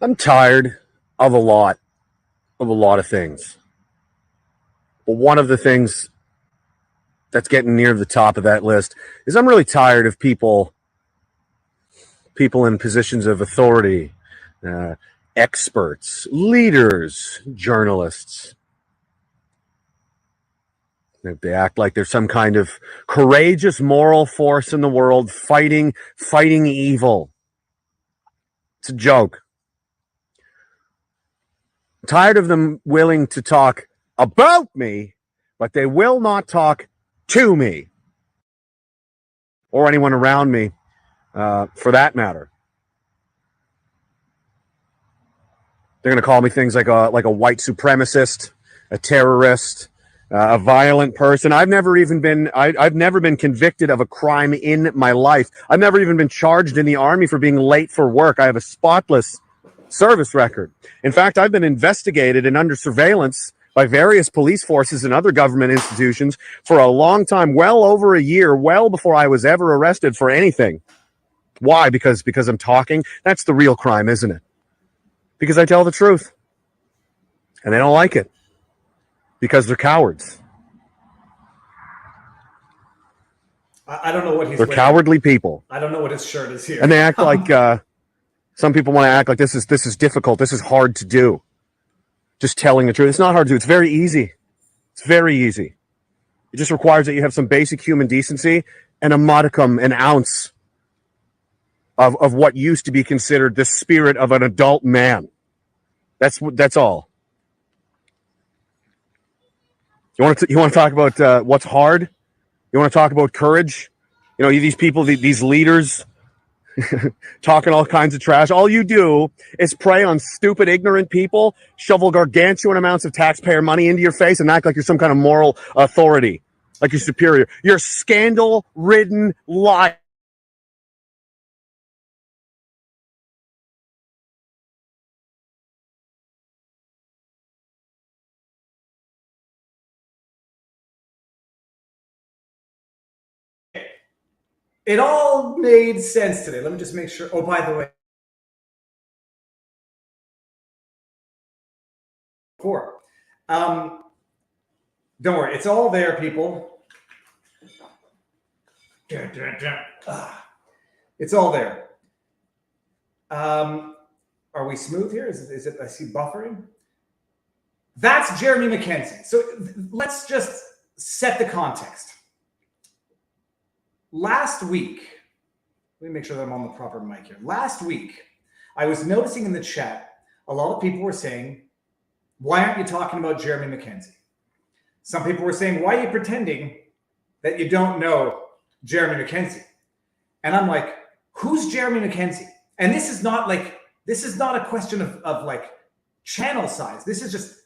I'm tired of a lot of things. But one of the things that's getting near the top of that list is I'm really tired of people in positions of authority, uh, experts, leaders, journalists. They act like there's some kind of courageous moral force in the world fighting evil. It's a joke. I'm tired of them willing to talk about me, but they will not talk to me or anyone around me, for that matter. They're going to call me things like a white supremacist, a terrorist, a violent person. I've never been convicted of a crime in my life. I've never even been charged in the army for being late for work. I have a spotless service record. In fact, I've been investigated and under surveillance by various police forces and other government institutions for a long time, well over a year, well before I was ever arrested for anything. Why? Because I'm talking? That's the real crime, isn't it? Because I tell the truth. And they don't like it. Because they're cowards. I don't know what he's They're wearing. Cowardly people. I don't know what his shirt is here. And they act like some people want to act like this is difficult. This is hard to do. Just telling the truth. It's not hard to do. It's very easy. It's very easy. It just requires that you have some basic human decency and a modicum, an ounce of what used to be considered the spirit of an adult man. That's all. You want to talk about what's hard? You want to talk about courage? You know, these people, these leaders, talking all kinds of trash. All you do is prey on stupid, ignorant people, shovel gargantuan amounts of taxpayer money into your face, and act like you're some kind of moral authority, like you're superior. You're scandal-ridden liar. It all made sense today. Let me just make sure. Oh, by the way, don't worry, it's all there, people. It's all there. Are we smooth here? Is it? I see buffering. That's Jeremy McKenzie. So let's just set the context. Last week, let me make sure that I'm on the proper mic here. Last week, I was noticing in the chat, a lot of people were saying, why aren't you talking about Jeremy McKenzie? Some people were saying, why are you pretending that you don't know Jeremy McKenzie? And I'm like, who's Jeremy McKenzie? And this is not a question of like channel size. This is just,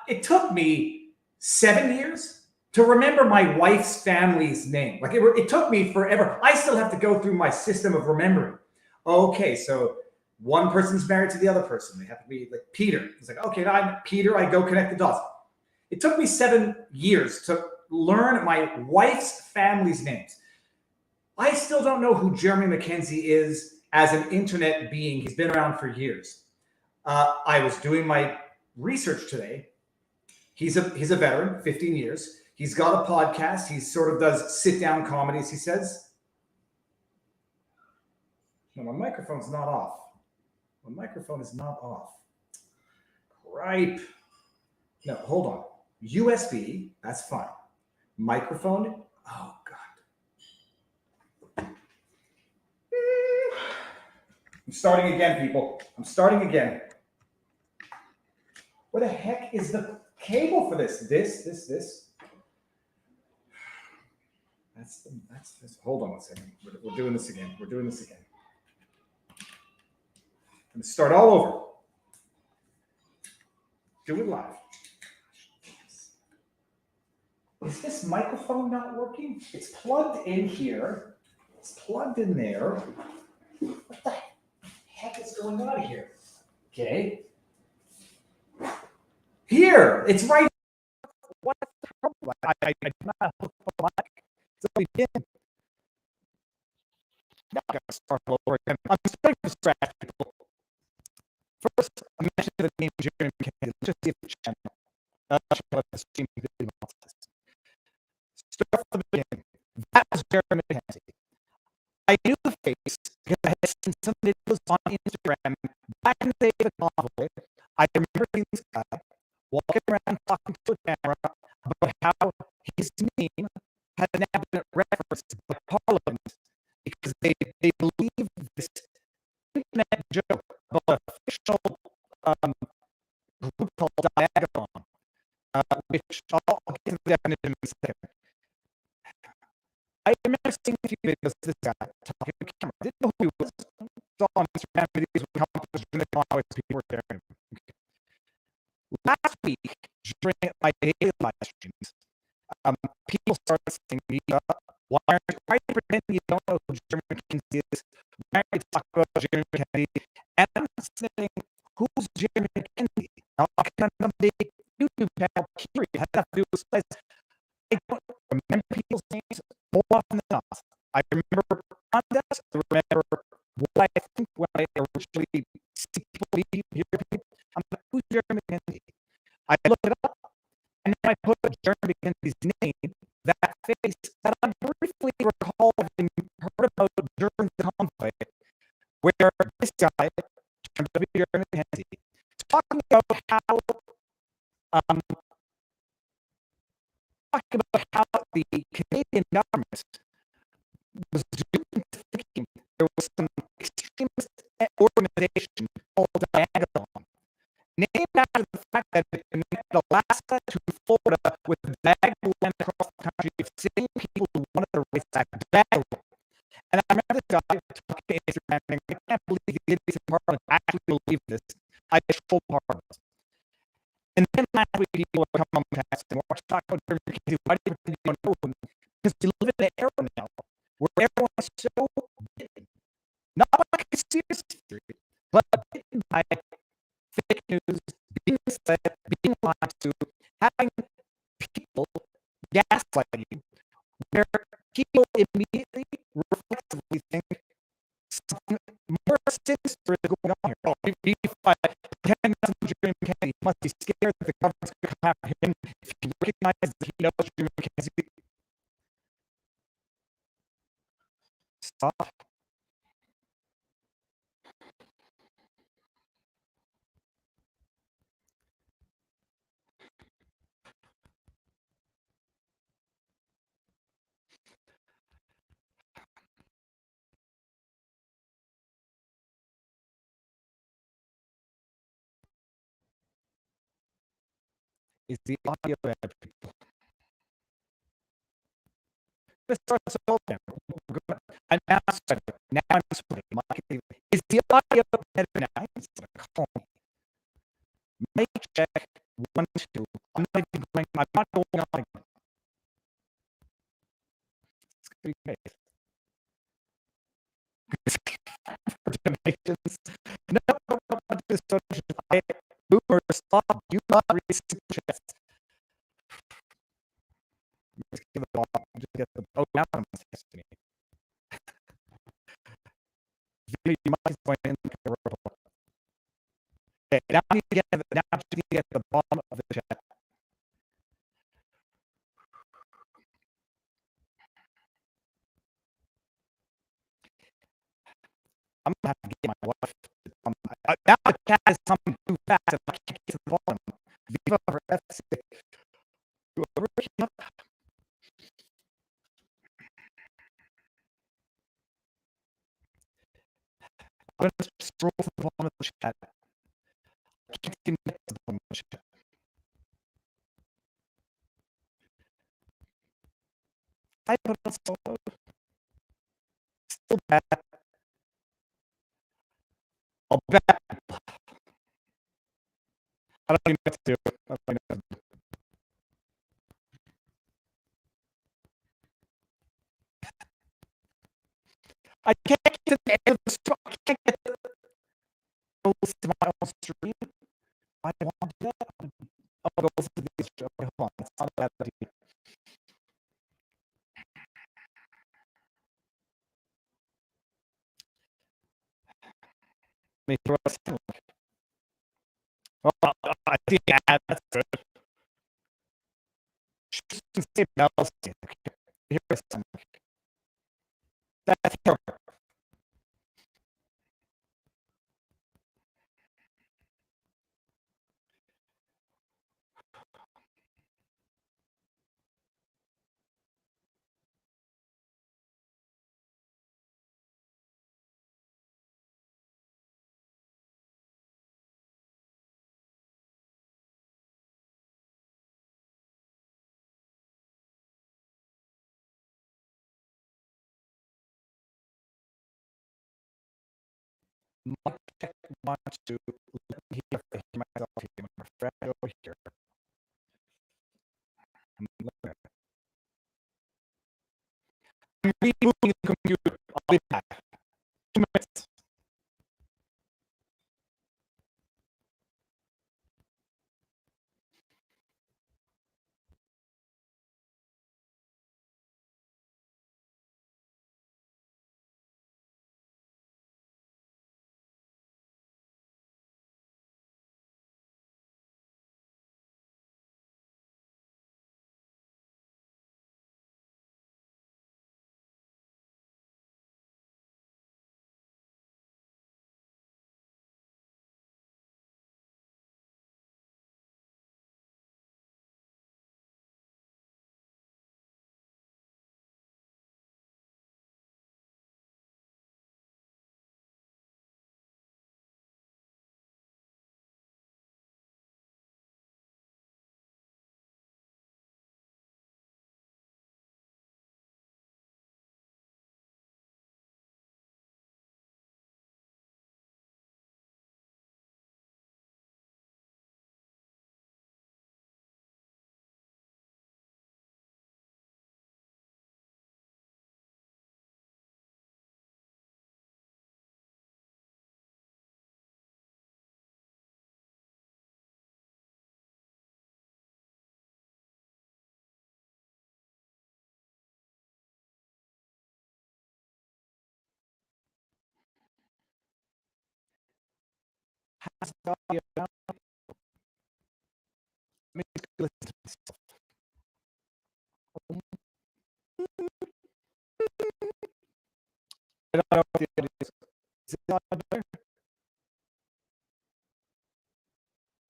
it took me 7 years to remember my wife's family's name. Like it took me forever. I still have to go through my system of remembering. Okay, so one person's married to the other person. They have to be like Peter. It's like, okay, I'm Peter. I go connect the dots. It took me 7 years to learn my wife's family's names. I still don't know who Jeremy McKenzie is as an internet being. He's been around for years. I was doing my research today. He's a veteran, 15 years. He's got a podcast. He sort of does sit-down comedies, he says. No, my microphone's not off. My microphone is not off. Gripe. No, hold on. USB, that's fine. Microphone, oh, God. I'm starting again, people. I'm starting again. Where the heck is the cable for this? This. That's this. Hold on a second. We're doing this again. I'm going to start all over. Do it live. Is this microphone not working? It's plugged in here. It's plugged in there. What the heck is going on here? Okay. Here. It's right. What the problem? I did not hook the mic. It's only been. Now I got to start all over again. I'm starting to scratch people. First, I mentioned the name Jeremy McKenzie. Let's just see if the channel. Check out the stream video analysis. Start from the beginning. That was Jeremy McKenzie. I knew the face because I had seen some videos on Instagram back in the day of the conflict. I remember seeing this guy walking around talking to a camera about how his name had now been referenced by Parliament because they believe this internet joke about a fictional group called Diagolon, which I'll get to the definition in a second. I remember seeing a few videos of this guy talking to the camera. I didn't know who he was. Saw on Instagram videos with comments during the comments people were sharing. Last week, during my daily live streams, people started saying, Viva, why are you pretending you don't know who Jeremy McKenzie is? Why are you talking about Jeremy McKenzie? And I'm saying, who's Jeremy McKenzie? Now, I can update YouTube channel, period. It has nothing to do with size. I don't remember people's names more often than not. I remember context. I remember what I think when I originally see people, hear people. I'm like, who's Jeremy McKenzie? I look it up, and then I put Jeremy McKenzie's name, that face, that I briefly recall having heard about during the conflict, where this guy turned to be Jeremy McKenzie, talking about how the Canadian government was doing thinking there was some extremist organization called Diagolon, named after the fact that it connected Alaska to Florida with the Diagolon across the country of same people who wanted to race back Diagolon. And I remember this guy talking to Instagram saying, I can't believe the idiots in Parliament actually believe this. I troll Parliament. And then last week, people would come on past and watch talk about Jeremy McKenzie. Why do you think you don't know him? Because you live in an era now where everyone's so bitten, not by conspiracy theory, but bitten by fake news, being misled, being lied to, having people gaslight you, where people immediately, reflexively think something more sinister is going on here. Oh, if I pretend that's Jeremy McKenzie, he must be scared that the government's going to come after him if he recognizes that he knows Jeremy McKenzie. Stop. Is the audio bad, people? Let's start this over. And now I'm sweating. Is the audio better now? Call me. Make check 1, 2. I'm not even going. I'm not going on again. It's gonna be great. For donations. No, this boomer, stop. You not read super chats. Just give it all. Just get the now I'm listening. You might join in like a robot. Okay, now you get the bottom of the chat. I'm gonna have to get my wife. Now the chat is something too fast and I can't get to the bottom. Viva for F's sake. Whoever came up. I'm gonna scroll to the bottom of the chat. I can't seem to get to the bottom of the chat. I put on solo. Still bad. I'll bet. I don't even know what to do. I can't get to the end of the stream. I can't get to my own stream. I want to do that. I'll go listen to these shows. Hold on. It's not a bad idea. Let me throw a link. Well, I think that's good. That's terrible. Might check want to let me hear myself here. I'm afraid over here. I'm rebooting the computer. I'll be back. 2 minutes. How's the audio now? Let me listen to myself. I don't know what the audio is. Is it not better?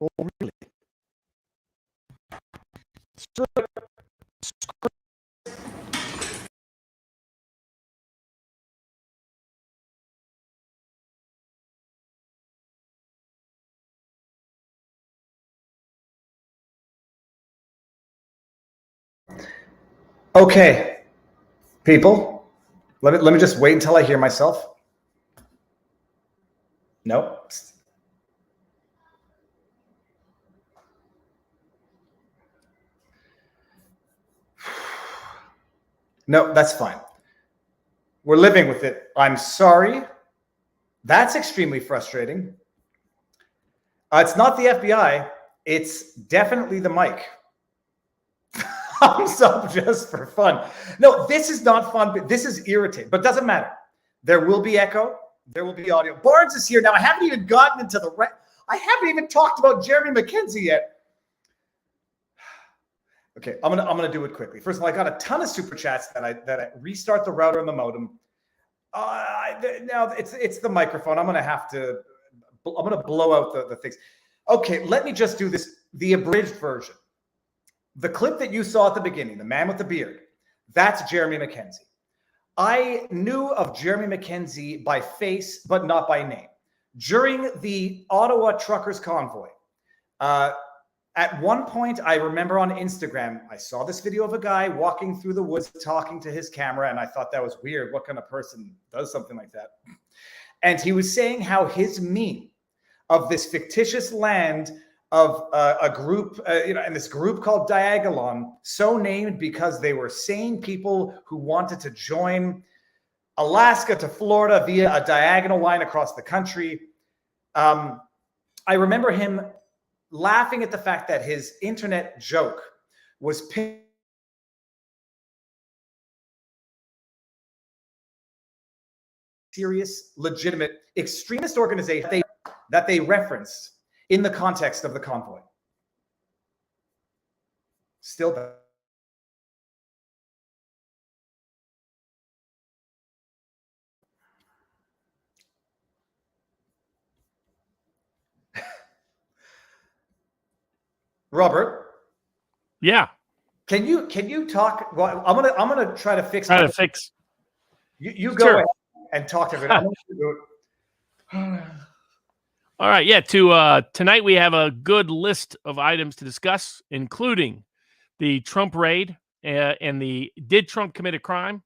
Oh, really? Screw it. Screw Okay, people, let me just wait until I hear myself. Nope. No, that's fine. We're living with it. I'm sorry. That's extremely frustrating. It's not the FBI. It's definitely the mic. Thumbs up just for fun. No, this is not fun. This is irritating, but doesn't matter. There will be echo. There will be audio. Barnes is here now. I haven't even gotten into the I haven't even talked about Jeremy McKenzie yet. Okay, I'm gonna do it quickly. First of all, I got a ton of super chats that I restart the router and the modem. Now it's the microphone. I'm gonna blow out the things. Okay, let me just do this, the abridged version. The clip that you saw at the beginning, the man with the beard, that's Jeremy McKenzie. I knew of Jeremy McKenzie by face, but not by name. During the Ottawa Truckers Convoy, at one point, I remember on Instagram, I saw this video of a guy walking through the woods talking to his camera, and I thought that was weird. What kind of person does something like that? And he was saying how his meme of this fictitious land of a group, and this group called Diagolon, so named because they were sane people who wanted to join Alaska to Florida via a diagonal line across the country. I remember him laughing at the fact that his internet joke was serious, legitimate extremist organization that they referenced in the context of the convoy. Still bad. Robert, Yeah. can you talk? Well, I'm gonna try to fix. Try to fix. You go ahead and talk to everyone. All right. Yeah. Tonight we have a good list of items to discuss, including the Trump raid and did Trump commit a crime?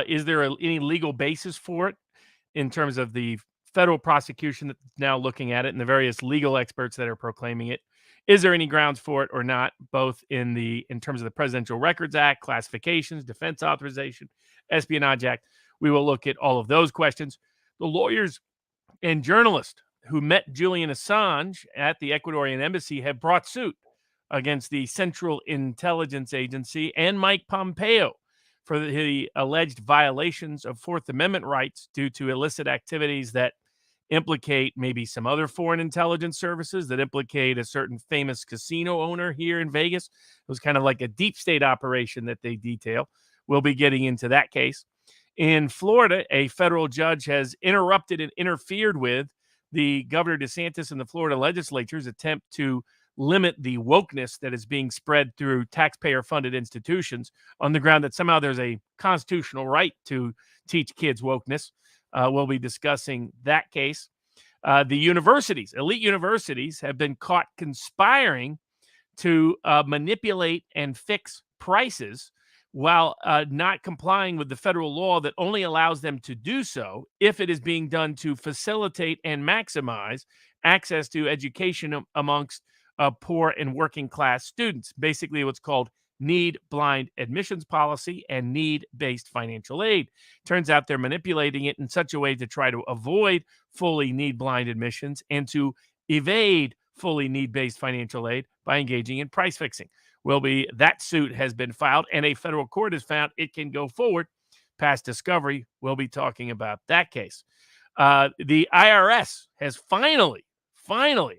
Is there any legal basis for it in terms of the federal prosecution that's now looking at it and the various legal experts that are proclaiming it? Is there any grounds for it or not, both in terms of the Presidential Records Act, classifications, defense authorization, Espionage Act? We will look at all of those questions. The lawyers and journalists who met Julian Assange at the Ecuadorian embassy have brought suit against the Central Intelligence Agency and Mike Pompeo for the alleged violations of Fourth Amendment rights due to illicit activities that implicate maybe some other foreign intelligence services, that implicate a certain famous casino owner here in Vegas. It was kind of like a deep state operation that they detail. We'll be getting into that case. In Florida, a federal judge has interrupted and interfered with the Governor DeSantis and the Florida legislature's attempt to limit the wokeness that is being spread through taxpayer-funded institutions on the ground that somehow there's a constitutional right to teach kids wokeness. We'll be discussing that case. The universities, elite universities, have been caught conspiring to manipulate and fix prices while not complying with the federal law that only allows them to do so if it is being done to facilitate and maximize access to education amongst poor and working class students. Basically, what's called need-blind admissions policy and need-based financial aid. Turns out they're manipulating it in such a way to try to avoid fully need-blind admissions and to evade fully need-based financial aid by engaging in price fixing. That suit has been filed, and a federal court has found it can go forward past discovery. We'll be talking about that case. The IRS has finally,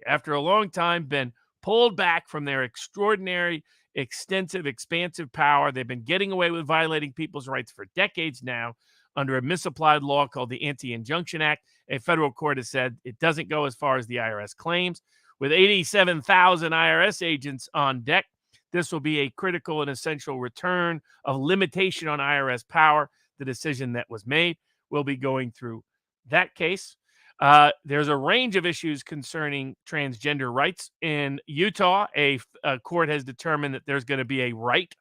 after a long time, been pulled back from their extraordinary, extensive, expansive power. They've been getting away with violating people's rights for decades now under a misapplied law called the Anti-Injunction Act. A federal court has said it doesn't go as far as the IRS claims. With 87,000 IRS agents on deck, this will be a critical and essential return of limitation on IRS power, the decision that was made. We'll be going through that case. There's a range of issues concerning transgender rights. In Utah, a court has determined that there's going to be a right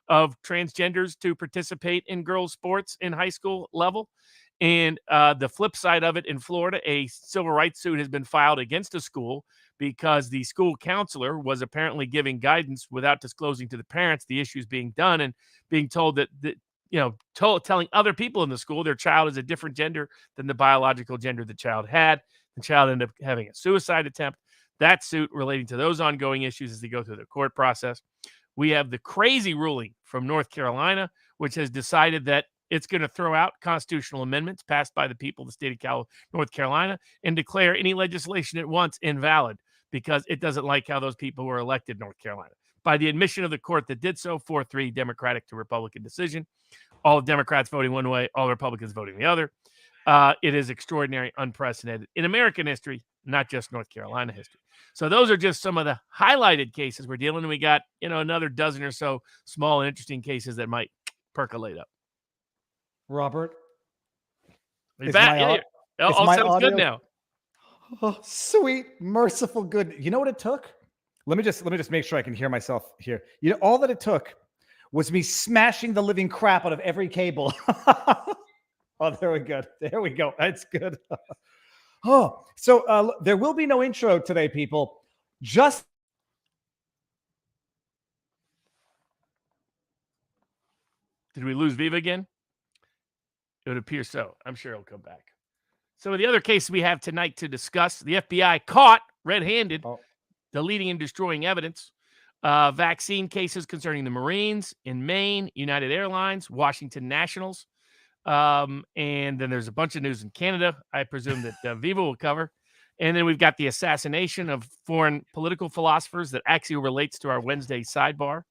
of transgenders to participate in girls' sports in high school level. And the flip side of it, in Florida, a civil rights suit has been filed against a school because the school counselor was apparently giving guidance without disclosing to the parents the issues being done and being told that telling other people in the school their child is a different gender than the biological gender the child had. The child ended up having a suicide attempt. That suit relating to those ongoing issues as they go through the court process. We have the crazy ruling from North Carolina, which has decided that it's going to throw out constitutional amendments passed by the people of the state of North Carolina and declare any legislation it wants invalid because it doesn't like how those people were elected in North Carolina. By the admission of the court that did so, 4-3 Democratic to Republican decision. All Democrats voting one way, all Republicans voting the other. It is extraordinary, unprecedented in American history, not just North Carolina history. So those are just some of the highlighted cases we're dealing with. We got, another dozen or so small and interesting cases that might percolate up. Robert, All sounds audio good now. Oh, sweet, merciful, good. You know what it took? Let me just make sure I can hear myself here. All that it took was me smashing the living crap out of every cable. Oh, there we go. There we go. That's good. So there will be no intro today, people. Just did we lose Viva again? It would appear so. I'm sure he'll come back. So the other case we have tonight to discuss, the FBI caught red-handed deleting and destroying evidence. Vaccine cases concerning the Marines in Maine, United Airlines, Washington Nationals. And then there's a bunch of news in Canada, I presume that Viva will cover. And then we've got the assassination of foreign political philosophers that actually relates to our Wednesday sidebar.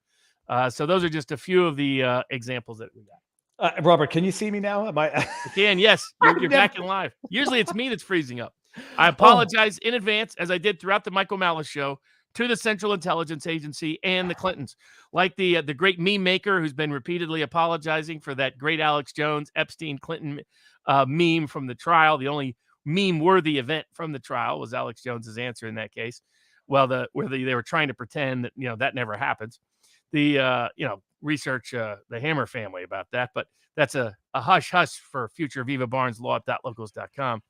So those are just a few of the examples that we got. Robert, can you see me now? Am I? I can, yes. You're back in live. Usually it's me that's freezing up. I apologize in advance, as I did throughout the Michael Malice show, to the Central Intelligence Agency and the Clintons. Like the great meme maker who's been repeatedly apologizing for that great Alex Jones, Epstein, Clinton meme from the trial. The only meme-worthy event from the trial was Alex Jones's answer in that case. Well, they were trying to pretend that, that never happens. The research the Hammer family about that, but that's a hush-hush for future Viva Barnes law.locals.com.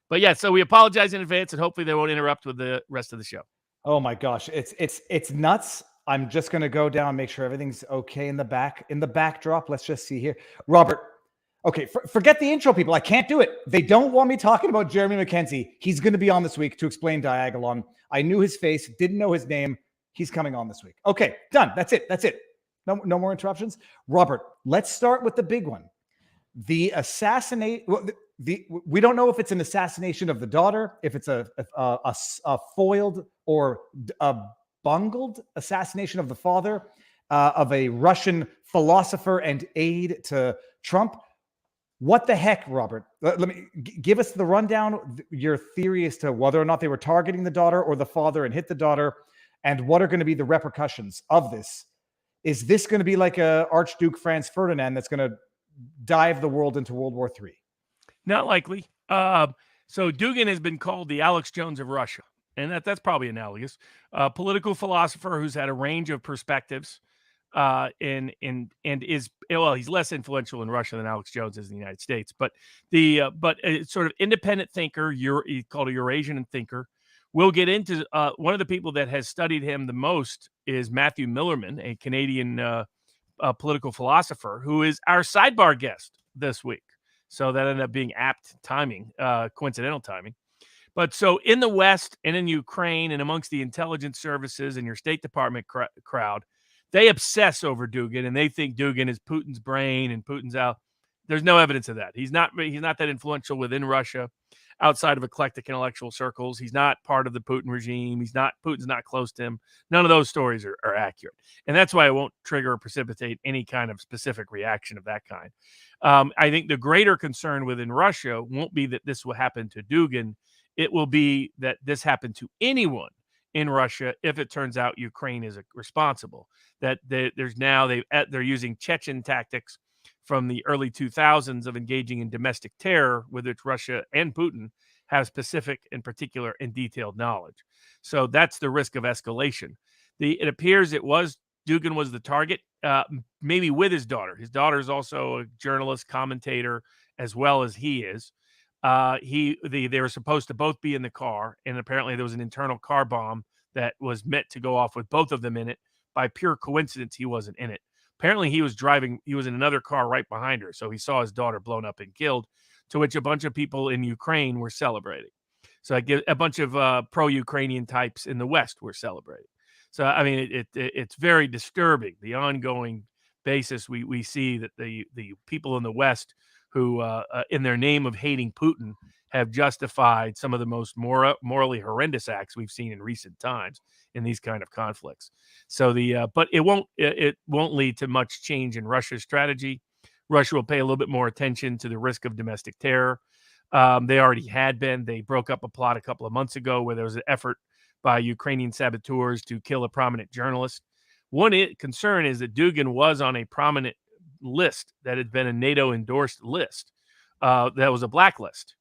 But yeah, so we apologize in advance, and hopefully they won't interrupt with the rest of the show. Oh my gosh, it's nuts. I'm just gonna go down and make sure everything's okay in the backdrop. Let's just see here, Robert. Okay, forget the intro, people. I can't do it. They don't want me talking about Jeremy McKenzie. He's going to be on this week to explain Diagolon. I knew his face, didn't know his name. He's coming on this week. Okay, done. That's it. No more interruptions. Robert, let's start with the big one. The assassinate. We don't know if it's an assassination of the daughter, if it's a foiled or a bungled assassination of the father of a Russian philosopher and aide to Trump. What the heck, Robert? Let me give us the rundown, your theory as to whether or not they were targeting the daughter or the father and hit the daughter, and what are going to be the repercussions of this. Is this going to be like a Archduke Franz Ferdinand that's going to dive the world into World War III? Not likely. So Dugin has been called the Alex Jones of Russia, and that's probably analogous. Political philosopher who's had a range of perspectives, and is, well, he's less influential in Russia than Alex Jones is in the United States. But but a sort of independent thinker, he's called a Eurasian thinker. We'll get into one of the people that has studied him the most is Matthew Millerman, a Canadian political philosopher who is our sidebar guest this week. So that ended up being apt timing, coincidental timing. But so in the West and in Ukraine and amongst the intelligence services and your State Department crowd, they obsess over Dugin and they think Dugin is Putin's brain and Putin's out. There's no evidence of that. He's not that influential within Russia, outside of eclectic intellectual circles. He's not part of the Putin regime. Putin's not close to him. None of those stories are accurate. And that's why it won't trigger or precipitate any kind of specific reaction of that kind. I think the greater concern within Russia won't be that this will happen to Dugin. It will be that this happened to anyone in Russia if it turns out Ukraine is responsible. That they're using Chechen tactics from the early 2000s of engaging in domestic terror, with which Russia and Putin have specific and particular and detailed knowledge. So that's the risk of escalation. It appears Dugin was the target, maybe with his daughter. His daughter is also a journalist, commentator, as well as he is. They were supposed to both be in the car, and apparently there was an internal car bomb that was meant to go off with both of them in it. By pure coincidence, he wasn't in it. Apparently, he was in another car right behind her, so he saw his daughter blown up and killed, to which a bunch of people in Ukraine were celebrating. So a bunch of pro-Ukrainian types in the West were celebrating. So, I mean, it's very disturbing, the ongoing basis we see that the people in the West who, in their name of hating Putin, have justified some of the most morally horrendous acts we've seen in recent times in these kind of conflicts. So but it won't lead to much change in Russia's strategy. Russia will pay a little bit more attention to the risk of domestic terror. They already had been. They broke up a plot a couple of months ago where there was an effort by Ukrainian saboteurs to kill a prominent journalist. One concern is that Dugin was on a prominent list that had been a NATO-endorsed list that was a blacklist.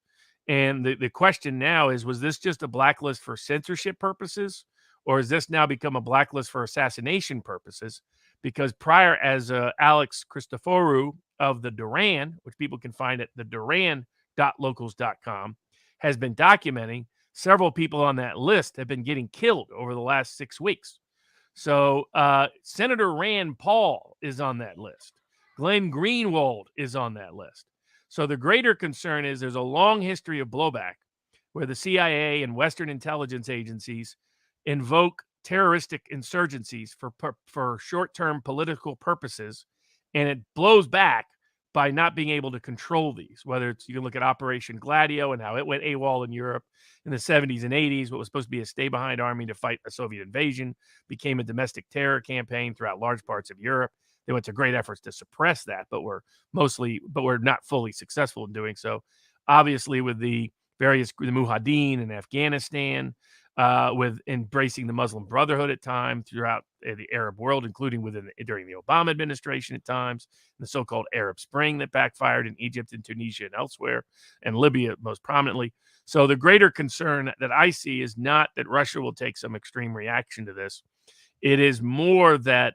And the question now is, was this just a blacklist for censorship purposes, or has this now become a blacklist for assassination purposes? Because prior, as Alex Christoforou of the Duran, which people can find at the Duran.locals.com, has been documenting, several people on that list have been getting killed over the last 6 weeks. So Senator Rand Paul is on that list. Glenn Greenwald is on that list. So the greater concern is there's a long history of blowback where the CIA and Western intelligence agencies invoke terroristic insurgencies for short-term political purposes, and it blows back by not being able to control these, whether it's, you can look at Operation Gladio and how it went AWOL in Europe in the 70s and 80s. What was supposed to be a stay-behind army to fight a Soviet invasion became a domestic terror campaign throughout large parts of Europe. They went to great efforts to suppress that, but were not fully successful in doing so. Obviously, with the Mujahideen in Afghanistan, with embracing the Muslim Brotherhood at times throughout the Arab world, including during the Obama administration at times, the so-called Arab Spring that backfired in Egypt and Tunisia and elsewhere, and Libya most prominently. So the greater concern that I see is not that Russia will take some extreme reaction to this. It is more that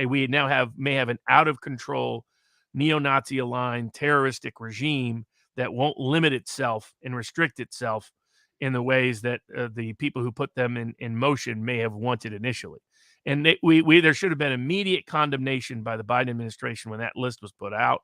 we now may have an out-of-control, neo-Nazi aligned terroristic regime that won't limit itself and restrict itself in the ways that the people who put them in motion may have wanted initially. And there should have been immediate condemnation by the Biden administration when that list was put out.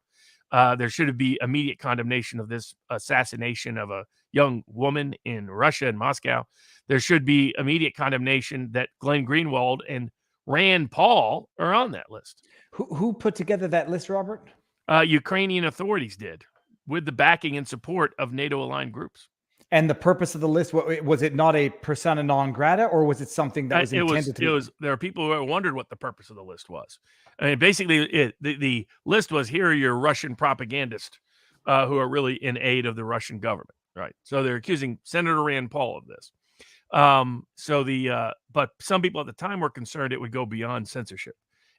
There should be immediate condemnation of this assassination of a young woman in Russia and Moscow. There should be immediate condemnation that Glenn Greenwald and Rand Paul are on that list. Who put together that list, Robert? Ukrainian authorities did, with the backing and support of NATO-aligned groups. And the purpose of the list, was it not a persona non grata, or was it something that was intended to? There are people who wondered what the purpose of the list was. I mean, basically, the list was, here are your Russian propagandists who are really in aid of the Russian government, right? So they're accusing Senator Rand Paul of this. But some people at the time were concerned it would go beyond censorship.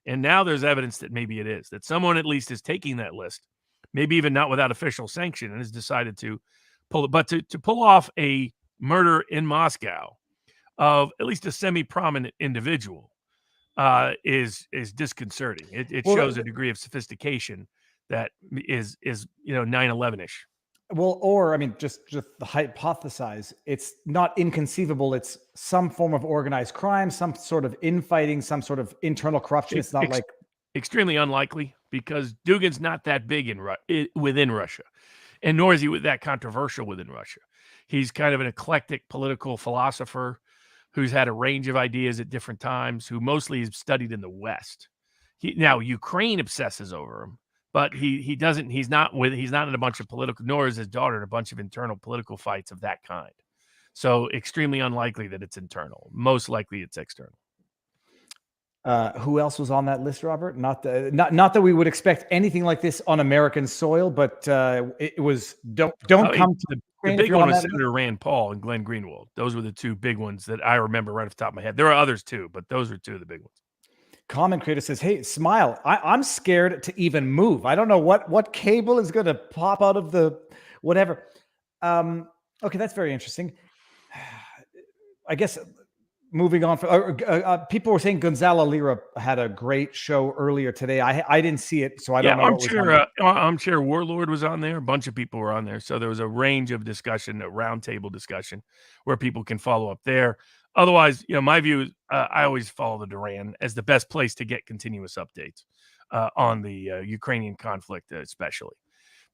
And now there's evidence that maybe it is, that someone at least is taking that list, maybe even not without official sanction, and has decided to pull it. But to pull off a murder in Moscow of at least a semi-prominent individual is disconcerting. It shows a degree of sophistication that is 9/11-ish. Well, or I mean, just to hypothesize, it's not inconceivable. It's some form of organized crime, some sort of infighting, some sort of internal corruption. It's not like extremely unlikely, because Dugin's not that big within Russia, and nor is he that controversial within Russia. He's kind of an eclectic political philosopher who's had a range of ideas at different times, who mostly is studied in the West. Now Ukraine obsesses over him, but he's not in a bunch of political, nor is his daughter in a bunch of internal political fights of that kind. So extremely unlikely that it's internal. Most likely it's external. Who else was on that list, Robert? Not that we would expect anything like this on American soil, but it was don't come to the big one was Senator Rand Paul and Glenn Greenwald. Those were the two big ones that I remember right off the top of my head. There are others too, but those are two of the big ones. Comment creator says, "Hey, Smile, I'm scared to even move. I don't know what cable is going to pop out of the whatever." Okay, that's very interesting. I guess moving on, people were saying Gonzalo Lira had a great show earlier today. I didn't see it, so I don't know. Armchair Warlord was on there. A bunch of people were on there, so there was a range of discussion, a roundtable discussion, where people can follow up there. Otherwise, my view is I always follow the Duran as the best place to get continuous updates on the Ukrainian conflict, especially.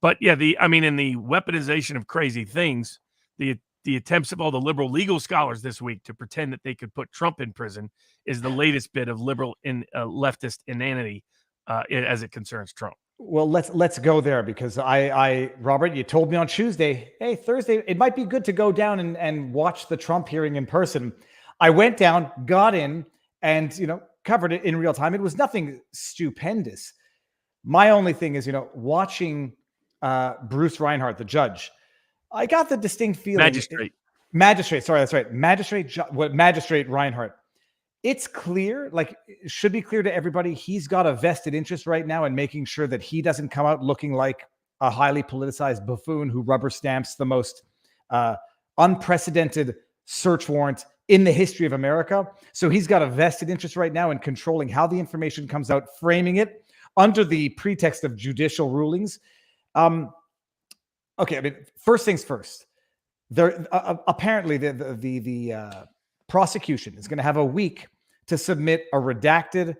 But yeah, in the weaponization of crazy things, the attempts of all the liberal legal scholars this week to pretend that they could put Trump in prison is the latest bit of liberal leftist inanity as it concerns Trump. Well, let's go there, because Robert, you told me on Tuesday, hey, Thursday, it might be good to go down and watch the Trump hearing in person. I went down, got in, and covered it in real time. It was nothing stupendous. My only thing is, watching Bruce Reinhart, the judge, I got the distinct feeling. Magistrate. Sorry, that's right. Magistrate Reinhart. It's clear, it should be clear to everybody, he's got a vested interest right now in making sure that he doesn't come out looking like a highly politicized buffoon who rubber stamps the most unprecedented search warrant in the history of America. So he's got a vested interest right now in controlling how the information comes out, framing it under the pretext of judicial rulings. Okay, first things first. There apparently the prosecution is going to have a week to submit a redacted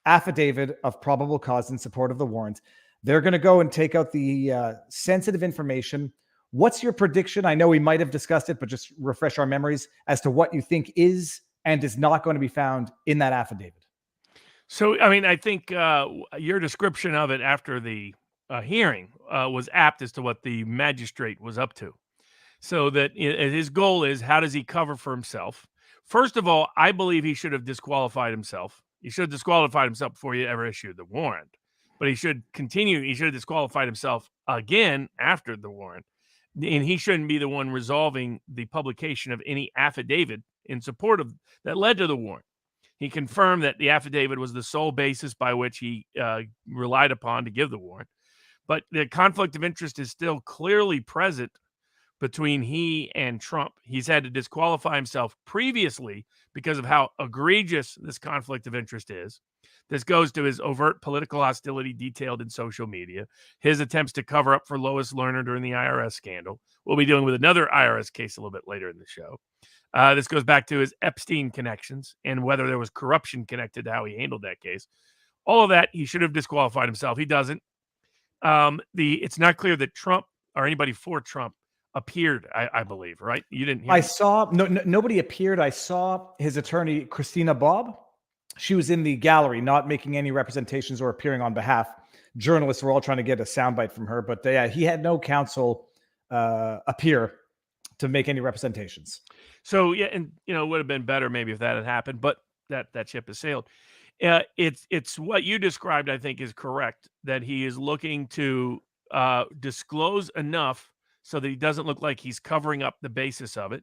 affidavit of probable cause in support of the warrant. They're going to go and take out the sensitive information. What's your prediction? I know we might have discussed it, but just refresh our memories as to what you think is and is not going to be found in that affidavit. So, I mean, I think your description of it after the hearing was apt as to what the magistrate was up to. So that his goal is, how does he cover for himself? First of all, I believe he should have disqualified himself. He should have disqualified himself before he ever issued the warrant. But he should continue. He should have disqualified himself again after the warrant. And he shouldn't be the one resolving the publication of any affidavit in support of that led to the warrant. He confirmed that the affidavit was the sole basis by which he relied upon to give the warrant. But the conflict of interest is still clearly present between he and Trump. He's had to disqualify himself previously because of how egregious this conflict of interest is. This goes to his overt political hostility detailed in social media, his attempts to cover up for Lois Lerner during the IRS scandal. We'll be dealing with another IRS case a little bit later in the show. This goes back to his Epstein connections and whether there was corruption connected to how he handled that case. All of that, he should have disqualified himself. He doesn't. It's not clear that Trump or anybody for Trump appeared, I believe, right? You didn't hear I saw nobody appeared. I saw his attorney, Christina Bobb. She was in the gallery, not making any representations or appearing on behalf. Journalists were all trying to get a soundbite from her, but he had no counsel appear to make any representations. So yeah, and it would have been better maybe if that had happened, but that ship has sailed. It's what you described, I think, is correct, that he is looking to disclose enough so that he doesn't look like he's covering up the basis of it,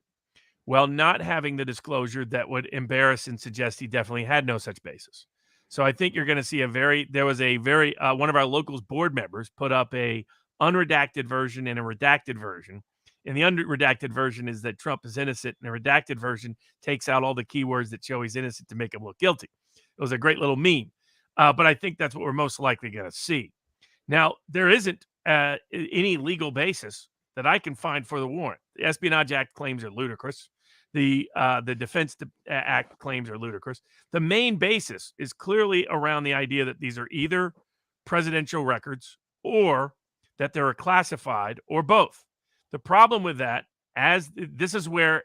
while not having the disclosure that would embarrass and suggest he definitely had no such basis. So I think you're going to see one of our locals board members put up a unredacted version and a redacted version. And the unredacted version is that Trump is innocent, and the redacted version takes out all the keywords that show he's innocent to make him look guilty. It was a great little meme. But I think that's what we're most likely going to see. Now, there isn't any legal basis that I can find for the warrant. The Espionage Act claims are ludicrous. The Defense Act claims are ludicrous. The main basis is clearly around the idea that these are either presidential records or that they're classified or both. The problem with that, this is where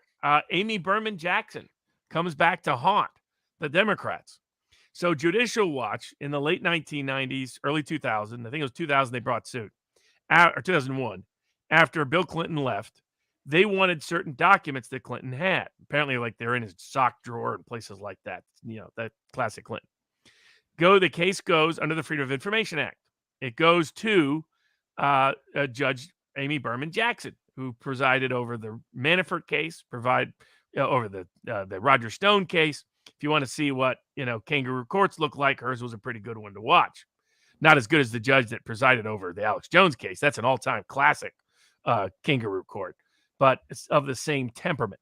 Amy Berman Jackson comes back to haunt the Democrats. So Judicial Watch in the late 1990s, early 2000, I think it was 2000 they brought suit, or 2001, after Bill Clinton left, they wanted certain documents that Clinton had. Apparently, like they're in his sock drawer and places like that. That classic Clinton. The case goes under the Freedom of Information Act. It goes to Judge Amy Berman Jackson, who presided over the Manafort case, over the Roger Stone case. If you want to see what kangaroo courts look like, hers was a pretty good one to watch. Not as good as the judge that presided over the Alex Jones case. That's an all-time classic kangaroo court, but it's of the same temperament.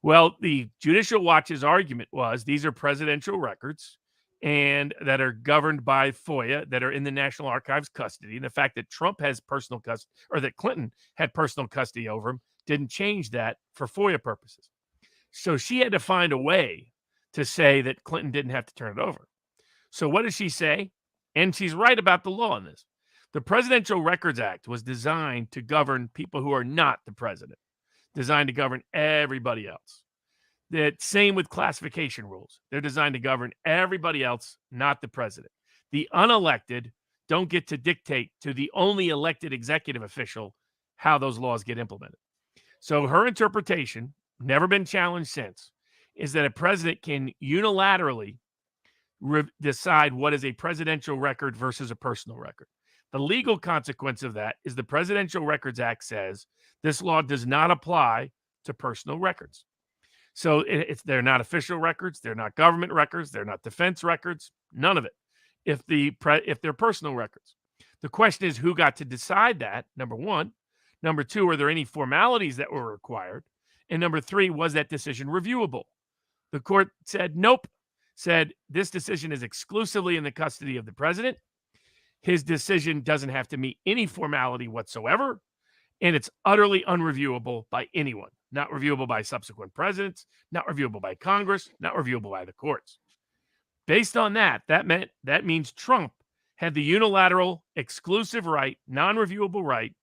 Well, the Judicial Watch's argument was these are presidential records and that are governed by FOIA, that are in the National Archives custody. And the fact that Trump has personal custody, or that Clinton had personal custody over him, didn't change that for FOIA purposes. So she had to find a way to say that Clinton didn't have to turn it over. So what does she say? And she's right about the law on this. The Presidential Records Act was designed to govern people who are not the president, designed to govern everybody else. The same with classification rules. They're designed to govern everybody else, not the president. The unelected don't get to dictate to the only elected executive official how those laws get implemented. So her interpretation, never been challenged since, is that a president can unilaterally decide what is a presidential record versus a personal record. The legal consequence of that is the Presidential Records Act says this law does not apply to personal records. So they're not official records, they're not government records, they're not defense records, none of it. If they're personal records, the question is who got to decide that? Number one. Number two, were there any formalities that were required? And number three, was that decision reviewable? The court said nope. Said this decision is exclusively in the custody of the president. His decision doesn't have to meet any formality whatsoever, and it's utterly unreviewable by anyone. Not reviewable by subsequent presidents, not reviewable by Congress, not reviewable by the courts. Based on that means Trump had the unilateral, exclusive right, non-reviewable right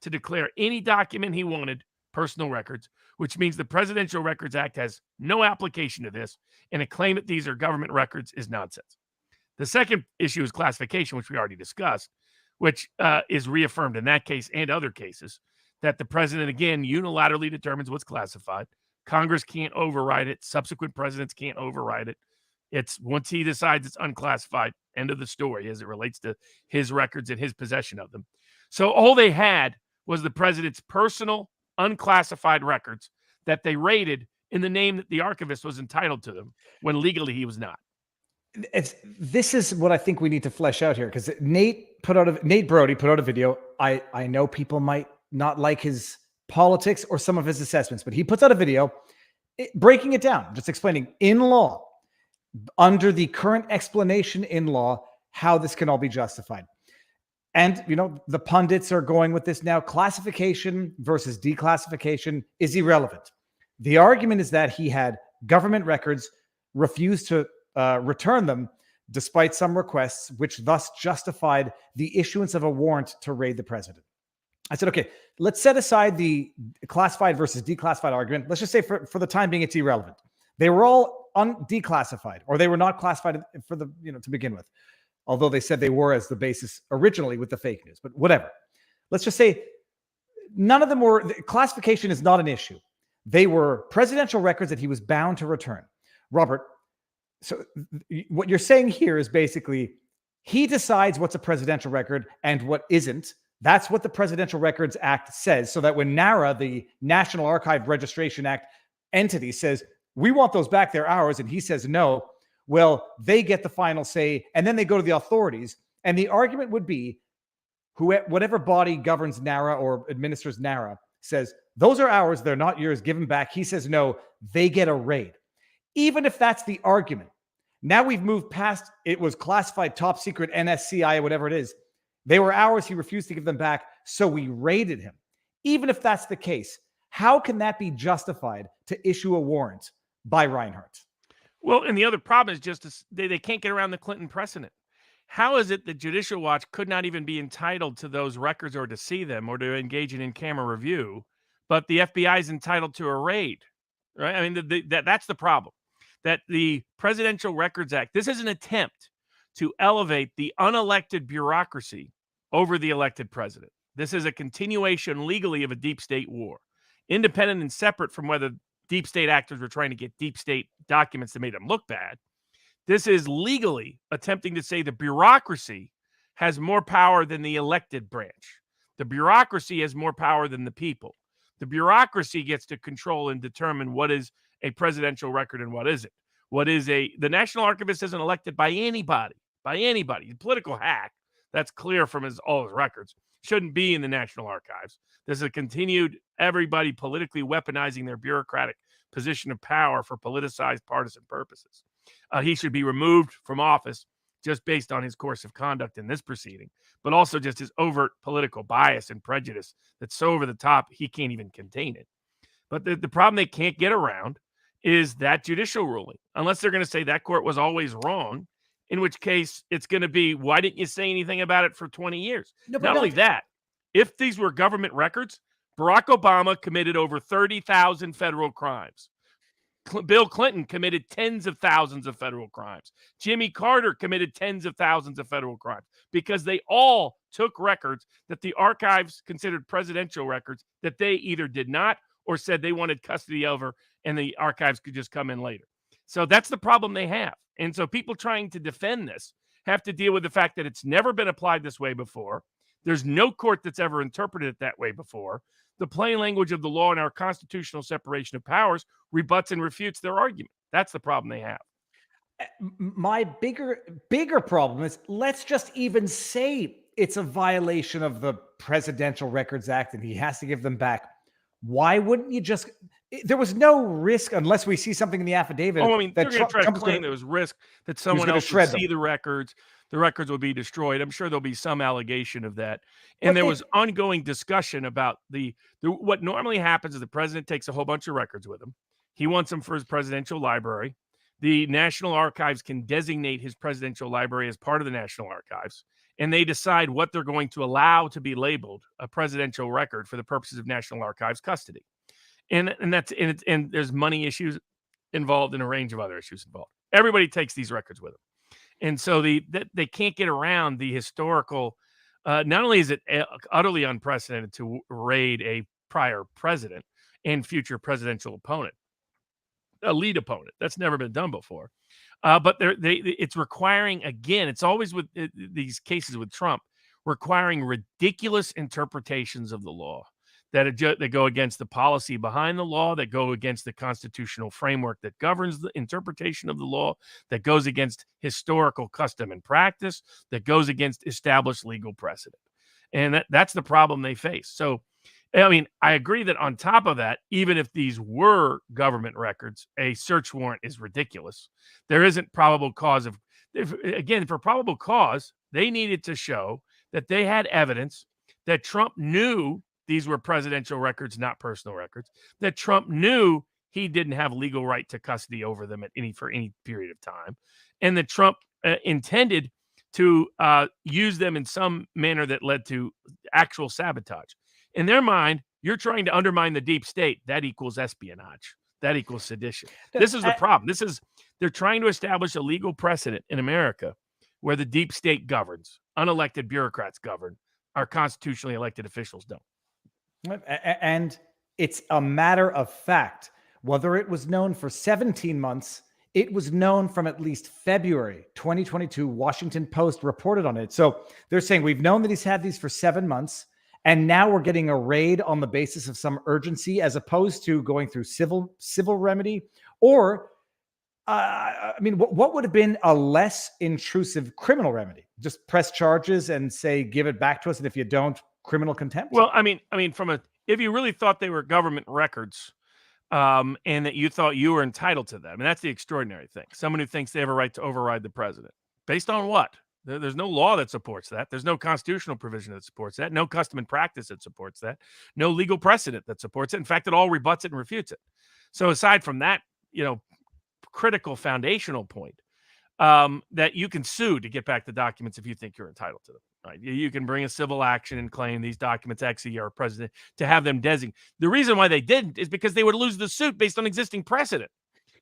to declare any document he wanted personal records, which means the Presidential Records Act has no application to this, and a claim that these are government records is nonsense. The second issue is classification, which we already discussed, which is reaffirmed in that case and other cases, that the president, again, unilaterally determines what's classified. Congress can't override it. Subsequent presidents can't override it. It's once he decides it's unclassified, end of the story as it relates to his records and his possession of them. So all they had was the president's personal unclassified records that they raided in the name that the archivist was entitled to them when legally he was not. This is what I think we need to flesh out here, because Nate Brody put out a video. I know people might not like his politics or some of his assessments, but he puts out a video breaking it down, just explaining in law, under the current explanation in law, how this can all be justified. And, you know, the pundits are going with this now. Classification versus declassification is irrelevant. The argument is that he had government records, refused to return them despite some requests, which thus justified the issuance of a warrant to raid the president. I said, okay, let's set aside the classified versus declassified argument. Let's just say for the time being, it's irrelevant. They were all declassified, or they were not classified for the, you know, to begin with, although they said they were as the basis originally with the fake news, but whatever. Let's just say none of them were, classification is not an issue. They were presidential records that he was bound to return. Robert, so what you're saying here is basically he decides what's a presidential record and what isn't. That's what the Presidential Records Act says, so that when NARA, the National Archive Registration Act entity, says, we want those back, they're ours, and he says no, well, they get the final say, and then they go to the authorities. And the argument would be whatever body governs NARA or administers NARA says, those are ours, they're not yours, give them back. He says no, they get a raid. Even if that's the argument, now we've moved past it was classified top secret NSCI, whatever it is. They were ours, he refused to give them back, so we raided him. Even if that's the case, how can that be justified to issue a warrant by Reinhardt? Well, and the other problem is just they can't get around the Clinton precedent. How is it that Judicial Watch could not even be entitled to those records or to see them or to engage in in-camera review, but the FBI is entitled to a raid, right? I mean, that's the problem. That the Presidential Records Act, this is an attempt to elevate the unelected bureaucracy over the elected president. This is a continuation legally of a deep state war, independent and separate from whether deep state actors were trying to get deep state documents that made them look bad. This is legally attempting to say the bureaucracy has more power than the elected branch. The bureaucracy has more power than the people. The bureaucracy gets to control and determine what is a presidential record and what isn't. The National Archivist isn't elected by anybody. A political hack, that's clear from all his records, shouldn't be in the National Archives. There's a continued everybody politically weaponizing their bureaucratic position of power for politicized partisan purposes. He should be removed from office just based on his course of conduct in this proceeding, but also just his overt political bias and prejudice that's so over the top he can't even contain it. But the problem they can't get around is that judicial ruling, unless they're going to say that court was always wrong, in which case it's going to be, why didn't you say anything about it for 20 years? Not only that, if these were government records, Barack Obama committed over 30,000 federal crimes. Bill Clinton committed tens of thousands of federal crimes. Jimmy Carter committed tens of thousands of federal crimes because they all took records that the archives considered presidential records that they either did not or said they wanted custody over, and the archives could just come in later. So that's the problem they have. And so people trying to defend this have to deal with the fact that it's never been applied this way before. There's no court that's ever interpreted it that way before. The plain language of the law and our constitutional separation of powers rebuts and refutes their argument. That's the problem they have. My bigger problem is, let's just even say it's a violation of the Presidential Records Act and he has to give them back. Why wouldn't you just... There was no risk unless we see something in the affidavit. Oh, I mean, they're going to try to claim there was risk that someone else would see the records. The records will be destroyed. I'm sure there'll be some allegation of that. And there was ongoing discussion about what normally happens is the president takes a whole bunch of records with him. He wants them for his presidential library. The National Archives can designate his presidential library as part of the National Archives. And they decide what they're going to allow to be labeled a presidential record for the purposes of National Archives custody. And there's money issues involved and a range of other issues involved. Everybody takes these records with them. And so they can't get around the historical. Not only is it utterly unprecedented to raid a prior president and future presidential opponent, a lead opponent, that's never been done before. But it's requiring, again, it's always with these cases with Trump, requiring ridiculous interpretations of the law that go against the policy behind the law, that go against the constitutional framework that governs the interpretation of the law, that goes against historical custom and practice, that goes against established legal precedent. And that's the problem they face. So, I mean, I agree that on top of that, even if these were government records, a search warrant is ridiculous. There isn't probable cause for probable cause, they needed to show that they had evidence that Trump knew these were presidential records, not personal records, that Trump knew he didn't have legal right to custody over them for any period of time, and that Trump intended to use them in some manner that led to actual sabotage. In their mind, you're trying to undermine the deep state. That equals espionage. That equals sedition. This is the problem. They're trying to establish a legal precedent in America where the deep state governs, unelected bureaucrats govern, our constitutionally elected officials don't. And it's a matter of fact. Whether it was known for 17 months, it was known from at least February 2022. Washington Post reported on it. So they're saying we've known that he's had these for 7 months. And now we're getting a raid on the basis of some urgency, as opposed to going through civil remedy. Or, I mean, what would have been a less intrusive criminal remedy? Just press charges and say, give it back to us. And if you don't, criminal contempt. Well, I mean, if you really thought they were government records, and that you thought you were entitled to them, and that's the extraordinary thing. Someone who thinks they have a right to override the president, based on what? There's no law that supports that. There's no constitutional provision that supports that. No custom and practice that supports that. No legal precedent that supports it. In fact, it all rebuts it and refutes it. So aside from that, critical foundational point, that you can sue to get back the documents if you think you're entitled to them. Right? You can bring a civil action and claim these documents actually are president to have them designated. The reason why they didn't is because they would lose the suit based on existing precedent.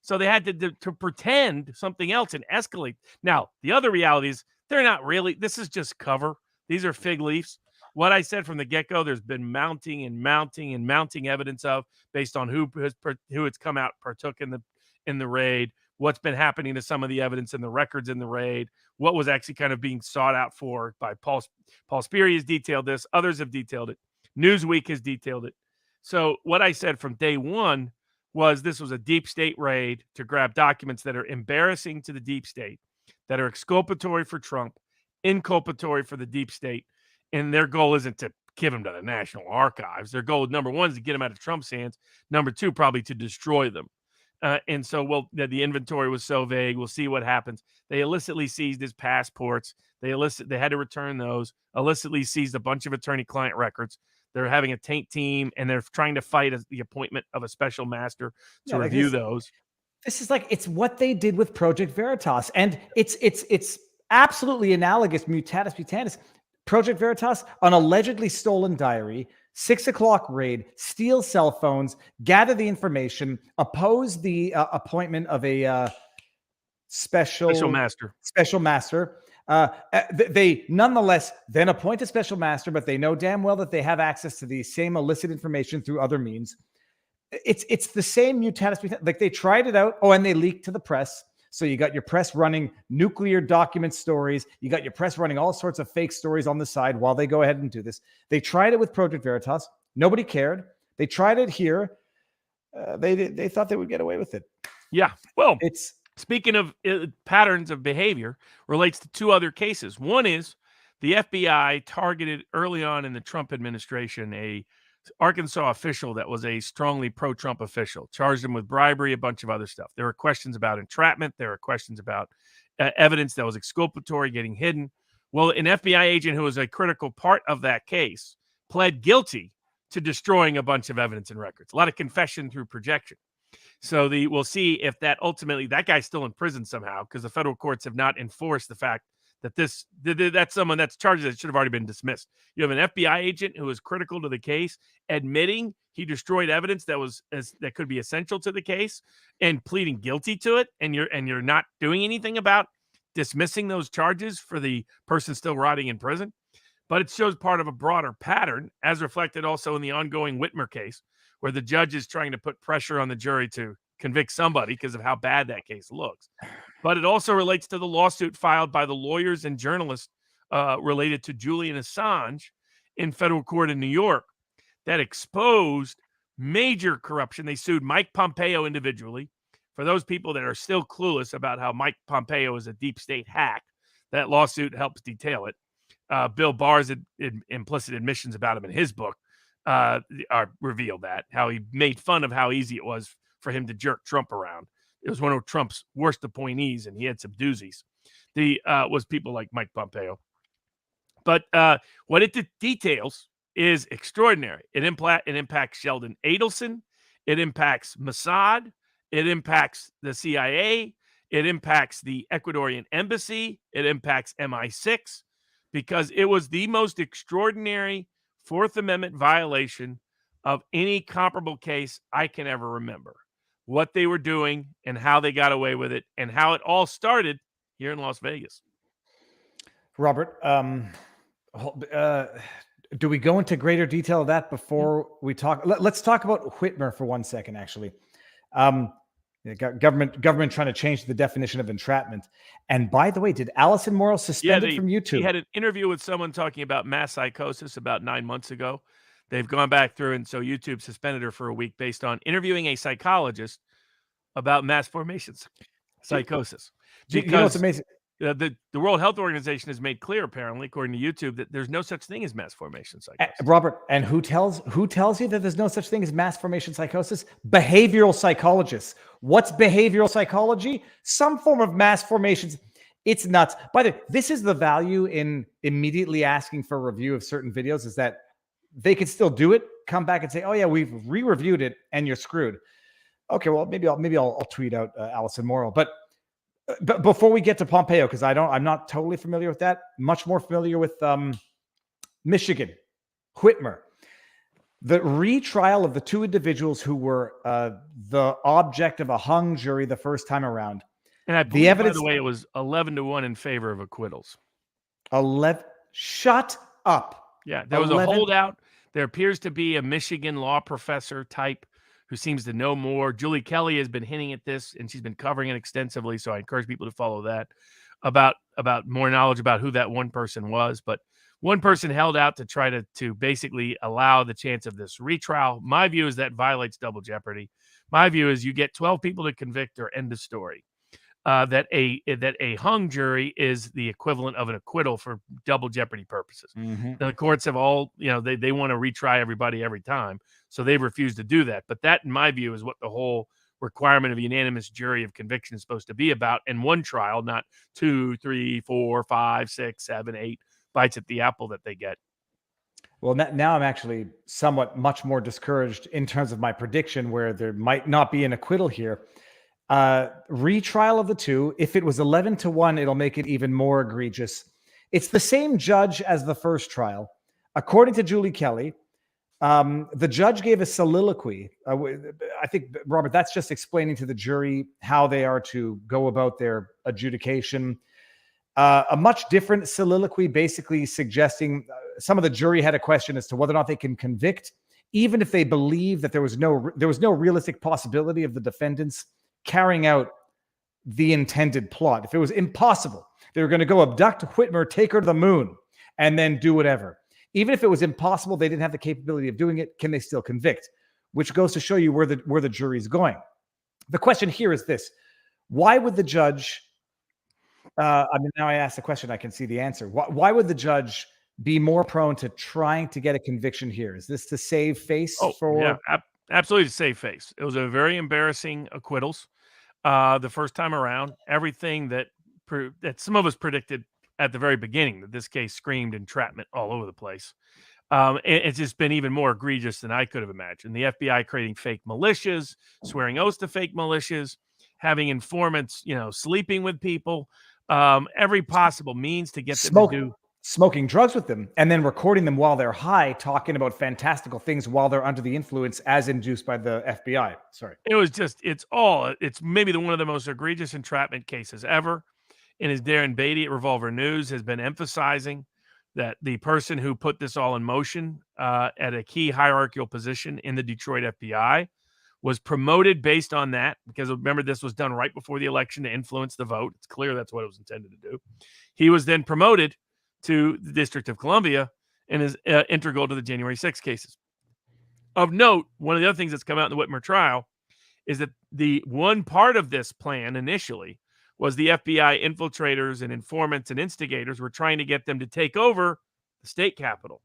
So they had to pretend something else and escalate. Now, the other reality is they're not really. This is just cover. These are fig leaves. What I said from the get-go, there's been mounting evidence of, based on who it's come out partook in the raid, what's been happening to some of the evidence in the records in the raid, what was actually kind of being sought out for by Paul Sperry has detailed this. Others have detailed it. Newsweek has detailed it. So what I said from day one was this was a deep state raid to grab documents that are embarrassing to the deep state, that are exculpatory for Trump, inculpatory for the deep state. And their goal isn't to give them to the National Archives. Their goal, number one, is to get them out of Trump's hands. Number two, probably to destroy them. And so, the inventory was so vague. We'll see what happens. They illicitly seized his passports. They had to return those. Illicitly seized a bunch of attorney-client records. They're having a taint team, and they're trying to fight the appointment of a special master to review those. This is it's what they did with Project Veritas, and it's absolutely analogous, mutatis mutandis. Project Veritas, an allegedly stolen diary, 6 o'clock raid, steal cell phones, gather the information, oppose the appointment of a special master. They nonetheless then appoint a special master, but they know damn well that they have access to the same illicit information through other means. It's the same mutatis mutandis. Like, they tried it out. Oh, and they leaked to the press. So you got your press running nuclear document stories. You got your press running all sorts of fake stories on the side while they go ahead and do this. They tried it with Project Veritas. Nobody cared. They tried it here. They thought they would get away with it. Yeah. Well, speaking of patterns of behavior, relates to two other cases. One is the FBI targeted early on in the Trump administration a Arkansas official that was a strongly pro-Trump official, charged him with bribery, a bunch of other stuff. There were questions about entrapment. There were questions about evidence that was exculpatory getting hidden. Well, an FBI agent who was a critical part of that case pled guilty to destroying a bunch of evidence and records. A lot of confession through projection. So we'll see if that ultimately, that guy's still in prison somehow, because the federal courts have not enforced the fact that that's someone that's charged that should have already been dismissed. You have an FBI agent who is critical to the case, admitting he destroyed evidence that could be essential to the case, and pleading guilty to it, and you're not doing anything about dismissing those charges for the person still rotting in prison, but it shows part of a broader pattern, as reflected also in the ongoing Whitmer case, where the judge is trying to put pressure on the jury to convict somebody because of how bad that case looks. But it also relates to the lawsuit filed by the lawyers and journalists related to Julian Assange in federal court in New York that exposed major corruption. They sued Mike Pompeo individually. For those people that are still clueless about how Mike Pompeo is a deep state hack, that lawsuit helps detail it. Bill Barr's implicit admissions about him in his book reveal that, how he made fun of how easy it was for him to jerk Trump around. It was one of Trump's worst appointees, and he had some doozies. Was people like Mike Pompeo. But what it details is extraordinary. It impacts Sheldon Adelson. It impacts Mossad. It impacts the CIA. It impacts the Ecuadorian embassy. It impacts MI6, because it was the most extraordinary Fourth Amendment violation of any comparable case I can ever remember. What they were doing and how they got away with it, and how it all started here in Las Vegas. Robert, do we go into greater detail of that before we talk? Let's talk about Whitmer for 1 second, actually. Government trying to change the definition of entrapment. And by the way, did Allison Morrow suspended from YouTube? He had an interview with someone talking about mass psychosis about 9 months ago. They've gone back through, and so YouTube suspended her for a week based on interviewing a psychologist about mass formation psychosis. You know what's amazing? The World Health Organization has made clear, apparently, according to YouTube, that there's no such thing as mass formation psychosis. Robert, and who tells you that there's no such thing as mass formation psychosis? Behavioral psychologists. What's behavioral psychology? Some form of mass formations. It's nuts. By the way, this is the value in immediately asking for a review of certain videos, is that they can still do it, come back and say, oh yeah, we've re-reviewed it and you're screwed. Okay, well, maybe I'll tweet out Allison Morrow. But before we get to Pompeo, because I'm not totally familiar with that, much more familiar with Michigan, Whitmer. The retrial of the two individuals who were the object of a hung jury the first time around. And I believe, by the way, it was 11-1 in favor of acquittals. 11. Shut up. Yeah, there was 11. A holdout. There appears to be a Michigan law professor type who seems to know more. Julie Kelly has been hinting at this, and she's been covering it extensively, so I encourage people to follow that, about more knowledge about who that one person was. But one person held out to try to basically allow the chance of this retrial. My view is that violates double jeopardy. My view is you get 12 people to convict or end of story. That a hung jury is the equivalent of an acquittal for double jeopardy purposes. Mm-hmm. The courts have all, they want to retry everybody every time, so they've refused to do that. But that, in my view, is what the whole requirement of a unanimous jury of conviction is supposed to be about in one trial, not 2, 3, 4, 5, 6, 7, 8 bites at the apple that they get. Well, now I'm actually somewhat much more discouraged in terms of my prediction, where there might not be an acquittal here. Retrial of the two. If it was 11-1, it'll make it even more egregious. It's the same judge as the first trial. According to Julie Kelly, the judge gave a soliloquy. I think, Robert, that's just explaining to the jury how they are to go about their adjudication. A much different soliloquy, basically suggesting some of the jury had a question as to whether or not they can convict, even if they believe that there was no realistic possibility of the defendants carrying out the intended plot. If it was impossible, they were going to go abduct Whitmer, take her to the moon, and then do whatever. Even if it was impossible, they didn't have the capability of doing it. Can they still convict? Which goes to show you where the jury's going. The question here is this: why would the judge? Now I ask the question, I can see the answer. Why would the judge be more prone to trying to get a conviction here? Is this to save face for? Yeah, absolutely, to save face. It was a very embarrassing acquittals the first time around. Everything that some of us predicted at the very beginning, that this case screamed entrapment all over the place. It's just been even more egregious than I could have imagined. The FBI creating fake militias, swearing oaths to fake militias, having informants, sleeping with people, every possible means to get them to do. Smoking drugs with them, and then recording them while they're high, talking about fantastical things while they're under the influence, as induced by the FBI. Sorry. It was just, it's maybe one of the most egregious entrapment cases ever. in his Darren Beatty at Revolver News has been emphasizing that the person who put this all in motion at a key hierarchical position in the Detroit FBI was promoted based on that, because remember, this was done right before the election to influence the vote. It's clear that's what it was intended to do. He was then promoted to the District of Columbia and is integral to the January 6th cases. Of note, one of the other things that's come out in the Whitmer trial is that the one part of this plan initially was the FBI infiltrators and informants and instigators were trying to get them to take over the state capitol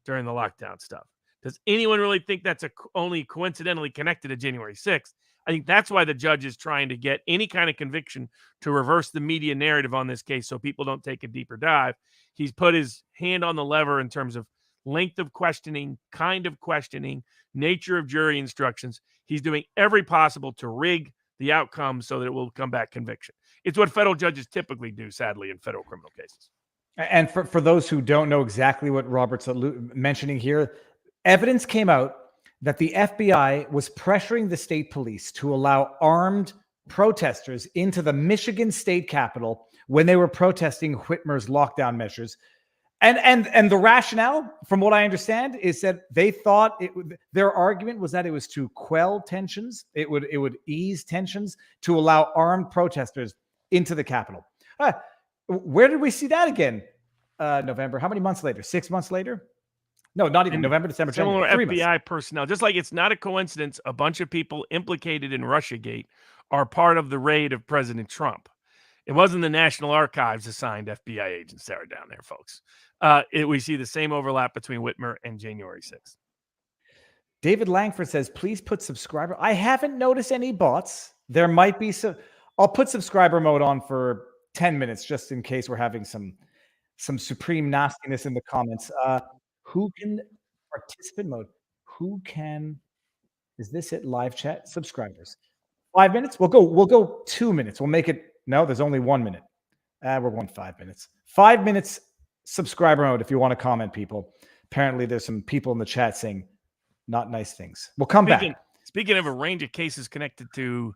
during the lockdown stuff. Does anyone really think that's only coincidentally connected to January 6th? I think that's why the judge is trying to get any kind of conviction to reverse the media narrative on this case so people don't take a deeper dive. He's put his hand on the lever in terms of length of questioning, kind of questioning, nature of jury instructions. He's doing every possible to rig the outcome so that it will come back conviction. It's what federal judges typically do, sadly, in federal criminal cases. And for those who don't know exactly what Robert's mentioning here, evidence came out that the FBI was pressuring the state police to allow armed protesters into the Michigan state capitol when they were protesting Whitmer's lockdown measures. And the rationale, from what I understand, is that they thought their argument was that it was to quell tensions. It would ease tensions to allow armed protesters into the Capitol. Where did we see that again? November. How many months later? 6 months later? No, not even November, December, January. Similar FBI personnel. Just like it's not a coincidence, a bunch of people implicated in Russiagate are part of the raid of President Trump. It wasn't the National Archives assigned FBI agents that are down there, folks. We see the same overlap between Whitmer and January 6th. David Langford says, please put subscriber. I haven't noticed any bots. There might be some. I'll put subscriber mode on for 10 minutes just in case we're having some supreme nastiness in the comments. Who can participant mode? Who can? Is this it? Live chat subscribers. 5 minutes. We'll go 2 minutes. We'll make it. No, there's only 1 minute. We're going 5 minutes. 5 minutes subscriber mode if you want to comment, people. Apparently, there's some people in the chat saying not nice things. We'll come back. Speaking of a range of cases connected to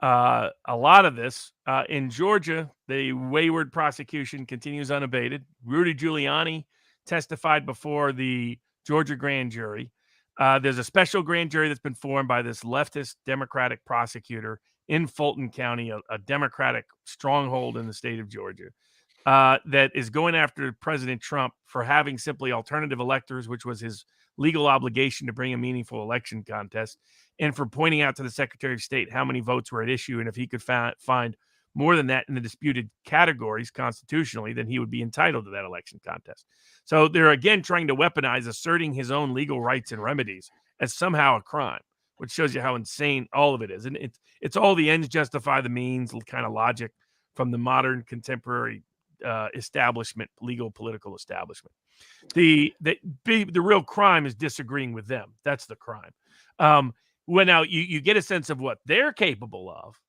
a lot of this, in Georgia, the wayward prosecution continues unabated. Rudy Giuliani testified before the Georgia grand jury. There's a special grand jury that's been formed by this leftist Democratic prosecutor in Fulton County, a Democratic stronghold in the state of Georgia, that is going after President Trump for having simply alternative electors, which was his legal obligation to bring a meaningful election contest, and for pointing out to the Secretary of State how many votes were at issue, and if he could find more than that in the disputed categories constitutionally, then he would be entitled to that election contest. So they're again trying to weaponize asserting his own legal rights and remedies as somehow a crime, which shows you how insane all of it is. And it's all the ends justify the means kind of logic from the modern contemporary establishment, legal political establishment. The real crime is disagreeing with them. That's the crime. When now you get a sense of what they're capable of.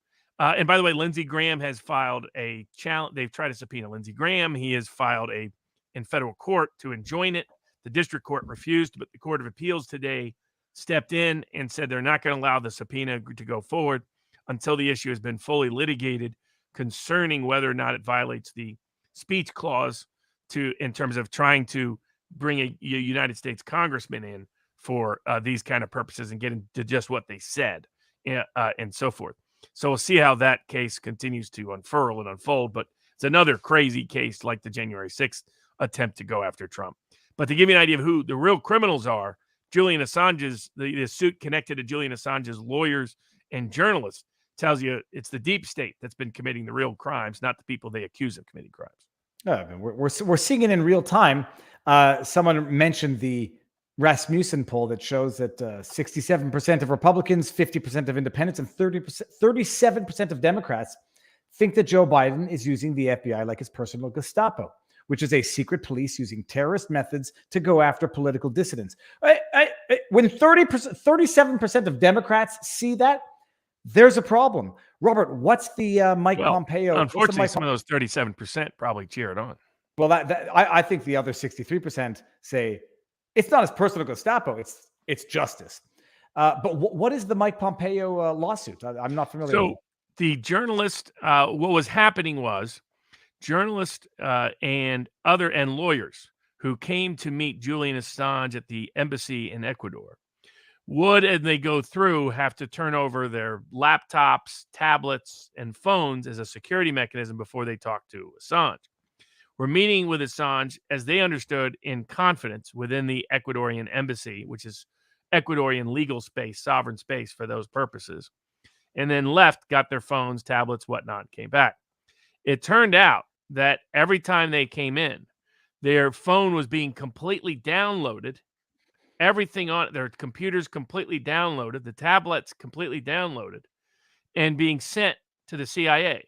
And by the way, Lindsey Graham has filed a challenge. They've tried to subpoena Lindsey Graham. He has filed in federal court to enjoin it. The district court refused, but the Court of Appeals today stepped in and said they're not going to allow the subpoena to go forward until the issue has been fully litigated concerning whether or not it violates the speech clause in terms of trying to bring a United States congressman in for these kind of purposes and get into just what they said and so forth. So we'll see how that case continues to unfurl and unfold, but it's another crazy case like the January 6th attempt to go after Trump. But to give you an idea of who the real criminals are, Julian Assange's, the suit connected to Julian Assange's lawyers and journalists tells you it's the deep state that's been committing the real crimes, not the people they accuse of committing crimes. We're seeing it in real time. Someone mentioned the Rasmussen poll that shows that 67% of Republicans, 50% of independents, and 37% of Democrats think that Joe Biden is using the FBI like his personal Gestapo, which is a secret police using terrorist methods to go after political dissidents. When 37% of Democrats see that, there's a problem. Robert, what's the Mike Pompeo? Unfortunately, some of those 37% probably cheer it on. Well, I think the other 63% say it's not his personal Gestapo. It's justice. But what is the Mike Pompeo lawsuit? I'm not familiar. So the journalist, what was happening was journalists and lawyers who came to meet Julian Assange at the embassy in Ecuador would, as they go through, have to turn over their laptops, tablets, and phones as a security mechanism before they talk to Assange. We're meeting with Assange, as they understood, in confidence within the Ecuadorian embassy, which is Ecuadorian legal space, sovereign space for those purposes, and then left, got their phones, tablets, whatnot, came back. It turned out that every time they came in, their phone was being completely downloaded, everything on their computers completely downloaded, the tablets completely downloaded, and being sent to the CIA.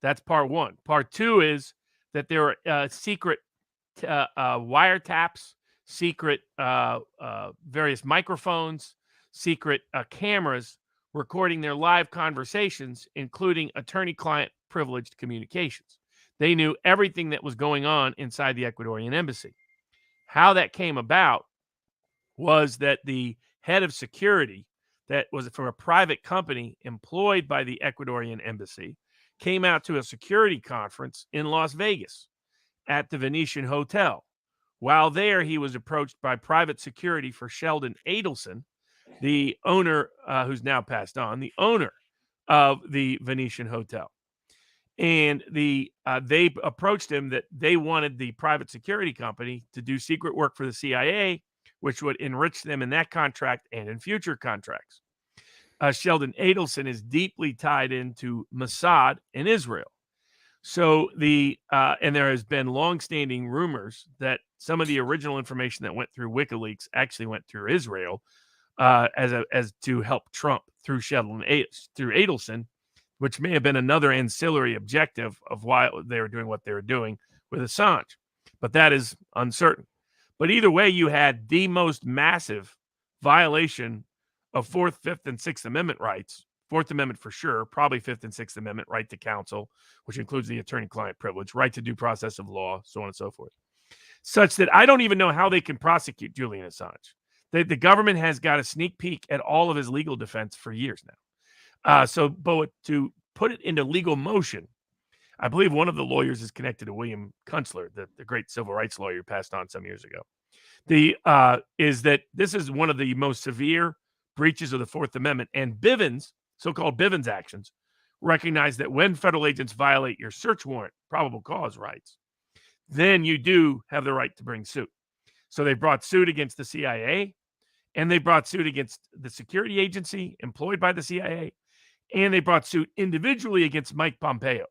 That's part one. Part two is that there are secret wiretaps, secret various microphones, secret cameras recording their live conversations, including attorney-client privileged communications. They knew everything that was going on inside the Ecuadorian embassy. How that came about was that the head of security, that was from a private company employed by the Ecuadorian embassy, came out to a security conference in Las Vegas at the Venetian Hotel. While there, he was approached by private security for Sheldon Adelson, the owner, who's now passed on, the owner of the Venetian Hotel. And they approached him that they wanted the private security company to do secret work for the CIA, which would enrich them in that contract and in future contracts. Sheldon Adelson is deeply tied into Mossad in Israel. So and there has been longstanding rumors that some of the original information that went through WikiLeaks actually went through Israel as to help Trump through through Adelson, which may have been another ancillary objective of why they were doing what they were doing with Assange. But that is uncertain. But either way, you had the most massive violation of 4th, 5th, and 6th Amendment rights. 4th Amendment for sure, probably 5th and 6th Amendment, right to counsel, which includes the attorney-client privilege, right to due process of law, so on and so forth. Such that I don't even know how they can prosecute Julian Assange. The government has got a sneak peek at all of his legal defense for years now. But to put it into legal motion, I believe one of the lawyers is connected to William Kunstler, the great civil rights lawyer who passed on some years ago. Is that this is one of the most severe breaches of the 4th Amendment, and Bivens, so-called Bivens actions, recognize that when federal agents violate your search warrant probable cause rights, then you do have the right to bring suit. So they brought suit against the CIA, and they brought suit against the security agency employed by the CIA, and they brought suit individually against Mike Pompeo,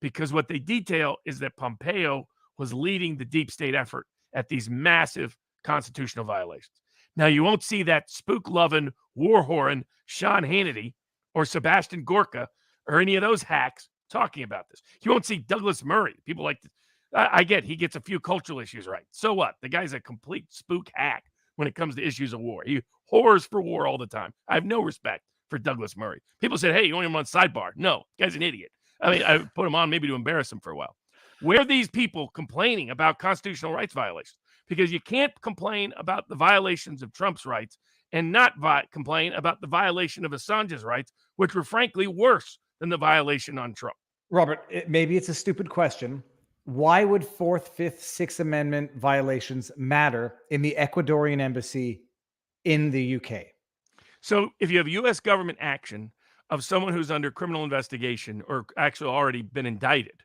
because what they detail is that Pompeo was leading the deep state effort at these massive constitutional violations. Now, you won't see that spook-loving, war-whoring Sean Hannity or Sebastian Gorka or any of those hacks talking about this. You won't see Douglas Murray. People like this. I get he gets a few cultural issues right. So what? The guy's a complete spook hack when it comes to issues of war. He whores for war all the time. I have no respect for Douglas Murray. People said, hey, you want him on sidebar. No, the guy's an idiot. I mean, I put him on maybe to embarrass him for a while. Where are these people complaining about constitutional rights violations? Because you can't complain about the violations of Trump's rights and not complain about the violation of Assange's rights, which were frankly worse than the violation on Trump. Robert, maybe it's a stupid question. Why would 4th, 5th, 6th Amendment violations matter in the Ecuadorian embassy in the UK? So if you have U.S. government action of someone who's under criminal investigation or actually already been indicted,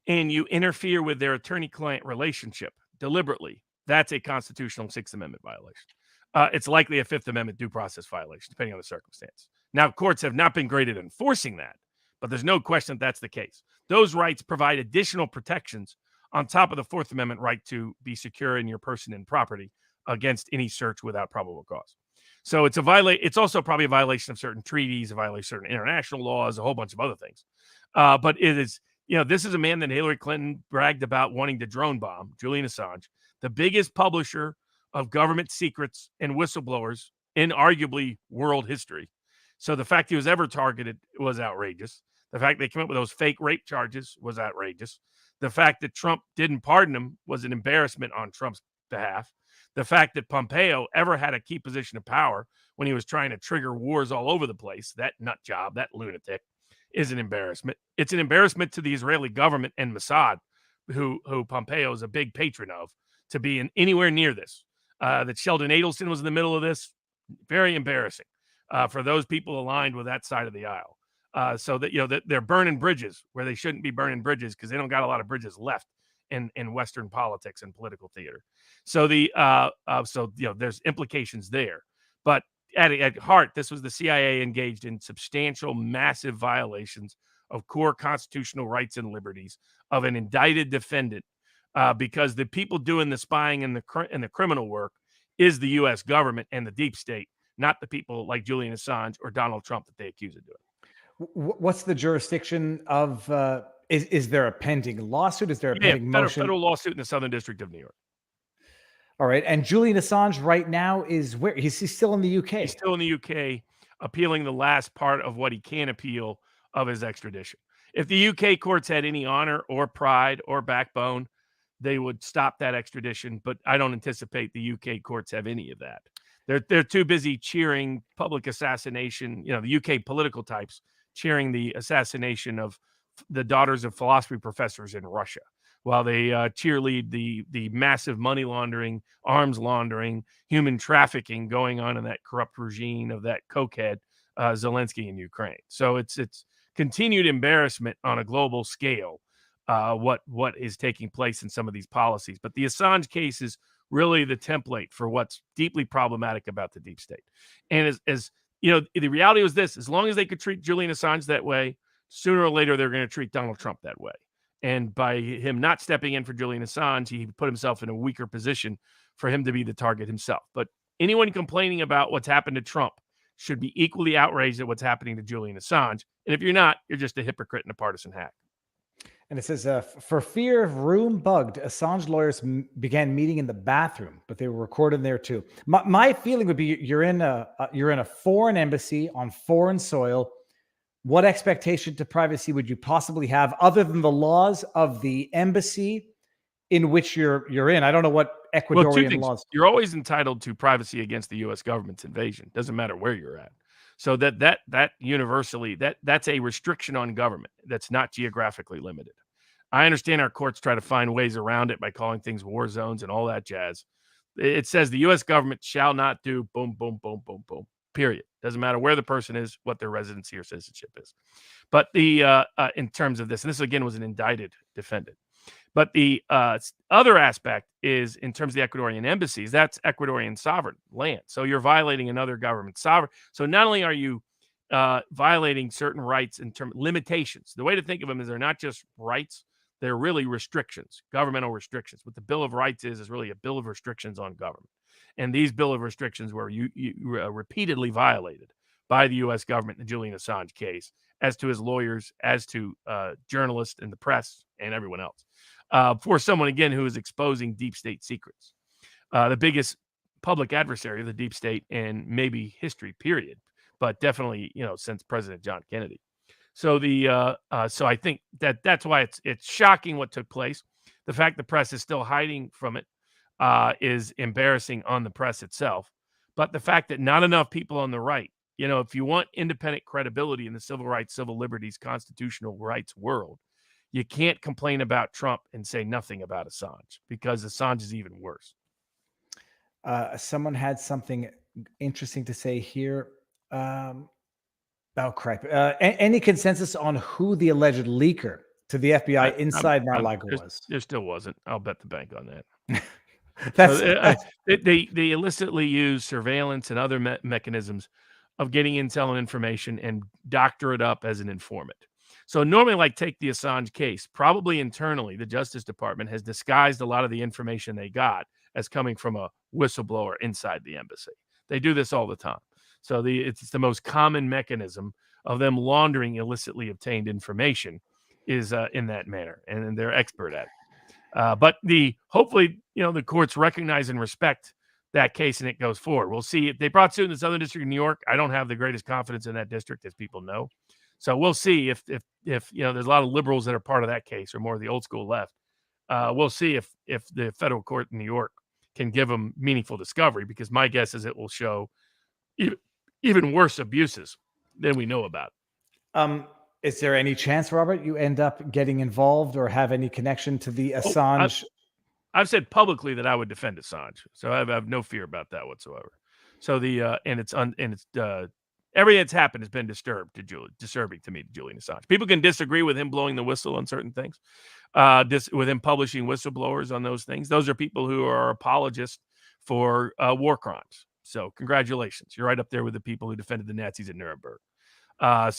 and you interfere with their attorney-client relationship deliberately, that's a constitutional 6th Amendment violation. It's likely a 5th Amendment due process violation, depending on the circumstance. Now, courts have not been great at enforcing that, but there's no question that that's the case. Those rights provide additional protections on top of the 4th Amendment right to be secure in your person and property against any search without probable cause. So it's also probably a violation of certain treaties, a violation of certain international laws, a whole bunch of other things. But it is, this is a man that Hillary Clinton bragged about wanting to drone bomb, Julian Assange, the biggest publisher of government secrets and whistleblowers in arguably world history. So the fact he was ever targeted was outrageous. The fact they came up with those fake rape charges was outrageous. The fact that Trump didn't pardon him was an embarrassment on Trump's behalf. The fact that Pompeo ever had a key position of power when he was trying to trigger wars all over the place, that nut job, that lunatic, is an embarrassment. It's an embarrassment to the Israeli government and Mossad, who Pompeo is a big patron of, to be anywhere near this. That Sheldon Adelson was in the middle of this, very embarrassing for those people aligned with that side of the aisle. So that that they're burning bridges where they shouldn't be burning bridges because they don't got a lot of bridges left in Western politics and political theater. So there's implications there. But at heart, this was the CIA engaged in substantial, massive violations of core constitutional rights and liberties of an indicted defendant, because the people doing the spying and the criminal work is the U.S. government and the deep state, not the people like Julian Assange or Donald Trump that they accuse of doing. What's the jurisdiction of? Is there a pending lawsuit? Is there a pending motion? Federal lawsuit in the Southern District of New York. All right. And Julian Assange right now is where? He's still in the UK. He's still in the UK, appealing the last part of what he can appeal of his extradition. If the UK courts had any honor or pride or backbone, they would stop that extradition. But I don't anticipate the UK courts have any of that. They're too busy cheering public assassination. The UK political types cheering the assassination of the daughters of philosophy professors in Russia, while they cheerlead the massive money laundering, arms laundering, human trafficking going on in that corrupt regime of that cokehead Zelensky in Ukraine. So it's continued embarrassment on a global scale, what is taking place in some of these policies. But the Assange case is really the template for what's deeply problematic about the deep state. And as the reality was this: as long as they could treat Julian Assange that way, sooner or later they're going to treat Donald Trump that way. And by him not stepping in for Julian Assange, he put himself in a weaker position for him to be the target himself. But anyone complaining about what's happened to Trump should be equally outraged at what's happening to Julian Assange. And if you're not, you're just a hypocrite and a partisan hack. And it says, for fear of room bugged, Assange lawyers began meeting in the bathroom, but they were recorded there too. My feeling would be you're in a foreign embassy on foreign soil. What expectation to privacy would you possibly have other than the laws of the embassy in which you're in? I don't know what Ecuadorian laws. You're always entitled to privacy against the U.S. government's invasion. Doesn't matter where you're at. So that universally, that's a restriction on government that's not geographically limited. I understand our courts try to find ways around it by calling things war zones and all that jazz. It says the U.S. government shall not do boom, boom, boom, boom, boom, period. Doesn't matter where the person is, what their residency or citizenship is. But in terms of this, and this again was an indicted defendant. But the other aspect is in terms of the Ecuadorian embassies, that's Ecuadorian sovereign land. So you're violating another government's sovereign. So not only are you violating certain rights in terms limitations, the way to think of them is they're not just rights, they're really restrictions, governmental restrictions. What the Bill of Rights is really a bill of restrictions on government. And these bill of restrictions were repeatedly violated by the U.S. government in the Julian Assange case, as to his lawyers, as to journalists and the press and everyone else. For someone, again, who is exposing deep state secrets. The biggest public adversary of the deep state in maybe history, period, but definitely, since President John Kennedy. So so I think that's why it's shocking what took place. The fact the press is still hiding from it is embarrassing on the press itself. But the fact that not enough people on the right, if you want independent credibility in the civil rights, civil liberties, constitutional rights world, you can't complain about Trump and say nothing about Assange, because Assange is even worse. Someone had something interesting to say here. Oh, crap. Any consensus on who the alleged leaker to the FBI inside Mar-a-Lago was? There still wasn't. I'll bet the bank on that. They illicitly use surveillance and other mechanisms of getting intel and information and doctor it up as an informant. So normally, take the Assange case, probably internally, the Justice Department has disguised a lot of the information they got as coming from a whistleblower inside the embassy. They do this all the time. So it's the most common mechanism of them laundering illicitly obtained information is in that manner, and they're expert at it. But hopefully, the courts recognize and respect that case, and it goes forward. We'll see. If they brought suit in the Southern District of New York, I don't have the greatest confidence in that district, as people know. So we'll see if there's a lot of liberals that are part of that case, or more of the old school left. We'll see if the federal court in New York can give them meaningful discovery, because my guess is it will show even worse abuses than we know about. Is there any chance, Robert, you end up getting involved or have any connection to the Assange? I've said publicly that I would defend Assange, so I have no fear about that whatsoever. So everything that's happened has been disturbing to me, to Julian Assange. People can disagree with him blowing the whistle on certain things, with him publishing whistleblowers on those things. Those are people who are apologists for war crimes. So congratulations, you're right up there with the people who defended the Nazis at Nuremberg. I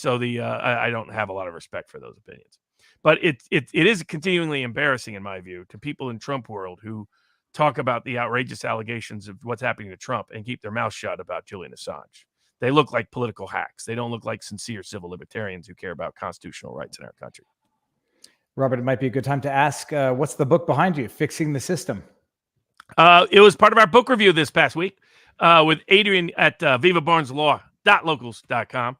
don't have a lot of respect for those opinions, but it is continually embarrassing, in my view, to people in Trump world who talk about the outrageous allegations of what's happening to Trump and keep their mouth shut about Julian Assange. They look like political hacks. They don't look like sincere civil libertarians who care about constitutional rights in our country. Robert, it might be a good time to ask, what's the book behind you, Fixing the System? It was part of our book review this past week with Adrian at vivabarneslaw.locals.com.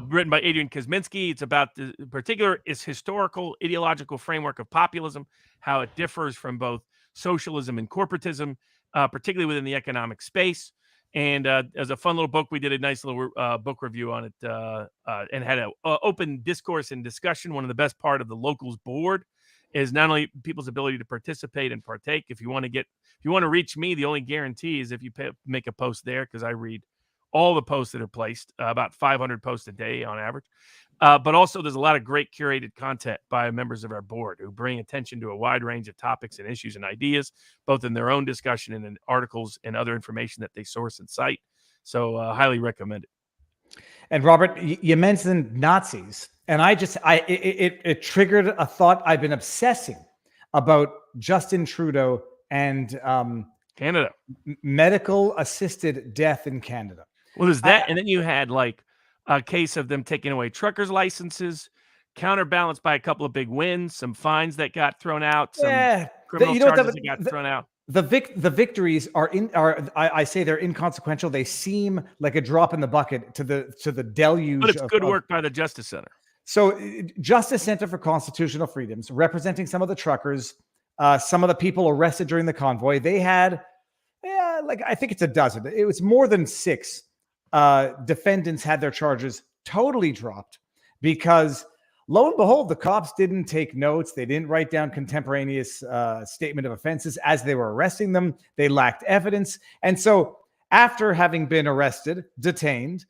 Written by Adrian Kosminski. It's about the particular historical ideological framework of populism, how it differs from both socialism and corporatism, particularly within the economic space. And as a fun little book, we did a nice little book review on it and had an open discourse and discussion. One of the best part of the Locals board is not only people's ability to participate and partake. If you want to reach me, the only guarantee is if you make a post there, because I read all the posts that are placed, about 500 posts a day on average. But also there's a lot of great curated content by members of our board who bring attention to a wide range of topics and issues and ideas, both in their own discussion and in articles and other information that they source and cite. So highly recommend it. And Robert, you mentioned Nazis, and it triggered a thought. I've been obsessing about Justin Trudeau and Canada, medical assisted death in Canada. Well, there's that, and then you had like a case of them taking away truckers' licenses, counterbalanced by a couple of big wins, some fines that got thrown out, some criminal charges that got thrown out. The victories I say they're inconsequential. They seem like a drop in the bucket to the deluge. But it's good work by the Justice Center. So, Justice Center for Constitutional Freedoms, representing some of the truckers, some of the people arrested during the convoy. They had, I think it's a dozen. It was more than 6 defendants had their charges totally dropped because, lo and behold, the cops didn't take notes. They didn't write down contemporaneous statement of offenses as they were arresting them. They lacked evidence. And so after having been arrested, detained,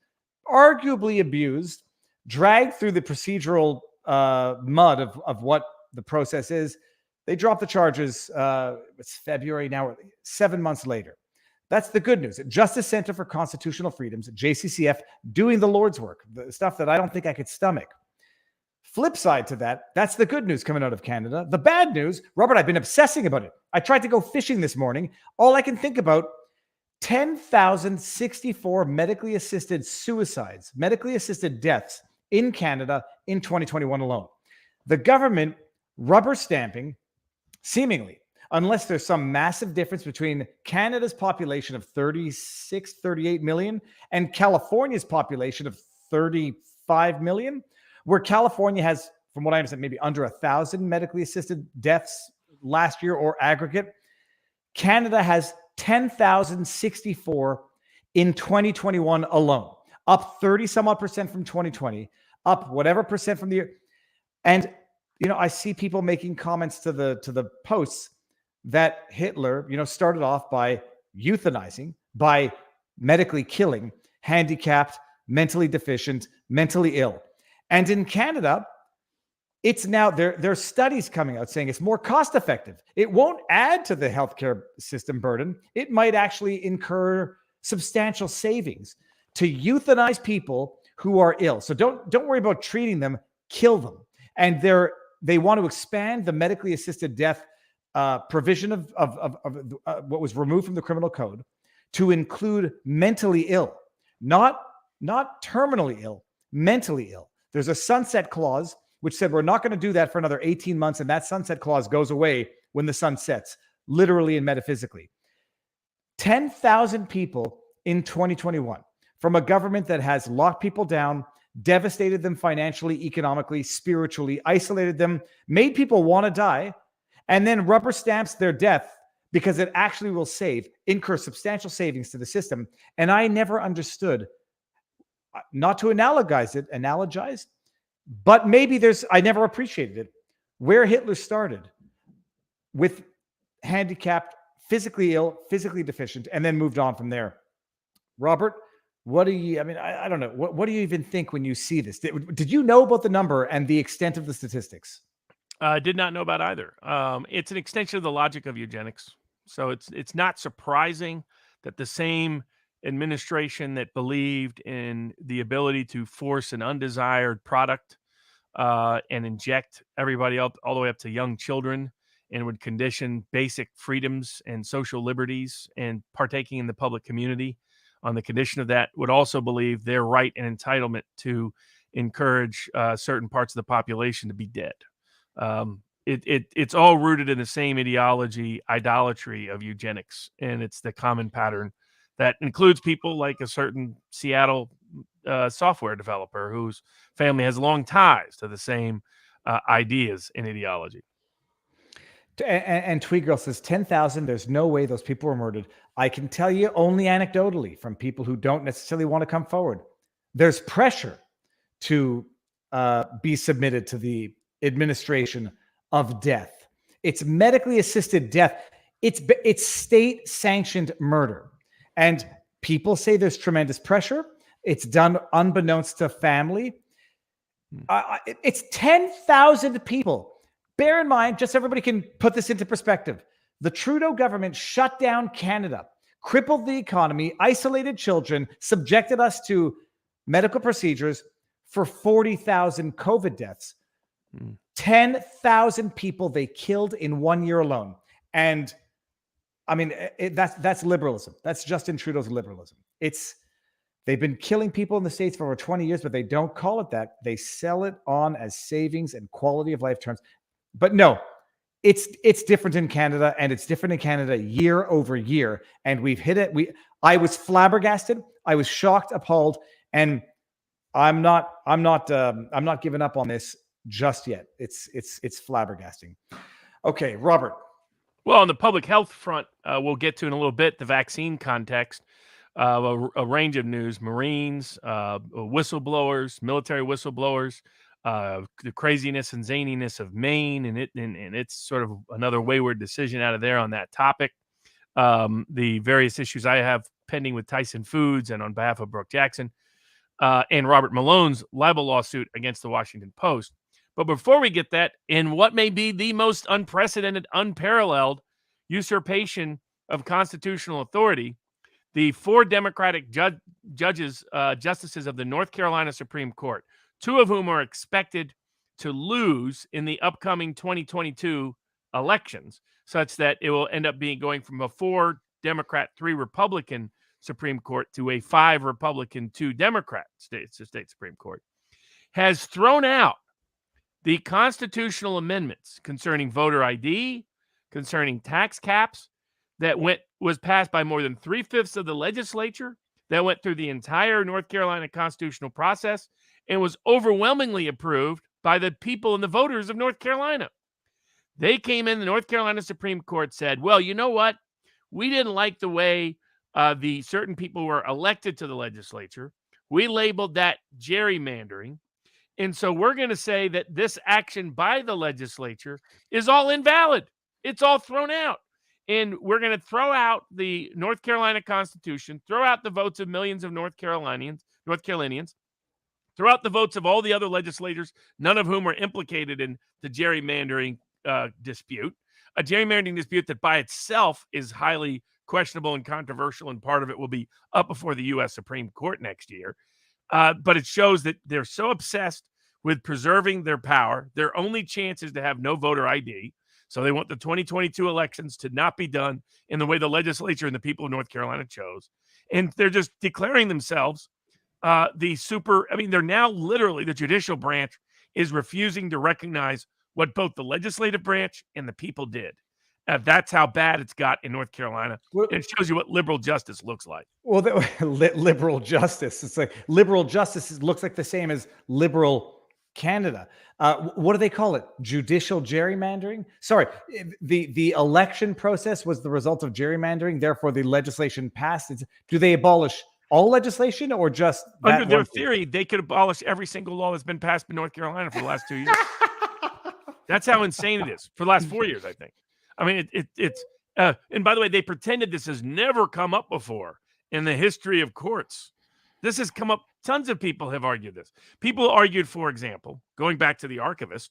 arguably abused, dragged through the procedural mud of what the process is, they dropped the charges. It's February now, 7 months later. That's the good news. Justice Center for Constitutional Freedoms, JCCF, doing the Lord's work, the stuff that I don't think I could stomach. Flip side to that, that's the good news coming out of Canada. The bad news, Robert, I've been obsessing about it. I tried to go fishing this morning. All I can think about, 10,064 medically assisted suicides, medically assisted deaths in Canada in 2021 alone. The government rubber stamping, seemingly, unless there's some massive difference between Canada's population of 38 million and California's population of 35 million, where California has, from what I understand, maybe under 1,000 medically assisted deaths last year or aggregate. Canada has 10,064 in 2021 alone, up 30 some odd percent from 2020, up whatever percent from the year. And, I see people making comments to the posts that Hitler, started off by euthanizing, by medically killing handicapped, mentally deficient, mentally ill. And in Canada, it's now, there's studies coming out saying it's more cost effective. It won't add to the healthcare system burden. It might actually incur substantial savings to euthanize people who are ill. So don't worry about treating them, kill them. And they want to expand the medically assisted death provision of what was removed from the criminal code to include mentally ill, not terminally ill, mentally ill. There's a sunset clause which said we're not going to do that for another 18 months, and that sunset clause goes away when the sun sets, literally and metaphysically. 10,000 people in 2021 from a government that has locked people down, devastated them financially, economically, spiritually, isolated them, made people want to die, and then rubber stamps their death because it actually will incur substantial savings to the system. And I never understood, not to analogize, But maybe I never appreciated it, where Hitler started with handicapped, physically ill, physically deficient, and then moved on from there. Robert, what do you, I don't know. What do you even think when you see this? Did you know about the number and the extent of the statistics? I did not know about either. It's an extension of the logic of eugenics. So it's not surprising that the same administration that believed in the ability to force an undesired product and inject everybody else all the way up to young children and would condition basic freedoms and social liberties and partaking in the public community on the condition of that, would also believe their right and entitlement to encourage certain parts of the population to be dead. It's all rooted in the same idolatry of eugenics, and it's the common pattern that includes people like a certain Seattle software developer whose family has long ties to the same ideas and ideology. And Tweet Girl says 10,000. There's no way those people were murdered. I can tell you only anecdotally from people who don't necessarily want to come forward. There's pressure to be submitted to the administration of death. It's medically assisted death. It's state sanctioned murder. And people say there's tremendous pressure. It's done unbeknownst to family. It's 10,000 people. Bear in mind, just so everybody can put this into perspective, the Trudeau government shut down Canada, crippled the economy, isolated children, subjected us to medical procedures for 40,000 COVID deaths. 10,000 people they killed in 1 year alone. And that's liberalism. That's Justin Trudeau's liberalism. They've been killing people in the States for over 20 years, but they don't call it that. They sell it on as savings and quality of life terms. But no, it's different in Canada, and it's different in Canada year over year. And we've hit it. I was flabbergasted. I was shocked, appalled, and I'm not giving up on this just yet. It's flabbergasting. Okay, Robert. Well, on the public health front, we'll get to in a little bit the vaccine context. A range of news: Marines, whistleblowers, military whistleblowers, the craziness and zaniness of Maine, and it's sort of another wayward decision out of there on that topic. The various issues I have pending with Tyson Foods and on behalf of Brooke Jackson, and Robert Malone's libel lawsuit against the Washington Post. But before we get that, in what may be the most unprecedented, unparalleled usurpation of constitutional authority, the 4 Democratic justices of the North Carolina Supreme Court, 2 of whom are expected to lose in the upcoming 2022 elections, such that it will end up going from a 4 Democrat, 3 Republican Supreme Court to a 5 Republican, 2 Democrat state Supreme Court, has thrown out the constitutional amendments concerning voter ID, concerning tax caps, that was passed by more than 3/5 of the legislature, that went through the entire North Carolina constitutional process, and was overwhelmingly approved by the people and the voters of North Carolina. They came in, the North Carolina Supreme Court said, well, you know what? We didn't like the way the certain people were elected to the legislature. We labeled that gerrymandering. And so we're going to say that this action by the legislature is all invalid. It's all thrown out. And we're going to throw out the North Carolina Constitution, throw out the votes of millions of North Carolinians, throw out the votes of all the other legislators, none of whom are implicated in the gerrymandering dispute, a gerrymandering dispute that by itself is highly questionable and controversial, and part of it will be up before the U.S. Supreme Court next year. But it shows that they're so obsessed with preserving their power. Their only chance is to have no voter ID. So they want the 2022 elections to not be done in the way the legislature and the people of North Carolina chose. And they're just declaring themselves they're now literally, the judicial branch is refusing to recognize what both the legislative branch and the people did. That's how bad it's got in North Carolina. And it shows you what liberal justice looks like. Well, liberal justice. It's like liberal justice looks like the same as liberal Canada. What do they call it? Judicial gerrymandering? Sorry, the election process was the result of gerrymandering. Therefore, the legislation passed. Do they abolish All legislation or just that under their one thing? theory, they could abolish every single law that's been passed in North Carolina for the last 2 years. That's how insane it is for the last 4 years, I think. I mean, it's and by the way, they pretended this has never come up before in the history of courts. This has come up. Tons of people have argued this. People argued, for example, going back to the archivist,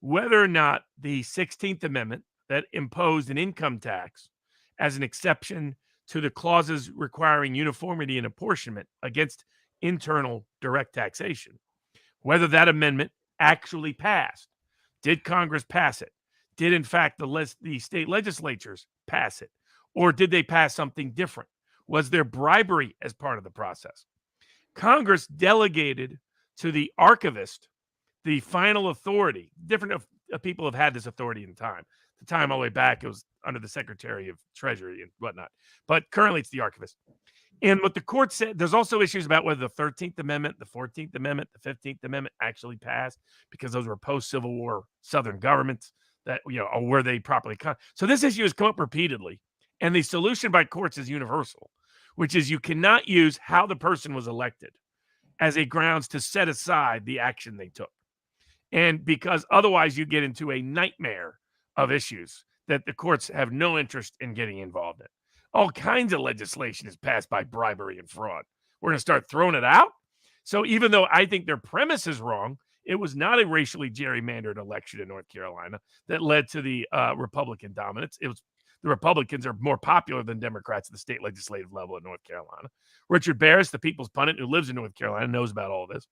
whether or not the 16th Amendment that imposed an income tax as an exception to the clauses requiring uniformity and apportionment against internal direct taxation, whether that amendment actually passed. Did Congress pass it? Did, in fact, the state legislatures pass it? Or did they pass something different? Was there bribery as part of the process? Congress delegated to the archivist the final authority. Different people have had this authority in time. The time all the way back, it was under the Secretary of Treasury and whatnot. But currently, it's the archivist. And what the court said, there's also issues about whether the 13th Amendment, the 14th Amendment, the 15th Amendment actually passed, because those were post-Civil War Southern governments that, or were they properly? So this issue has come up repeatedly. And the solution by courts is universal, which is you cannot use how the person was elected as a grounds to set aside the action they took. And because otherwise you get into a nightmare of issues that the courts have no interest in getting involved in. All kinds of legislation is passed by bribery and fraud. We're going to start throwing it out. So even though I think their premise is wrong, it was not a racially gerrymandered election in North Carolina that led to the Republican dominance. It was the Republicans are more popular than Democrats at the state legislative level in North Carolina. Richard Barris, the people's pundit who lives in North Carolina, knows about all this.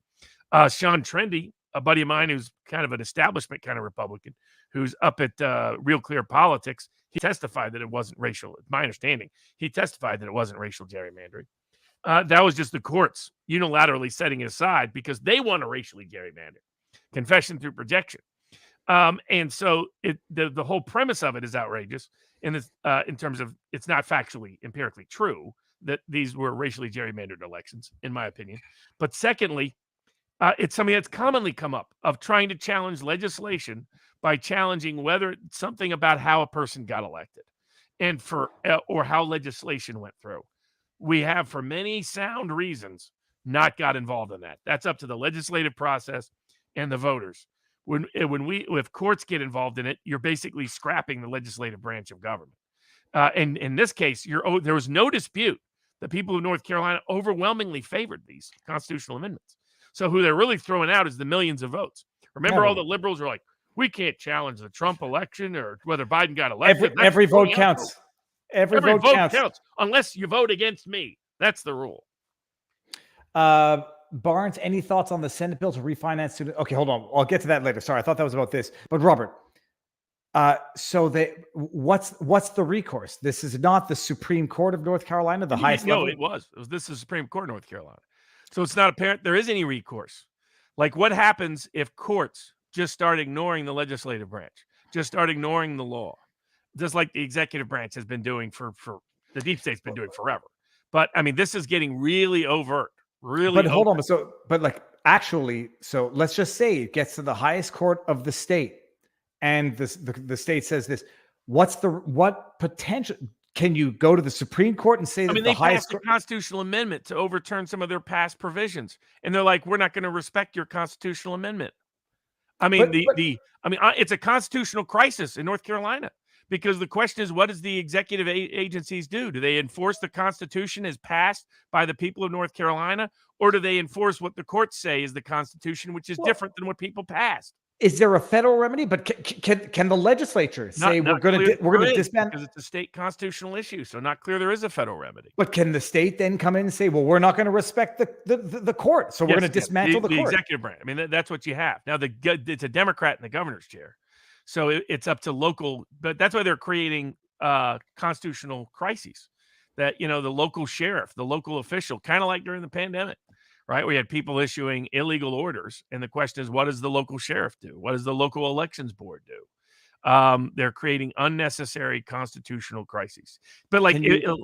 Sean Trendy, a buddy of mine who's kind of an establishment kind of Republican, who's up at Real Clear Politics, he testified that it wasn't racial. It's my understanding. He testified that it wasn't racial gerrymandering. That was just the courts unilaterally setting it aside because they want to racially gerrymander. Confession through projection. And so the whole premise of it is outrageous in terms of it's not factually, empirically true that these were racially gerrymandered elections, in my opinion. But secondly, it's something that's commonly come up of trying to challenge legislation by challenging whether something about how a person got elected and or how legislation went through. We have, for many sound reasons, not got involved in that. That's up to the legislative process and the voters. If courts get involved in it, you're basically scrapping the legislative branch of government. And in this case, there was no dispute that people of North Carolina overwhelmingly favored these constitutional amendments. So who they're really throwing out is the millions of votes. Remember, all the liberals are like, we can't challenge the Trump election or whether Biden got elected. Every vote counts. Every vote counts unless you vote against me. That's the rule. Barnes, any thoughts on the Senate bill to refinance student? Okay, hold on. I'll get to that later. Sorry, I thought that was about this. But Robert, what's the recourse? This is not the Supreme Court of North Carolina, the highest level? No, it was. This is the Supreme Court of North Carolina. So it's not apparent there is any recourse. Like, what happens if courts just start ignoring the legislative branch, just start ignoring the law, just like the executive branch has been doing for the deep state's been doing forever? But I mean, this is getting really overt. But hold on. So let's just say it gets to the highest court of the state, and the state says this. What potential? Can you go to the Supreme Court and say that they passed a constitutional amendment to overturn some of their past provisions, and they're like, we're not going to respect your constitutional amendment. I mean, it's a constitutional crisis in North Carolina, because the question is, what does the executive agencies do? Do they enforce the Constitution as passed by the people of North Carolina, or do they enforce what the courts say is the Constitution, which is different than what people passed? Is there a federal remedy? But can the legislature say we're going to disband? Because it's a state constitutional issue, so not clear there is a federal remedy. But can the state then come in and say, well, we're not going to respect the court, so we're going to dismantle the court? The executive branch. I mean, that's what you have now. It's a Democrat in the governor's chair, so it's up to local. But that's why they're creating constitutional crises. That the local sheriff, the local official, kind of like during the pandemic. Right, we had people issuing illegal orders, and the question is, what does the local sheriff do? What does the local elections board do? They're creating unnecessary constitutional crises. But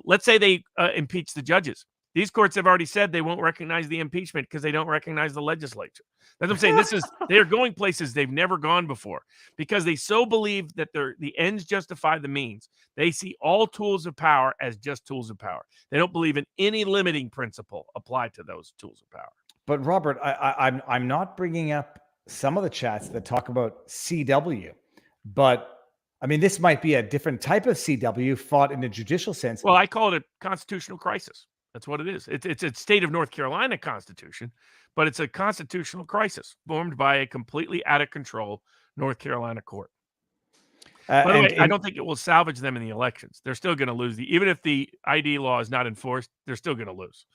let's say they impeach the judges. These courts have already said they won't recognize the impeachment because they don't recognize the legislature. That's what I'm saying. They're going places they've never gone before because they so believe that the ends justify the means. They see all tools of power as just tools of power. They don't believe in any limiting principle applied to those tools of power. But Robert, I'm not bringing up some of the chats that talk about CW, but I mean, this might be a different type of CW fought in a judicial sense. Well, I call it a constitutional crisis. That's what it is. It's a state of North Carolina constitution, but it's a constitutional crisis formed by a completely out of control North Carolina court. By the way, I don't think it will salvage them in the elections. They're still going to lose. Even if the ID law is not enforced, they're still going to lose.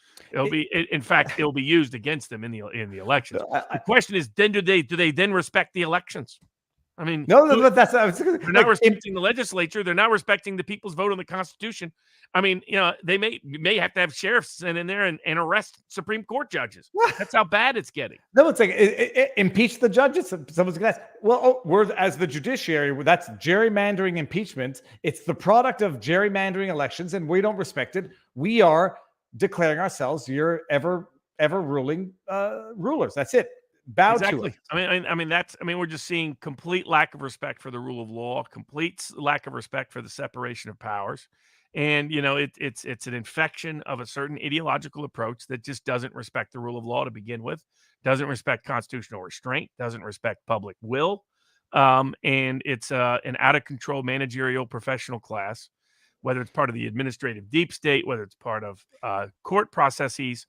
In fact, it'll be used against them in the elections. The question is, then do they then respect the elections? I mean, no, that's they're not respecting the legislature. They're not respecting the people's vote on the Constitution. I mean, they may have to have sheriffs sent in there and arrest Supreme Court judges. That's how bad it's getting. No, it's like impeach the judges. Someone's going to ask, well, we're as the judiciary, that's gerrymandering impeachment. It's the product of gerrymandering elections, and we don't respect it. We are declaring ourselves your ever ruling rulers. That's it. Bow to it. I mean, we're just seeing complete lack of respect for the rule of law, complete lack of respect for the separation of powers. And, it's an infection of a certain ideological approach that just doesn't respect the rule of law to begin with, doesn't respect constitutional restraint, doesn't respect public will. And it's an out of control managerial professional class, whether it's part of the administrative deep state, whether it's part of court processes,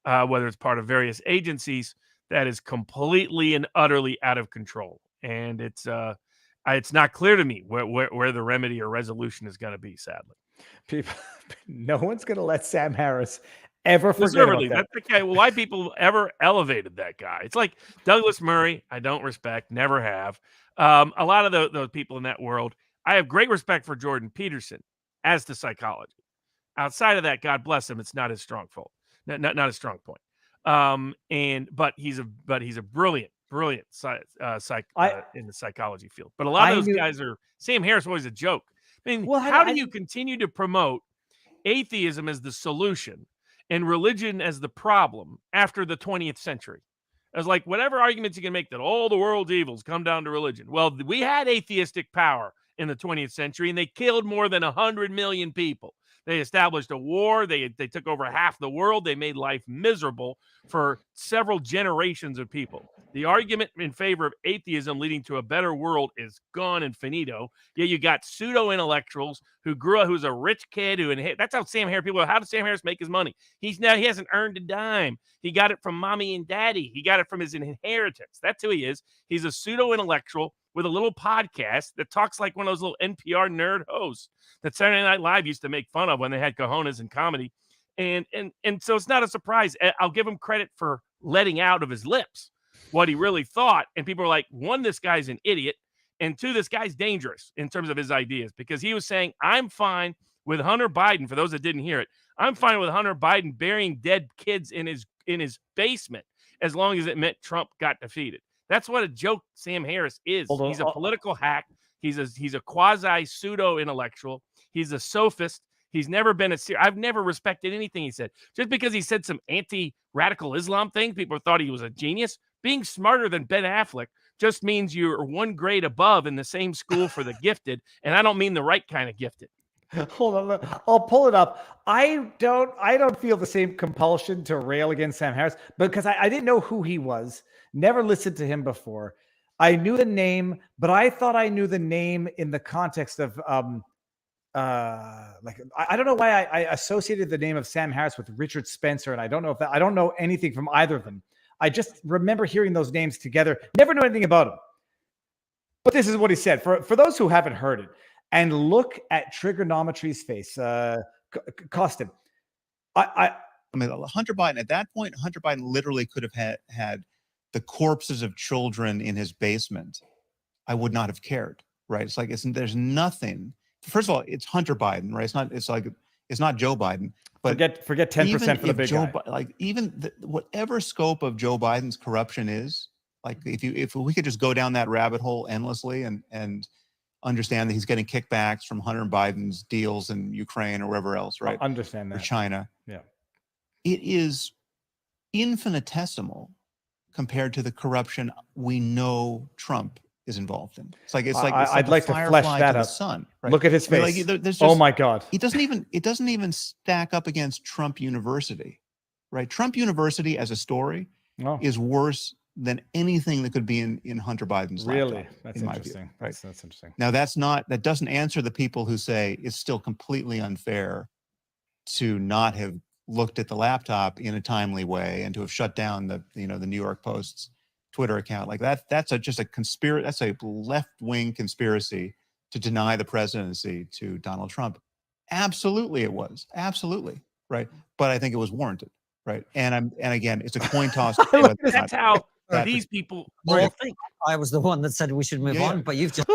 whether it's part of various agencies, that is completely and utterly out of control. And it's not clear to me where the remedy or resolution is going to be, sadly. No one's going to let Sam Harris ever forget about that. That's okay. Well, why people ever elevated that guy? It's like Douglas Murray, I don't respect, never have. A lot of those people in that world, I have great respect for Jordan Peterson as to psychology. Outside of that, God bless him, it's not his strong fault. Not a strong point. But he's a brilliant in the psychology field. But a lot of those guys are. Sam Harris was always a joke. I mean, how do you continue to promote atheism as the solution and religion as the problem after the 20th century? As like whatever arguments you can make that all the world's evils come down to religion. Well, we had atheistic power in the 20th century, and they killed more than 100 million people. They established a war. They took over half the world. They made life miserable for several generations of people. The argument in favor of atheism leading to a better world is gone and finito. Yeah, you got pseudo-intellectuals who grew up, who's a rich kid that's how Sam Harris, people go, how did Sam Harris make his money? He hasn't earned a dime. He got it from mommy and daddy. He got it from his inheritance. That's who he is. He's a pseudo-intellectual with a little podcast that talks like one of those little NPR nerd hosts that Saturday Night Live used to make fun of when they had cojones in comedy. And so it's not a surprise. I'll give him credit for letting out of his lips what he really thought. And people are like, one, this guy's an idiot. And two, this guy's dangerous in terms of his ideas, because he was saying, I'm fine with Hunter Biden. For those that didn't hear it, I'm fine with Hunter Biden burying dead kids in his basement as long as it meant Trump got defeated. That's what a joke Sam Harris is. He's a political hack. He's a quasi pseudo intellectual. He's a sophist. He's never been I've never respected anything he said. Just because he said some anti-radical Islam thing, people thought he was a genius. Being smarter than Ben Affleck just means you're one grade above in the same school for the gifted, and I don't mean the right kind of gifted. Hold on, I'll pull it up. I don't feel the same compulsion to rail against Sam Harris because I didn't know who he was. Never listened to him before. I knew the name, but I thought I knew the name in the context of I don't know why I associated the name of Sam Harris with Richard Spencer, and I don't know anything from either of them. I just remember hearing those names together. Never knew anything about him. But this is what he said. For those who haven't heard it, and look at Trigonometry's face, Costin. I mean, Hunter Biden, at that point, Hunter Biden literally could have had the corpses of children in his basement. I would not have cared, right? It's like, there's nothing. First of all, it's Hunter Biden, right? It's not Joe Biden. But forget 10% for the big guy. Like even whatever scope of Joe Biden's corruption is, like if we could just go down that rabbit hole endlessly and understand that he's getting kickbacks from Hunter Biden's deals in Ukraine or wherever else, right? I understand that. Or China. Yeah. it is infinitesimal compared to the corruption we know Trump is involved in. It's like I'd like to flesh that to the out. sun. Right? Look at his I mean, face. there's Oh just, my God. it doesn't even stack up against Trump University, right? Trump University as a story Oh, is worse than anything that could be in Hunter Biden's really? laptop, That's in my view, interesting. right? That's interesting. Now that doesn't answer the people who say it's still completely unfair to not have looked at the laptop in a timely way and to have shut down the New York Post's Twitter account. Like that's just a conspiracy. That's a left-wing conspiracy to deny the presidency to Donald Trump. Absolutely, it was absolutely right. But I think it was warranted, right? And again, it's a coin toss. That's how these people all think. I was the one that said we should move on, but you've just.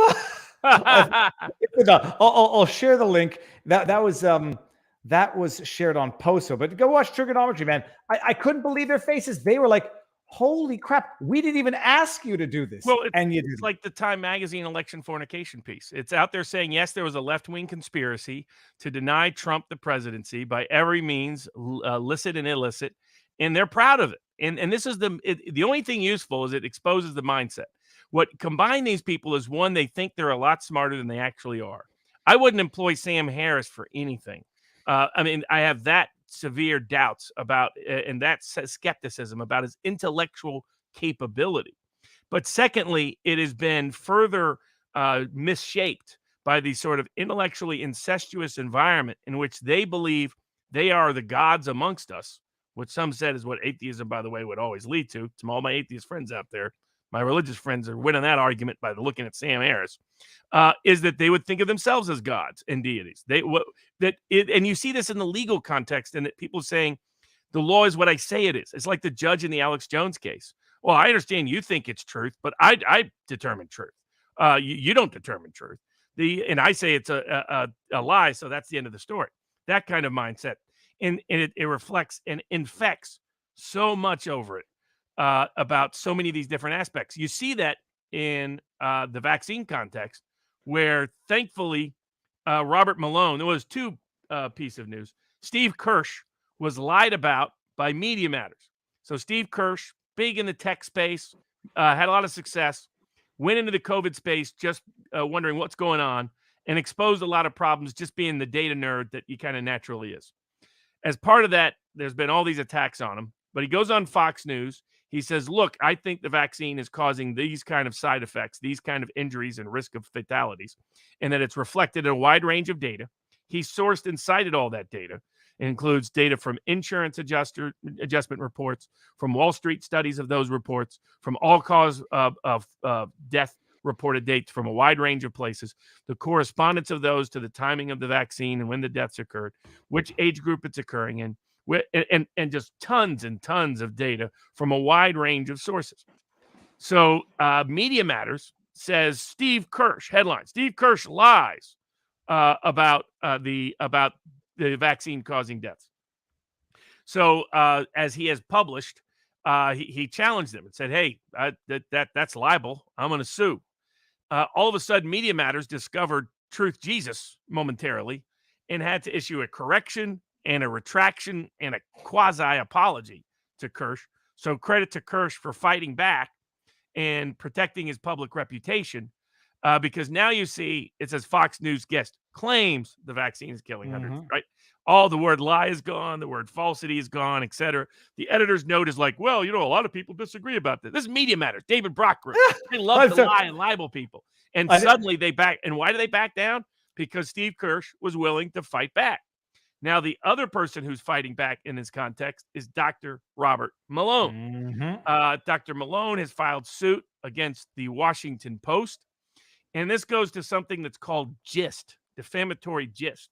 I'll share the link. That was shared on Poso. But go watch Trigonometry, man. I couldn't believe their faces. They were like, "Holy crap! We didn't even ask you to do this." Well, and it's like the Time Magazine election fornication piece. It's out there saying, yes, there was a left-wing conspiracy to deny Trump the presidency by every means, licit and illicit, and they're proud of it. And this is the only thing useful is it exposes the mindset. What combined these people is, one, they think they're a lot smarter than they actually are. I wouldn't employ Sam Harris for anything. I mean, I have that severe doubts about and that skepticism about his intellectual capability. But secondly, it has been further misshaped by the sort of intellectually incestuous environment in which they believe they are the gods amongst us, which some said is what atheism, by the way, would always lead to. To all my atheist friends out there, my religious friends are winning that argument by looking at Sam Harris, is that they would think of themselves as gods and deities. And you see this in the legal context, and that people saying the law is what I say it is. It's like the judge in the Alex Jones case. Well, I understand you think it's truth, but I determine truth. You don't determine truth. And I say it's a lie, so that's the end of the story. That kind of mindset, and it reflects and infects so much over it. About so many of these different aspects. You see that in the vaccine context, where thankfully Robert Malone, there was two pieces of news. Steve Kirsch was lied about by Media Matters. So Steve Kirsch, big in the tech space, had a lot of success, went into the COVID space just wondering what's going on, and exposed a lot of problems just being the data nerd that he kind of naturally is. As part of that, there's been all these attacks on him, but he goes on Fox News. He says, look, I think the vaccine is causing these kind of side effects, these kind of injuries and risk of fatalities, and that it's reflected in a wide range of data. He sourced and cited all that data. It includes data from insurance adjustment reports, from Wall Street studies of those reports, from all-cause of death reported dates from a wide range of places, the correspondence of those to the timing of the vaccine and when the deaths occurred, which age group it's occurring in, and just tons and tons of data from a wide range of sources. So Media Matters says Steve Kirsch, headline, Steve Kirsch lies about the vaccine causing deaths. So as he has published, he challenged them and said, hey, that's libel. I'm going to sue. All of a sudden, Media Matters discovered Truth Jesus momentarily and had to issue a correction and a retraction and a quasi-apology to Kirsch. So credit to Kirsch for fighting back and protecting his public reputation, because now you see it says Fox News guest claims the vaccine is killing hundreds, right? All the word lie is gone, the word falsity is gone, etc. The editor's note is like, well, a lot of people disagree about this. This is Media Matters, David Brockgren. They love to lie and libel people. And suddenly they back. And why do they back down? Because Steve Kirsch was willing to fight back. Now, the other person who's fighting back in this context is Dr. Robert Malone. Dr. Malone has filed suit against the Washington Post. And this goes to something that's called gist, defamatory gist.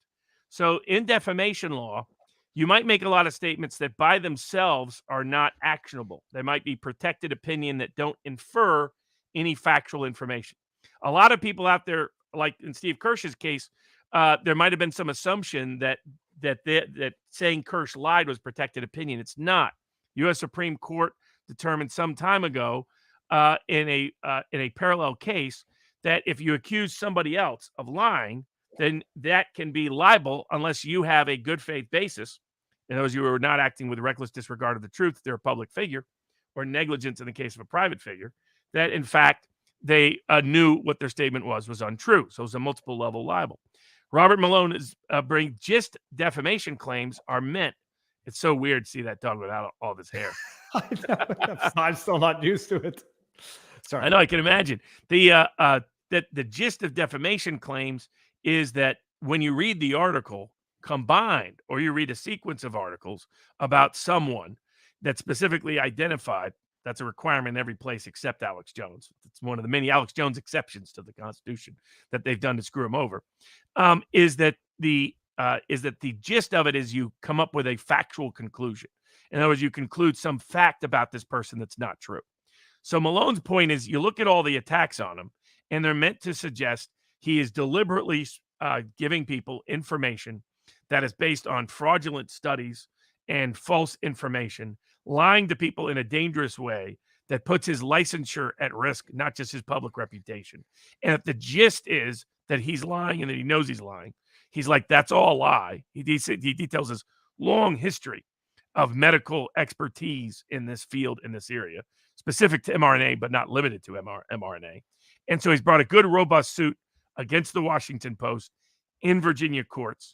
So in defamation law, you might make a lot of statements that by themselves are not actionable. They might be protected opinion that don't infer any factual information. A lot of people out there, like in Steve Kirsch's case, there might have been some assumption that saying Kirsch lied was protected opinion. It's not. U.S. Supreme Court determined some time ago in a parallel case that if you accuse somebody else of lying, then that can be libel unless you have a good faith basis. in other words, you were not acting with reckless disregard of the truth if they're a public figure, or negligence in the case of a private figure, that in fact they knew what their statement was untrue. So it was a multiple level libel. Robert Malone is bring gist defamation claims are meant. It's so weird to see that dog without all this hair. I know. I'm still not used to it. Sorry. I know, I can imagine. The gist of defamation claims is that when you read the article combined, or you read a sequence of articles about someone that's specifically identified, that's a requirement in every place except Alex Jones. It's one of the many Alex Jones exceptions to the Constitution that they've done to screw him over. Is that the gist of it is you come up with a factual conclusion. In other words, you conclude some fact about this person that's not true. So Malone's point is, you look at all the attacks on him, and they're meant to suggest he is deliberately giving people information that is based on fraudulent studies and false information, lying to people in a dangerous way that puts his licensure at risk, not just his public reputation. And if the gist is that he's lying and that he knows he's lying, he's like, that's all a lie. He details his long history of medical expertise in this field, in this area, specific to mRNA, but not limited to mRNA. And so he's brought a good, robust suit against the Washington Post in Virginia courts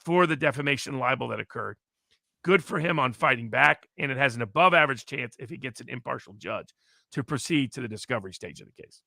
for the defamation libel that occurred. Good for him on fighting back, and it has an above average chance, if he gets an impartial judge, to proceed to the discovery stage of the case.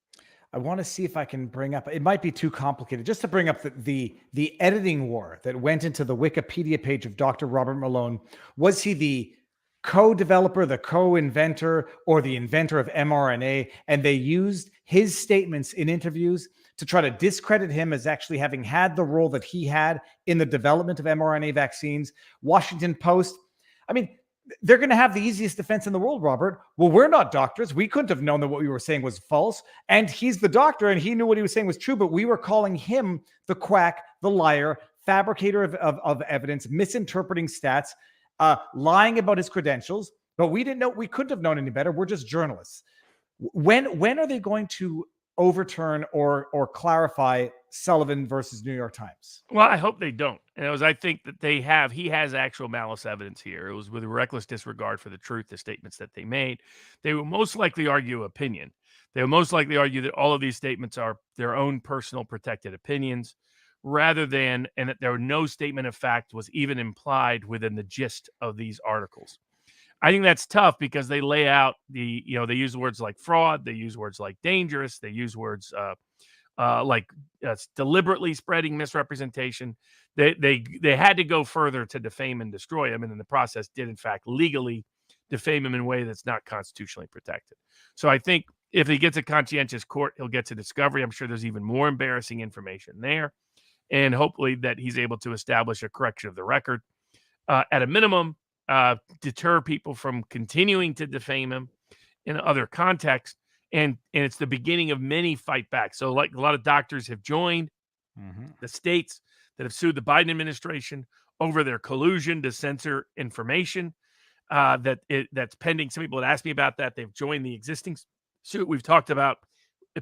I want to see if I can bring up, it might be too complicated, just to bring up the editing war that went into the Wikipedia page of Dr. Robert Malone. Was he the co-developer, the co-inventor, or the inventor of mRNA? And they used his statements in interviews to try to discredit him as actually having had the role that he had in the development of mRNA vaccines. Washington Post, I mean, they're going to have the easiest defense in the world, Robert. Well, we're not doctors. We couldn't have known that what we were saying was false. And he's the doctor, and he knew what he was saying was true, but we were calling him the quack, the liar, fabricator of evidence, misinterpreting stats, lying about his credentials. But we didn't know, we couldn't have known any better. We're just journalists. When are they going to overturn or clarify Sullivan versus New York Times? Well, I hope they don't. And I think that he has actual malice evidence here. It was with reckless disregard for the truth, the statements that they made. They will most likely argue opinion. They will most likely argue that all of these statements are their own personal protected opinions, rather than, and that there no statement of fact was even implied within the gist of these articles. I think that's tough because they lay out they use words like fraud, they use words like dangerous, they use words like deliberately spreading misrepresentation. They had to go further to defame and destroy him, and in the process did in fact legally defame him in a way that's not constitutionally protected. So I think if he gets a conscientious court, he'll get to discovery. I'm sure there's even more embarrassing information there, and hopefully that he's able to establish a correction of the record. At a minimum, deter people from continuing to defame him in other contexts. And it's the beginning of many fight back. So like a lot of doctors have joined the states that have sued the Biden administration over their collusion to censor information that's pending. Some people had asked me about that. They've joined the existing suit we've talked about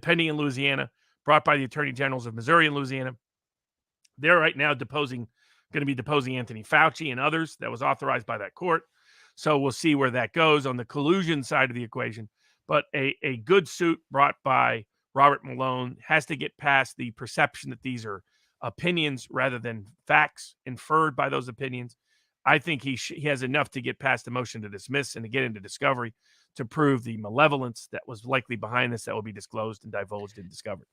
pending in Louisiana, brought by the attorney generals of Missouri and Louisiana. They're right now going to be deposing Anthony Fauci and others. That was authorized by that court. So we'll see where that goes on the collusion side of the equation. But a good suit brought by Robert Malone has to get past the perception that these are opinions rather than facts inferred by those opinions. I think he has enough to get past the motion to dismiss and to get into discovery to prove the malevolence that was likely behind this that will be disclosed and divulged in discovery.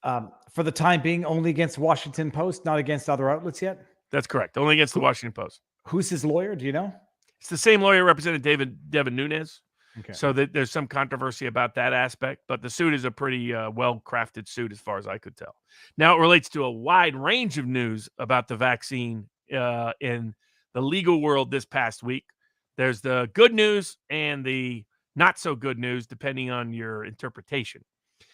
For the time being, only against Washington Post, not against other outlets yet? That's correct. Only against the Washington Post. Who's his lawyer? Do you know? It's the same lawyer represented Devin Nunes. Okay. So there's some controversy about that aspect, but the suit is a pretty well-crafted suit as far as I could tell. Now it relates to a wide range of news about the vaccine in the legal world this past week. There's the good news and the not so good news, depending on your interpretation.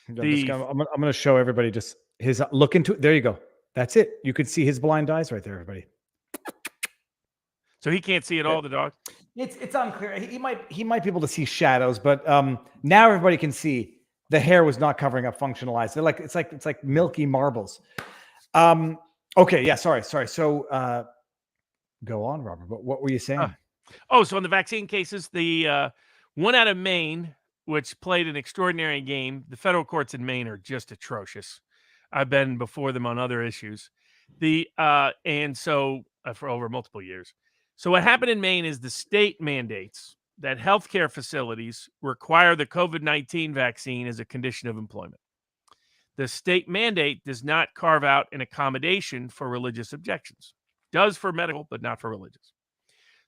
I'm going to show everybody just his look into it. There you go. That's it. You could see his blind eyes right there, everybody. So he can't see at all, the dog? It's unclear. He might be able to see shadows, but now everybody can see the hair was not covering up functional eyes. They're it's like milky marbles. Okay, yeah, sorry. So Go on, Robert. But what were you saying? So in the vaccine cases, the one out of Maine, which played an extraordinary game, the federal courts in Maine are just atrocious. I've been before them on other issues. For over multiple years. So what happened in Maine is the state mandates that healthcare facilities require the COVID-19 vaccine as a condition of employment. The state mandate does not carve out an accommodation for religious objections. Does for medical, but not for religious.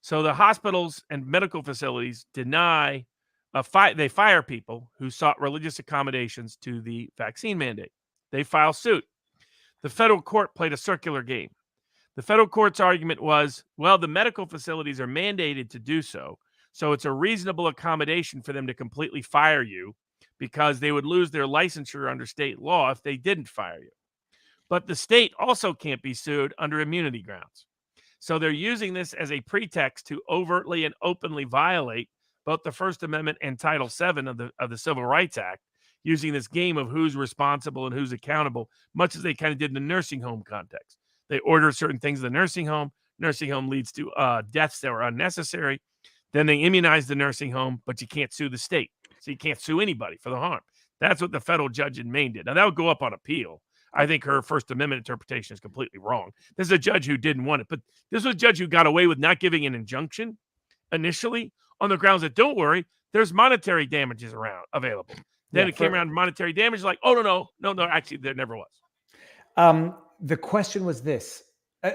So the hospitals and medical facilities deny, they fire people who sought religious accommodations to the vaccine mandate. They file suit. The federal court played a circular game. The federal court's argument was, well, the medical facilities are mandated to do so, so it's a reasonable accommodation for them to completely fire you because they would lose their licensure under state law if they didn't fire you. But the state also can't be sued under immunity grounds. So they're using this as a pretext to overtly and openly violate both the First Amendment and Title VII of the Civil Rights Act, using this game of who's responsible and who's accountable, much as they kind of did in the nursing home context. They order certain things in the nursing home. Nursing home leads to deaths that were unnecessary. Then they immunize the nursing home, but you can't sue the state. So you can't sue anybody for the harm. That's what the federal judge in Maine did. Now, that would go up on appeal. I think her First Amendment interpretation is completely wrong. This is a judge who didn't want it, but this was a judge who got away with not giving an injunction initially on the grounds that, don't worry, there's monetary damages available. Then it came around monetary damage, like, oh, no, actually, there never was. The question was this.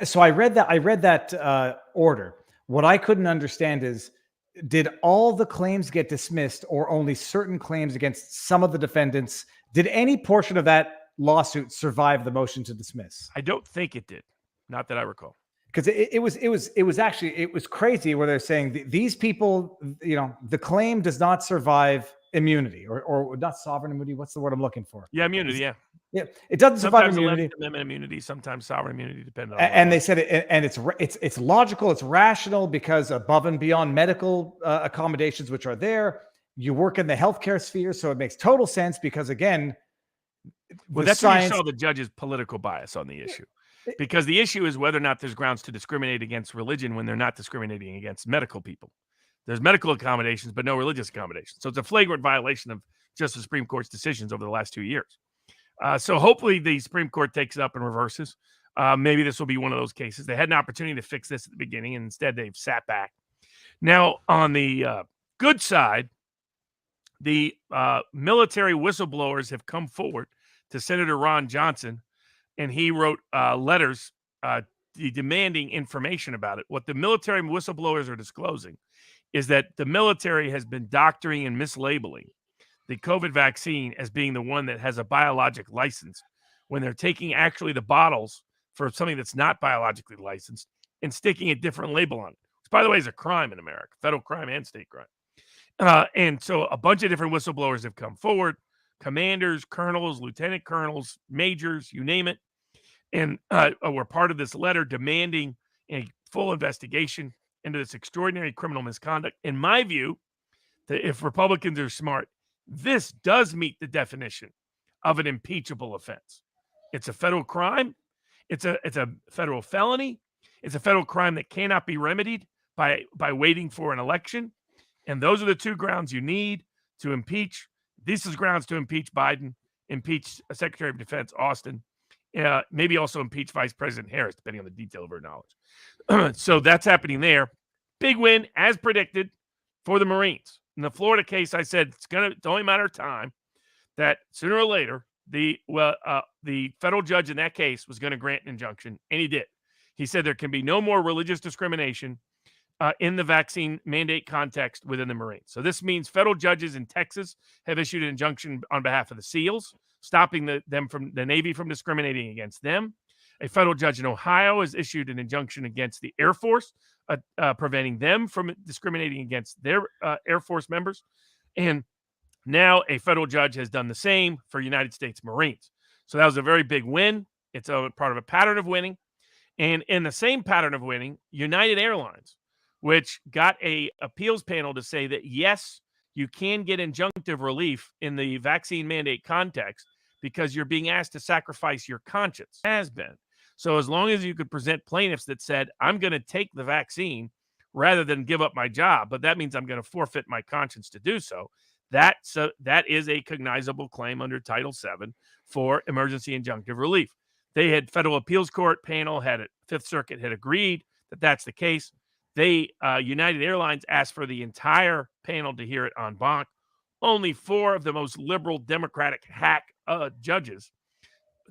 So I read that order. What I couldn't understand is, did all the claims get dismissed or only certain claims against some of the defendants? Did any portion of that lawsuit survive the motion to dismiss? I don't think it did. Not that I recall. Because it was crazy where they're saying these people, the claim does not survive immunity or not sovereign immunity. What's the word I'm looking for? Yeah, immunity. Yeah. Yeah, it doesn't survive sometimes immunity. 11th Amendment immunity, sometimes sovereign immunity, depending on. And they said it's logical, it's rational because above and beyond medical accommodations which are there, you work in the healthcare sphere, so it makes total sense because again, well, that's where you saw the judge's political bias on the issue, because the issue is whether or not there's grounds to discriminate against religion when they're not discriminating against medical people. There's medical accommodations, but no religious accommodations. So it's a flagrant violation of just the Supreme Court's decisions over the last 2 years. So hopefully the Supreme Court takes it up and reverses. Maybe this will be one of those cases. They had an opportunity to fix this at the beginning, and instead they've sat back. Now, on the good side, the military whistleblowers have come forward to Senator Ron Johnson, and he wrote letters demanding information about it. What the military whistleblowers are disclosing is that the military has been doctoring and mislabeling the COVID vaccine as being the one that has a biologic license when they're taking actually the bottles for something that's not biologically licensed and sticking a different label on it, which, by the way, is a crime in America, federal crime and state crime. And so a bunch of different whistleblowers have come forward, commanders, colonels, lieutenant colonels, majors, you name it, and were part of this letter demanding a full investigation into this extraordinary criminal misconduct. In my view, that if Republicans are smart, this does meet the definition of an impeachable offense. It's a federal crime. It's a federal felony. It's a federal crime that cannot be remedied by waiting for an election. And those are the two grounds you need to impeach. This is grounds to impeach Biden, impeach Secretary of Defense Austin, maybe also impeach Vice President Harris, depending on the detail of her knowledge. So that's happening there. Big win, as predicted, for the Marines. In the Florida case, I said it's only a matter of time that sooner or later the federal judge in that case was going to grant an injunction, and he did. He said there can be no more religious discrimination in the vaccine mandate context within the Marines. So this means federal judges in Texas have issued an injunction on behalf of the SEALs, stopping the Navy from discriminating against them. A federal judge in Ohio has issued an injunction against the Air Force, preventing them from discriminating against their Air Force members. And now a federal judge has done the same for United States Marines. So that was a very big win. It's a part of a pattern of winning. And in the same pattern of winning, United Airlines, which got a appeals panel to say that, yes, you can get injunctive relief in the vaccine mandate context because you're being asked to sacrifice your conscience, has been. So as long as you could present plaintiffs that said, I'm going to take the vaccine rather than give up my job, but that means I'm going to forfeit my conscience to do so, that is a cognizable claim under Title VII for emergency injunctive relief. They had federal appeals court panel, Fifth Circuit had agreed that that's the case. United Airlines asked for the entire panel to hear it en banc. Only 4 of the most liberal Democratic hack judges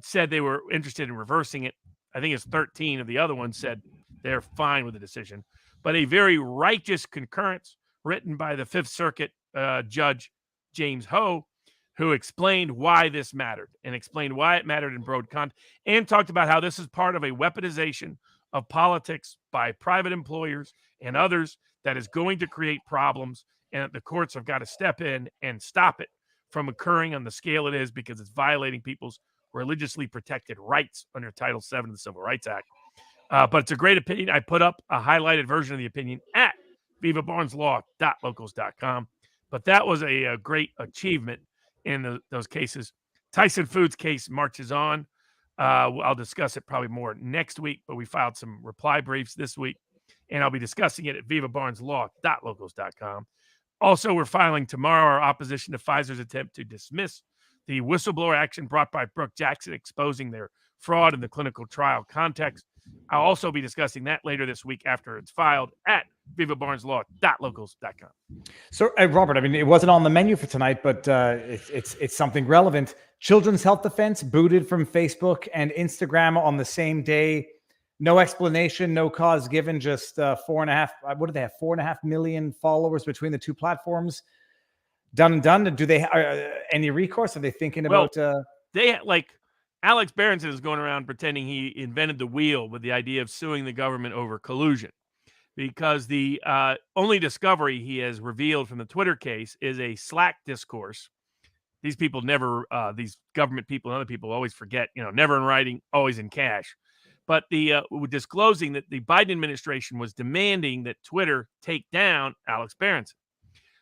said they were interested in reversing it. I think it's 13 of the other ones said they're fine with the decision. But a very righteous concurrence written by the Fifth Circuit Judge James Ho, who explained why this mattered and explained why it mattered in broad context, and talked about how this is part of a weaponization of politics by private employers and others that is going to create problems, and that the courts have got to step in and stop it from occurring on the scale it is, because it's violating people's religiously protected rights under Title VII of the Civil Rights Act. But it's a great opinion. I put up a highlighted version of the opinion at vivabarneslaw.locals.com. But that was a great achievement in those cases. Tyson Foods case marches on. I'll discuss it probably more next week, but we filed some reply briefs this week, and I'll be discussing it at vivabarneslaw.locals.com. Also, we're filing tomorrow our opposition to Pfizer's attempt to dismiss the whistleblower action brought by Brooke Jackson exposing their fraud in the clinical trial context. I'll also be discussing that later this week after it's filed at vivabarneslaw.locals.com. So, Robert, I mean, it wasn't on the menu for tonight, but it's something relevant. Children's Health Defense booted from Facebook and Instagram on the same day. No explanation, no cause given, just 4.5, what do they have, 4.5 million followers between the two platforms. Done and done. Do they any recourse? Are they thinking about... They like... Alex Berenson is going around pretending he invented the wheel with the idea of suing the government over collusion, because the only discovery he has revealed from the Twitter case is a Slack discourse. These people never, these government people and other people always forget, never in writing, always in cash. But the disclosing that the Biden administration was demanding that Twitter take down Alex Berenson.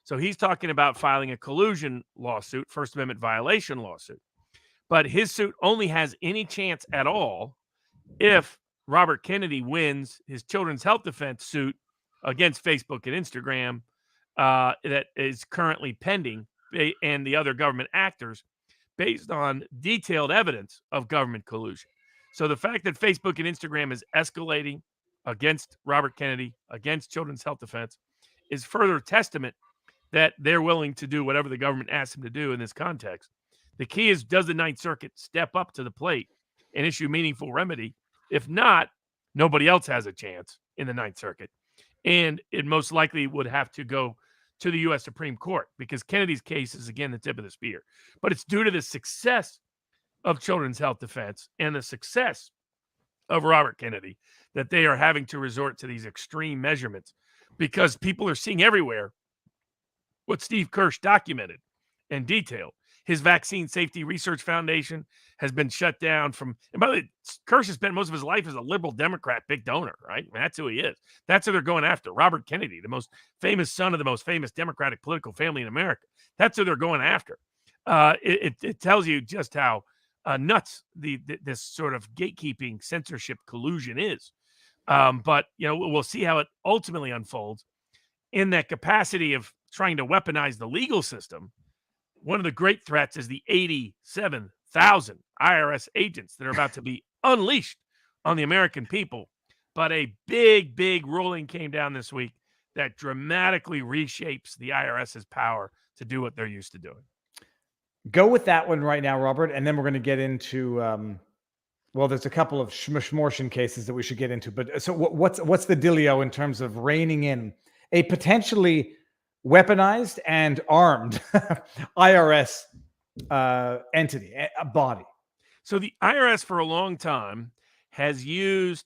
So he's talking about filing a collusion lawsuit, First Amendment violation lawsuit. But his suit only has any chance at all if Robert Kennedy wins his Children's Health Defense suit against Facebook and Instagram that is currently pending, and the other government actors, based on detailed evidence of government collusion. So the fact that Facebook and Instagram is escalating against Robert Kennedy, against Children's Health Defense, is further testament that they're willing to do whatever the government asks them to do in this context. The key is, does the Ninth Circuit step up to the plate and issue meaningful remedy? If not, nobody else has a chance in the Ninth Circuit. And it most likely would have to go to the U.S. Supreme Court, because Kennedy's case is, again, the tip of the spear. But it's due to the success of Children's Health Defense and the success of Robert Kennedy that they are having to resort to these extreme measurements, because people are seeing everywhere what Steve Kirsch documented and detailed. His Vaccine Safety Research Foundation has been shut down from, and by the way, Kirsch has spent most of his life as a liberal Democrat, big donor, right? I mean, that's who he is. That's who they're going after. Robert Kennedy, the most famous son of the most famous Democratic political family in America. That's who they're going after. It tells you just how nuts this sort of gatekeeping, censorship, collusion is. But we'll see how it ultimately unfolds. In that capacity of trying to weaponize the legal system, one of the great threats is the 87,000 IRS agents that are about to be unleashed on the American people. But a big, big ruling came down this week that dramatically reshapes the IRS's power to do what they're used to doing. Go with that one right now, Robert, and then we're going to get into there's a couple of schmortion cases that we should get into. But so what's the dealio in terms of reining in a potentially weaponized and armed IRS entity, a body? So the IRS for a long time has used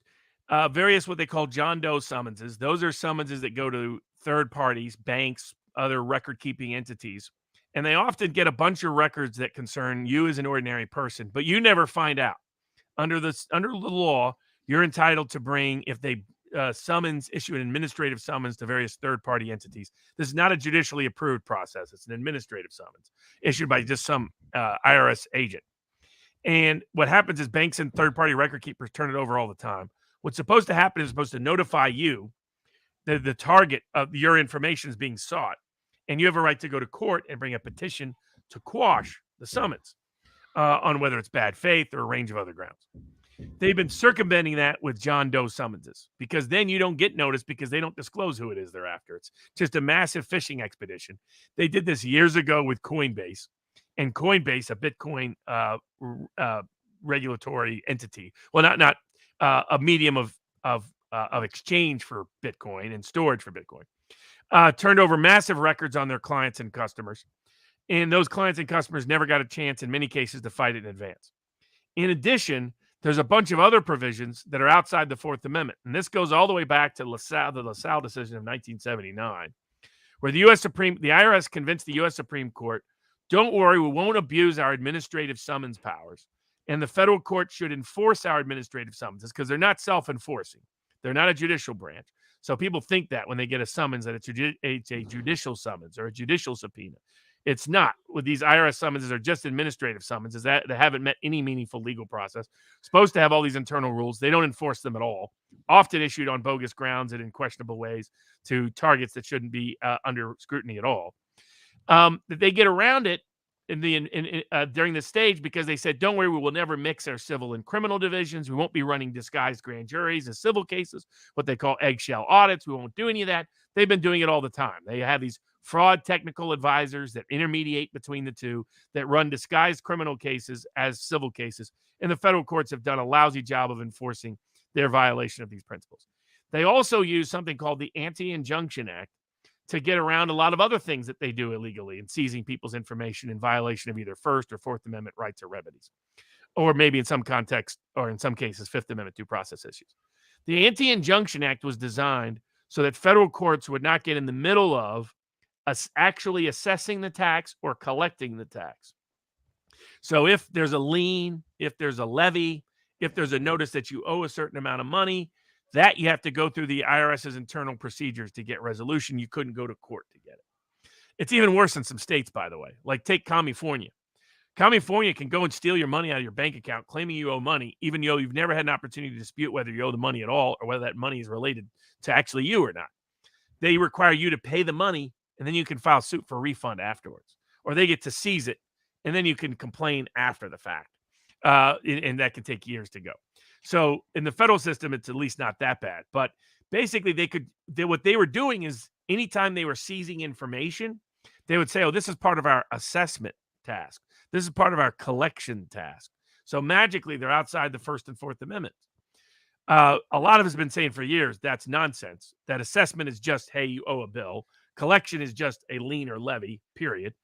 various what they call John Doe summonses. Those are summonses that go to third parties, banks, other record-keeping entities. And they often get a bunch of records that concern you as an ordinary person, but you never find out. Under the law, you're entitled to bring, if they issue an administrative summons to various third-party entities. This is not a judicially approved process. It's an administrative summons issued by just some IRS agent. And what happens is banks and third-party record keepers turn it over all the time. What's supposed to happen is supposed to notify you that the target of your information is being sought, and you have a right to go to court and bring a petition to quash the summons on whether it's bad faith or a range of other grounds. They've been circumventing that with John Doe summonses because then you don't get noticed because they don't disclose who it is they're after. It's just a massive fishing expedition. They did this years ago with Coinbase, and Coinbase, a Bitcoin regulatory entity, well, not a medium of exchange for Bitcoin and storage for Bitcoin, turned over massive records on their clients and customers. And those clients and customers never got a chance in many cases to fight it in advance. In addition, there's a bunch of other provisions that are outside the Fourth Amendment. And this goes all the way back to the LaSalle decision of 1979, where the IRS convinced the U.S. Supreme Court, don't worry, we won't abuse our administrative summons powers. And the federal court should enforce our administrative summonses because they're not self-enforcing. They're not a judicial branch. So people think that when they get a summons that it's a judicial summons or a judicial subpoena. It's not. With these IRS summonses are just administrative summonses that haven't met any meaningful legal process. Supposed to have all these internal rules. They don't enforce them at all. Often issued on bogus grounds and in questionable ways to targets that shouldn't be under scrutiny at all. That they get around it during this stage because they said, don't worry, we will never mix our civil and criminal divisions. We won't be running disguised grand juries in civil cases, what they call eggshell audits. We won't do any of that. They've been doing it all the time. They have these fraud technical advisors that intermediate between the two, that run disguised criminal cases as civil cases. And the federal courts have done a lousy job of enforcing their violation of these principles. They also use something called the Anti-Injunction Act to get around a lot of other things that they do illegally in seizing people's information in violation of either First or Fourth Amendment rights or remedies, or maybe in some context, or in some cases, Fifth Amendment due process issues. The Anti-Injunction Act was designed so that federal courts would not get in the middle of actually assessing the tax or collecting the tax. So if there's a lien, if there's a levy, if there's a notice that you owe a certain amount of money, that you have to go through the IRS's internal procedures to get resolution. You couldn't go to court to get it. It's even worse in some states, by the way. Like take California. California can go and steal your money out of your bank account, claiming you owe money, even though you've never had an opportunity to dispute whether you owe the money at all or whether that money is related to actually you or not. They require you to pay the money, and then you can file suit for refund afterwards. Or they get to seize it, and then you can complain after the fact. And that can take years to go. So in the federal system, it's at least not that bad. But basically, what they were doing is anytime they were seizing information, they would say, oh, this is part of our assessment task. This is part of our collection task. So magically, they're outside the First and Fourth Amendments. A lot of us have been saying for years, that's nonsense. That assessment is just, hey, you owe a bill. Collection is just a lien or levy, period.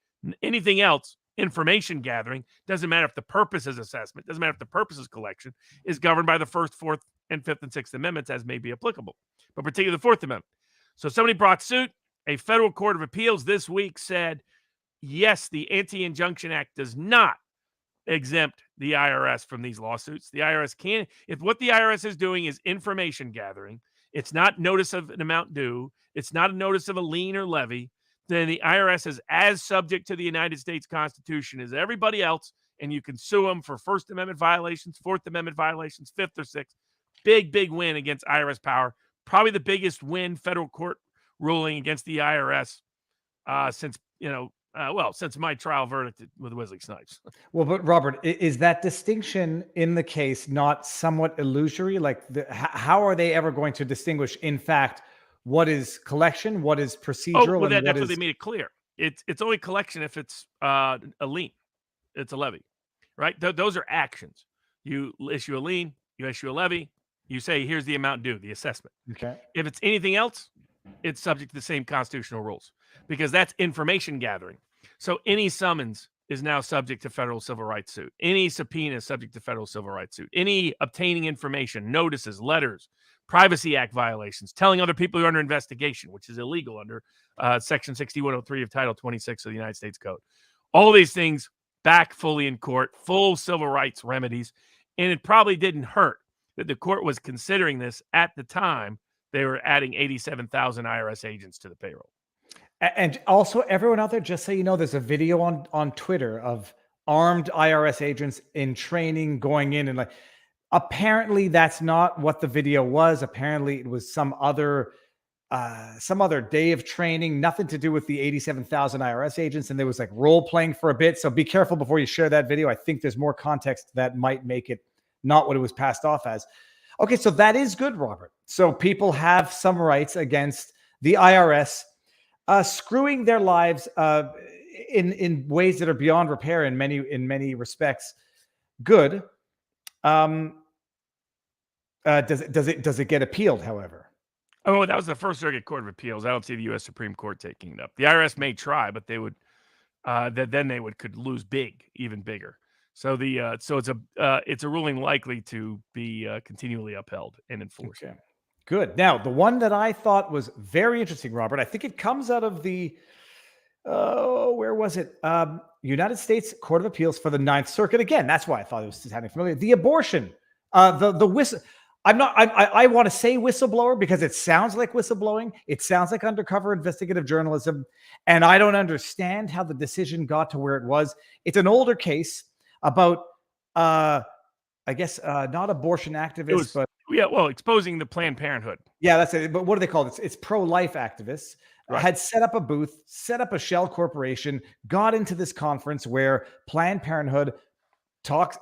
Anything else, information gathering, doesn't matter if the purpose is assessment, doesn't matter if the purpose is collection, is governed by the First, Fourth, and Fifth and Sixth Amendments as may be applicable, but particularly the Fourth Amendment. So somebody brought suit. A federal court of appeals this week said, yes, the Anti-Injunction Act does not exempt the IRS from these lawsuits. The IRS can, if what the IRS is doing is information gathering, it's not notice of an amount due, it's not a notice of a lien or levy, then the IRS is as subject to the United States Constitution as everybody else, and you can sue them for First Amendment violations, Fourth Amendment violations, Fifth or Sixth. Big, big win against IRS power. Probably the biggest win federal court ruling against the IRS since my trial verdict with Wesley Snipes. Well, but Robert, is that distinction in the case not somewhat illusory? Like, how are they ever going to distinguish, in fact, what is collection, what is procedural? Oh, well, that's what they made it clear. It's only collection if it's a lien, it's a levy, right? Those are actions. You issue a lien, you issue a levy, you say, here's the amount due, the assessment. Okay. If it's anything else, it's subject to the same constitutional rules because that's information gathering. So any summons is now subject to federal civil rights suit. Any subpoena is subject to federal civil rights suit. Any obtaining information, notices, letters, Privacy Act violations, telling other people you're under investigation, which is illegal under Section 6103 of Title 26 of the United States Code. All these things back fully in court, full civil rights remedies. And it probably didn't hurt that the court was considering this at the time they were adding 87,000 IRS agents to the payroll. And also, everyone out there, just so you know, there's a video on Twitter of armed IRS agents in training going in and like, apparently that's not what the video was. Apparently it was some other day of training, nothing to do with the 87,000 IRS agents. And there was like role playing for a bit. So be careful before you share that video. I think there's more context that might make it not what it was passed off as. Okay, so that is good, Robert. So people have some rights against the IRS screwing their lives in ways that are beyond repair in many respects. Good. Does it get appealed, however? Oh, that was the First Circuit Court of Appeals. I don't see the U.S. Supreme Court taking it up. The IRS may try, but they would could lose big, even bigger. So it's a ruling likely to be continually upheld and enforced. Okay. Good. Now, the one that I thought was very interesting, Robert, I think it comes out of the where was it? United States Court of Appeals for the Ninth Circuit. Again, that's why I thought it was sounding familiar. The abortion, the whistle. I want to say whistleblower because it sounds like whistleblowing. It sounds like undercover investigative journalism. And I don't understand how the decision got to where it was. It's an older case about, I guess, not abortion activists, but exposing the Planned Parenthood. Yeah, that's it. But what do they call it? It's pro-life activists. Right. Had set up a booth, set up a shell corporation, got into this conference where Planned Parenthood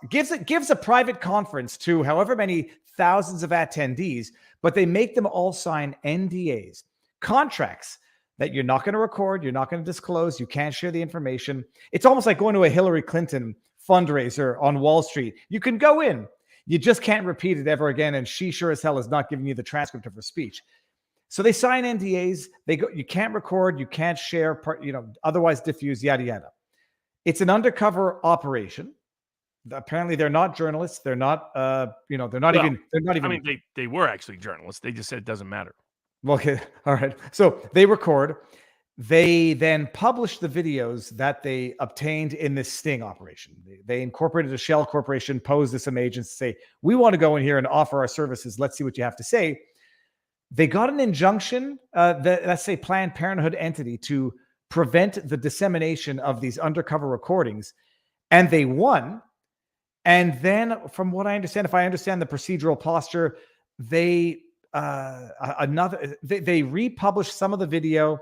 gives a private conference to however many thousands of attendees, but they make them all sign NDAs, contracts that you're not going to record, you're not going to disclose, you can't share the information. It's almost like going to a Hillary Clinton fundraiser on Wall Street. You can go in, you just can't repeat it ever again, and she sure as hell is not giving you the transcript of her speech. So they sign NDAs. You can't record, you can't share, otherwise diffuse, yada yada. It's an undercover operation. Apparently, they're not journalists. They're not. They're not even. I mean, they were actually journalists. They just said it doesn't matter. Okay, all right. So they record. They then publish the videos that they obtained in this sting operation. They incorporated a shell corporation, posed as some agents to say, "We want to go in here and offer our services. Let's see what you have to say." They got an injunction, let's say Planned Parenthood entity, to prevent the dissemination of these undercover recordings, and they won. And then, from what I understand, if I understand the procedural posture, they republished some of the video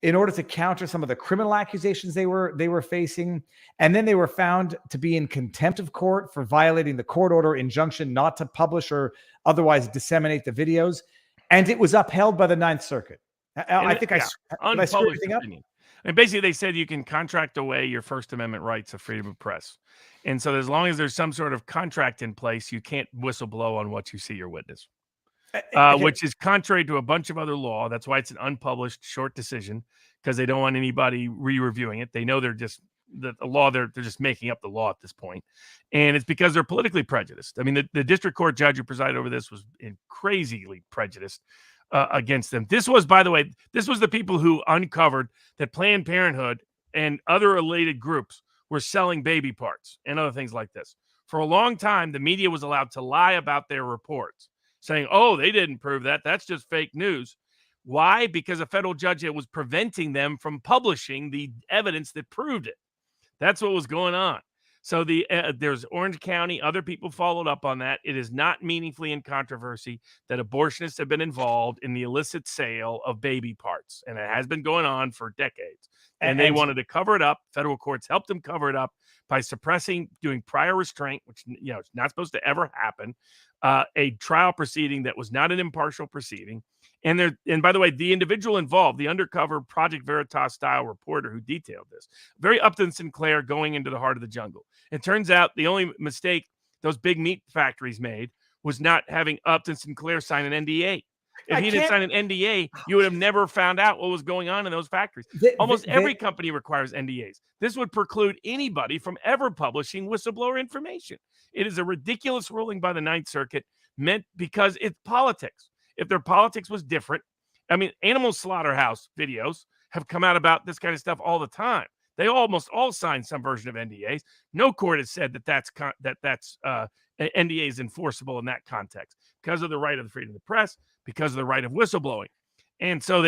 in order to counter some of the criminal accusations they were facing, and then they were found to be in contempt of court for violating the court order injunction not to publish or otherwise disseminate the videos. And it was upheld by the Ninth Circuit. I think I screwed everything up. And basically, they said you can contract away your First Amendment rights of freedom of press. And so as long as there's some sort of contract in place, you can't whistleblow on what you see or witness, which is contrary to a bunch of other law. That's why it's an unpublished short decision, because they don't want anybody re-reviewing it. They know they're just the law. They're just making up the law at this point. And it's because they're politically prejudiced. I mean, the district court judge who presided over this was crazily prejudiced against them. This was, by the way, the people who uncovered that Planned Parenthood and other related groups were selling baby parts and other things like this. For a long time, the media was allowed to lie about their reports, saying, oh, they didn't prove that. That's just fake news. Why? Because a federal judge was preventing them from publishing the evidence that proved it. That's what was going on. So there's Orange County. Other people followed up on that. It is not meaningfully in controversy that abortionists have been involved in the illicit sale of baby parts. And it has been going on for decades. And they wanted to cover it up. Federal courts helped them cover it up by doing prior restraint, which it's not supposed to ever happen. A trial proceeding that was not an impartial proceeding. And by the way, the individual involved, the undercover Project Veritas style reporter who detailed this, very Upton Sinclair going into the heart of the jungle. It turns out the only mistake those big meat factories made was not having Upton Sinclair sign an NDA. If he didn't sign an NDA, you would have never found out what was going on in those factories. Almost every company requires NDAs. This would preclude anybody from ever publishing whistleblower information. It is a ridiculous ruling by the Ninth Circuit, meant because it's politics. If their politics was different, I mean, animal slaughterhouse videos have come out about this kind of stuff all the time. They almost all sign some version of NDAs. No court has said that NDA is enforceable in that context because of the right of the freedom of the press, because of the right of whistleblowing. And so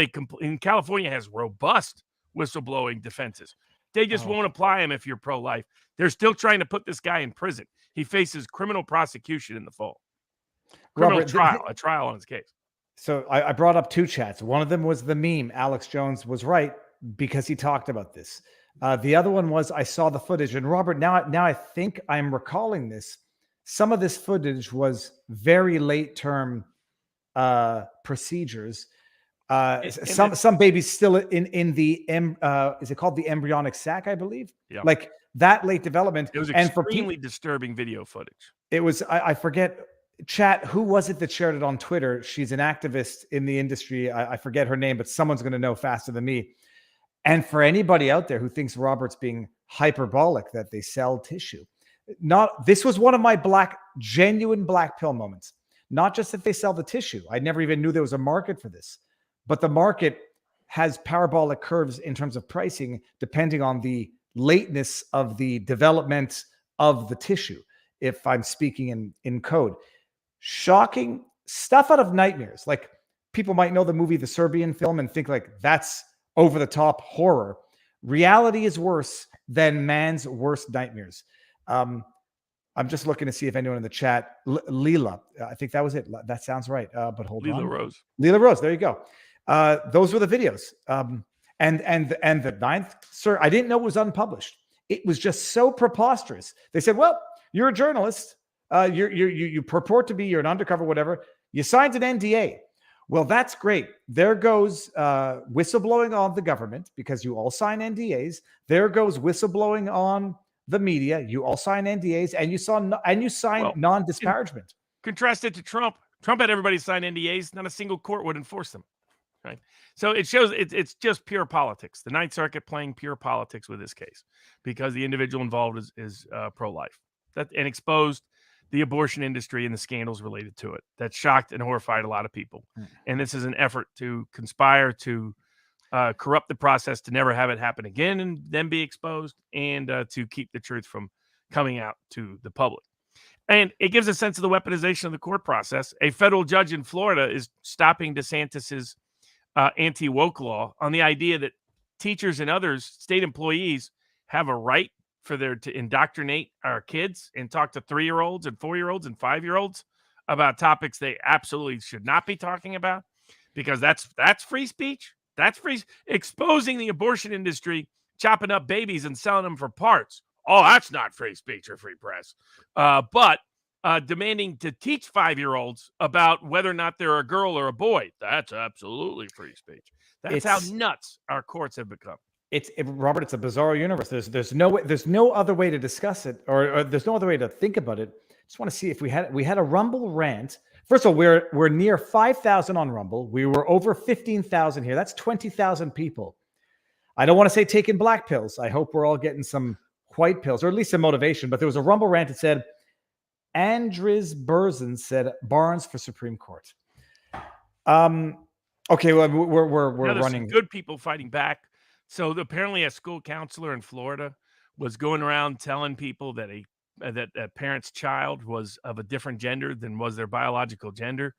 California has robust whistleblowing defenses. They just won't apply him if you're pro-life. They're still trying to put this guy in prison. He faces criminal prosecution in the fall. Criminal trial, a trial on his case. So I brought up two chats. One of them was the meme. Alex Jones was right because he talked about this. The other one was I saw the footage. And Robert, now I think I'm recalling this. Some of this footage was very late term procedures. Some babies still in the is it called the embryonic sac, I believe? Yeah. Like that late development. It was extremely disturbing video footage. It was, I forget, chat, who was it that shared it on Twitter? She's an activist in the industry. I forget her name, but someone's going to know faster than me. And for anybody out there who thinks Robert's being hyperbolic that they sell tissue, this was one of my genuine black pill moments. Not just that they sell the tissue. I never even knew there was a market for this, but the market has parabolic curves in terms of pricing, depending on the lateness of the development of the tissue. If I'm speaking in code, shocking stuff out of nightmares. Like people might know the movie, the Serbian film, and think like that's over the top horror. Reality is worse than man's worst nightmares. I'm just looking to see if anyone in the chat, Leela, I think that was it. That sounds right. But hold on. Leela Rose. There you go. Those were the videos. And the ninth, sir, I didn't know it was unpublished. It was just so preposterous. They said, well, you're a journalist. You purport to be, you're an undercover, whatever. You signed an NDA. Well, that's great. There goes whistleblowing on the government because you all sign NDAs. There goes whistleblowing on the media. You all sign NDAs, and you sign non-disparagement. Contrast it to Trump. Trump had everybody sign NDAs. Not a single court would enforce them. Right. So it shows it's just pure politics. The Ninth Circuit playing pure politics with this case because the individual involved is pro-life. And exposed the abortion industry and the scandals related to it. That shocked and horrified a lot of people. And this is an effort to conspire to corrupt the process to never have it happen again and then be exposed and to keep the truth from coming out to the public. And it gives a sense of the weaponization of the court process. A federal judge in Florida is stopping DeSantis's anti-woke law on the idea that teachers and others, state employees, have a right to indoctrinate our kids and talk to 3-year-olds and 4-year-olds and 5-year-olds about topics they absolutely should not be talking about, because that's free speech. That's free exposing the abortion industry, chopping up babies and selling them for parts. Oh, that's not free speech or free press. But demanding to teach 5-year-olds about whether or not they're a girl or a boy, that's absolutely free speech. That's how nuts our courts have become. Robert, it's a bizarre universe. There's no other way to discuss it, or there's no other way to think about it. Just want to see if we had a Rumble rant. First of all, we're near 5,000 on Rumble. We were over 15,000 here. That's 20,000 people. I don't want to say taking black pills. I hope we're all getting some white pills, or at least some motivation. But there was a Rumble rant that said, Andres Berzin said Barnes for Supreme Court. Okay, well, we're running. Good people fighting back. So apparently a school counselor in Florida was going around telling people that a parent's child was of a different gender than was their biological gender,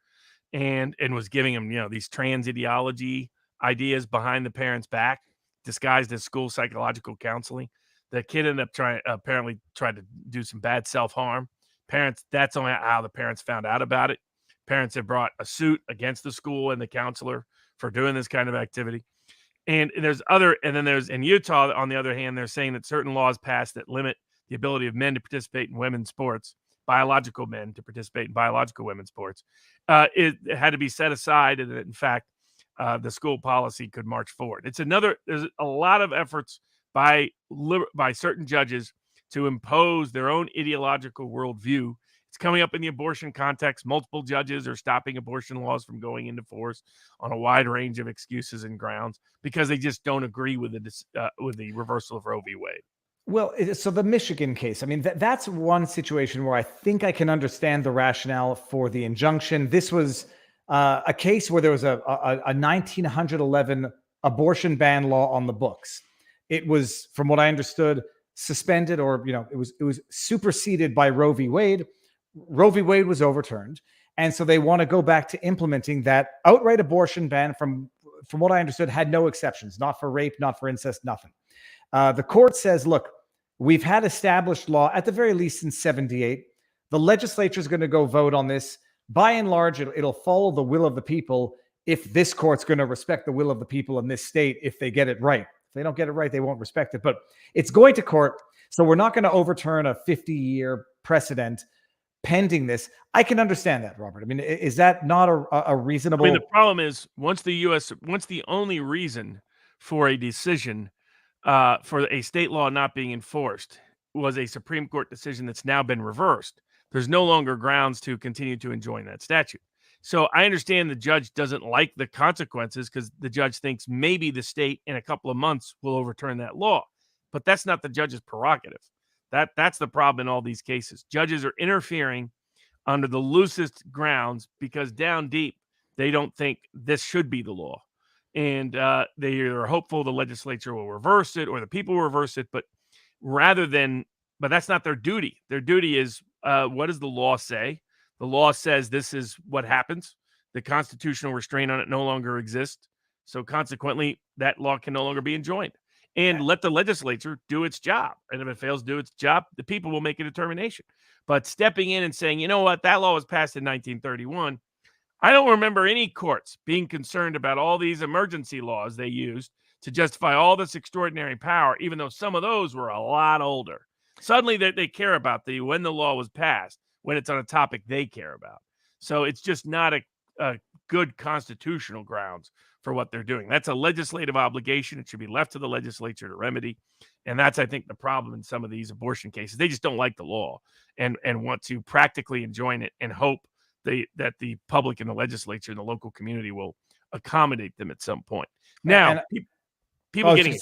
and was giving them, these trans ideology ideas behind the parent's back, disguised as school psychological counseling. The kid ended up apparently tried to do some bad self-harm. Parents, that's only how the parents found out about it. Parents have brought a suit against the school and the counselor for doing this kind of activity. And there's in Utah, on the other hand, they're saying that certain laws passed that limit the ability of men to participate in women's sports, biological men to participate in biological women's sports. It had to be set aside, and that, in fact, the school policy could march forward. There's a lot of efforts by certain judges to impose their own ideological worldview. It's coming up in the abortion context. Multiple judges are stopping abortion laws from going into force on a wide range of excuses and grounds because they just don't agree with the reversal of Roe v. Wade. Well, so the Michigan case, I mean, that's one situation where I think I can understand the rationale for the injunction. This was a case where there was a 1911 abortion ban law on the books. It was, from what I understood, suspended, or it was superseded by Roe v. Wade. Roe v. Wade was overturned, and so they want to go back to implementing that outright abortion ban. From what I understood, had no exceptions, not for rape, not for incest, nothing. The court says, look, we've had established law at the very least since 78. The legislature is going to go vote on this. By and large, it'll follow the will of the people if this court's going to respect the will of the people in this state if they get it right. If they don't get it right, they won't respect it. But it's going to court, so we're not going to overturn a 50-year precedent pending this. I can understand that, Robert. I mean, is that not a reasonable... I mean, the problem is once the only reason for a decision for a state law not being enforced was a Supreme Court decision that's now been reversed, there's no longer grounds to continue to enjoin that statute. So I understand the judge doesn't like the consequences because the judge thinks maybe the state in a couple of months will overturn that law. But that's not the judge's prerogative. That's the problem in all these cases. Judges are interfering under the loosest grounds because down deep, they don't think this should be the law. And they are hopeful the legislature will reverse it or the people will reverse it. But that's not their duty. Their duty is, what does the law say? The law says this is what happens. The constitutional restraint on it no longer exists. So consequently, that law can no longer be enjoined. And let the legislature do its job. And if it fails to do its job, the people will make a determination. But stepping in and saying, you know what, that law was passed in 1931. I don't remember any courts being concerned about all these emergency laws they used to justify all this extraordinary power, even though some of those were a lot older. Suddenly they care about when the law was passed, when it's on a topic they care about. So it's just not a good constitutional grounds for what they're doing. That's a legislative obligation. It should be left to the legislature to remedy. And that's, I think, the problem in some of these abortion cases. They just don't like the law and want to practically enjoin it and hope that the public and the legislature and the local community will accommodate them at some point. Now, people getting...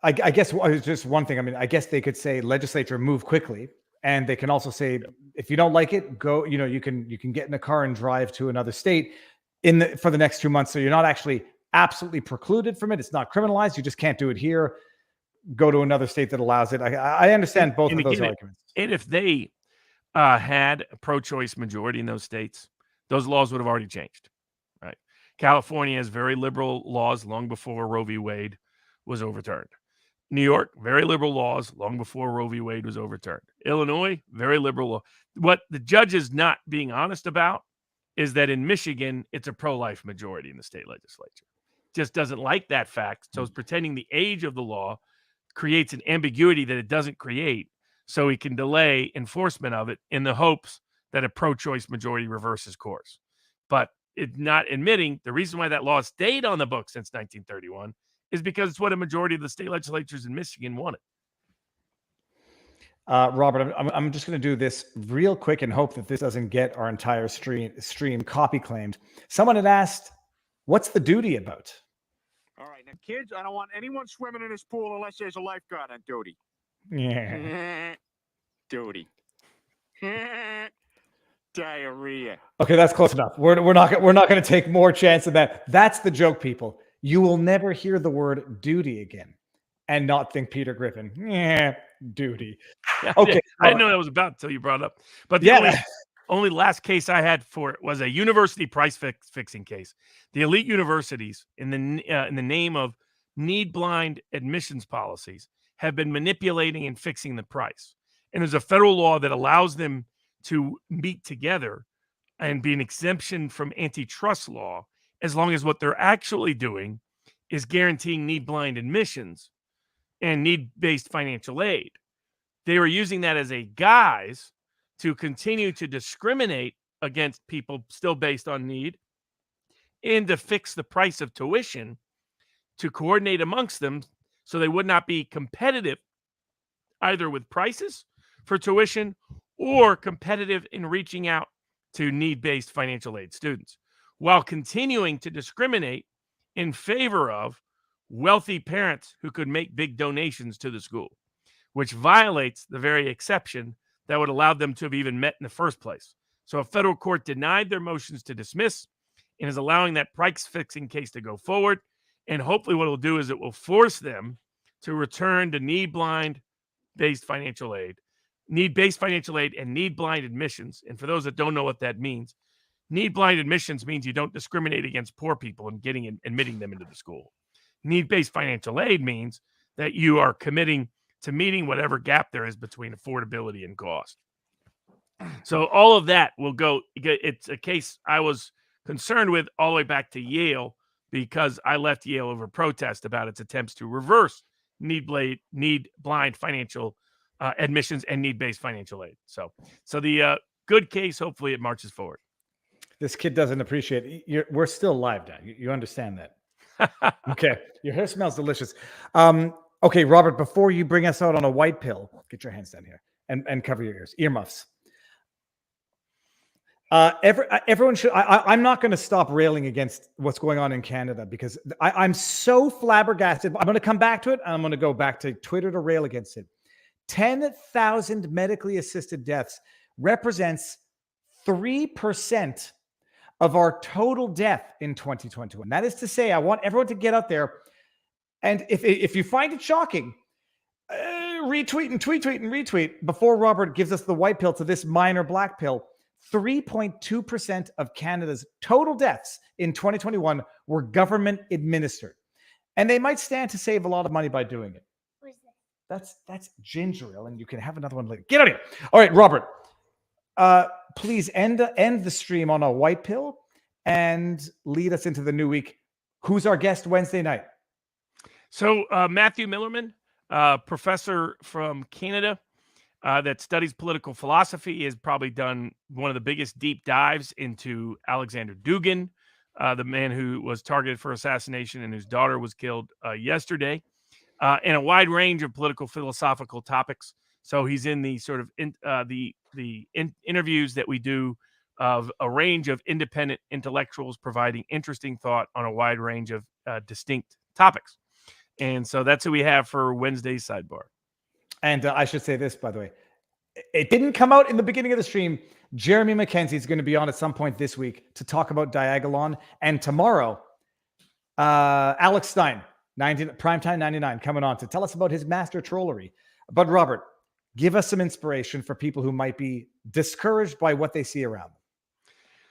I guess just one thing. I mean, I guess they could say legislature move quickly. And they can also say, if you don't like it, go, you can get in a car and drive to another state for the next 2 months. So you're not actually absolutely precluded from it. It's not criminalized. You just can't do it here. Go to another state that allows it. I understand both of those arguments. And if they had a pro-choice majority in those states, those laws would have already changed, right? California has very liberal laws long before Roe v. Wade was overturned. New York, very liberal laws long before Roe v. Wade was overturned. Illinois, very liberal law. What the judge is not being honest about is that in Michigan, it's a pro-life majority in the state legislature. Just doesn't like that fact. So it's pretending the age of the law creates an ambiguity that it doesn't create so he can delay enforcement of it in the hopes that a pro-choice majority reverses course. But it's not admitting the reason why that law stayed on the books since 1931 is because it's what a majority of the state legislatures in Michigan wanted. Robert, I'm just going to do this real quick and hope that this doesn't get our entire stream copy claimed. Someone had asked, what's the duty about? All right, now, kids, I don't want anyone swimming in this pool unless there's a lifeguard on duty. Yeah. Duty. Diarrhea. Okay, that's close enough. We're not going to take more chance of that. That's the joke, people. You will never hear the word duty again and not think Peter Griffin. Yeah, duty. Okay. I didn't know that was about until you brought it up. But the only last case I had for it was a university price fixing case. The elite universities, in the name of need-blind admissions policies, have been manipulating and fixing the price. And there's a federal law that allows them to meet together and be an exemption from antitrust law as long as what they're actually doing is guaranteeing need-blind admissions and need-based financial aid. They were using that as a guise to continue to discriminate against people still based on need and to fix the price of tuition to coordinate amongst them so they would not be competitive either with prices for tuition or competitive in reaching out to need-based financial aid students, while continuing to discriminate in favor of wealthy parents who could make big donations to the school, which violates the very exception that would allow them to have even met in the first place. So a federal court denied their motions to dismiss and is allowing that price-fixing case to go forward. And hopefully what it will do is it will force them to return to need-blind-based financial aid, need-based financial aid and need-blind admissions. And for those that don't know what that means, need-blind admissions means you don't discriminate against poor people and admitting them into the school. Need-based financial aid means that you are committing to meeting whatever gap there is between affordability and cost. So all of that will go. It's a case I was concerned with all the way back to Yale, because I left Yale over protest about its attempts to reverse need-blind financial admissions and need-based financial aid. So the good case, hopefully it marches forward. This kid doesn't appreciate it. We're still live, Dad. You understand that. Okay. Your hair smells delicious. Okay, Robert, before you bring us out on a white pill, get your hands down here and cover your ears. Earmuffs. Everyone should. I'm not going to stop railing against what's going on in Canada, because I'm so flabbergasted. I'm going to come back to it, and I'm going to go back to Twitter to rail against it. 10,000 medically assisted deaths represents 3% of our total death in 2021. That is to say, I want everyone to get out there, and if you find it shocking, retweet and retweet before Robert gives us the white pill to this minor black pill. 3.2% of Canada's total deaths in 2021 were government administered, and they might stand to save a lot of money by doing it. What is that? That's ginger ale, and you can have another one later. Get out of here. All right, Robert, please end the stream on a white pill and lead us into the new week. Who's our guest Wednesday night? So Matthew Millerman, professor from Canada, that studies political philosophy, has probably done one of the biggest deep dives into Alexander Dugin, the man who was targeted for assassination and whose daughter was killed yesterday, and a wide range of political philosophical topics. So he's in the sort of interviews that we do of a range of independent intellectuals providing interesting thought on a wide range of distinct topics. And so that's who we have for Wednesday's sidebar. And I should say this, by the way, it didn't come out in the beginning of the stream. Jeremy McKenzie is going to be on at some point this week to talk about Diagolon. And tomorrow, Alex Stein, Primetime 99, coming on to tell us about his master trollery. But Robert, give us some inspiration for people who might be discouraged by what they see around them.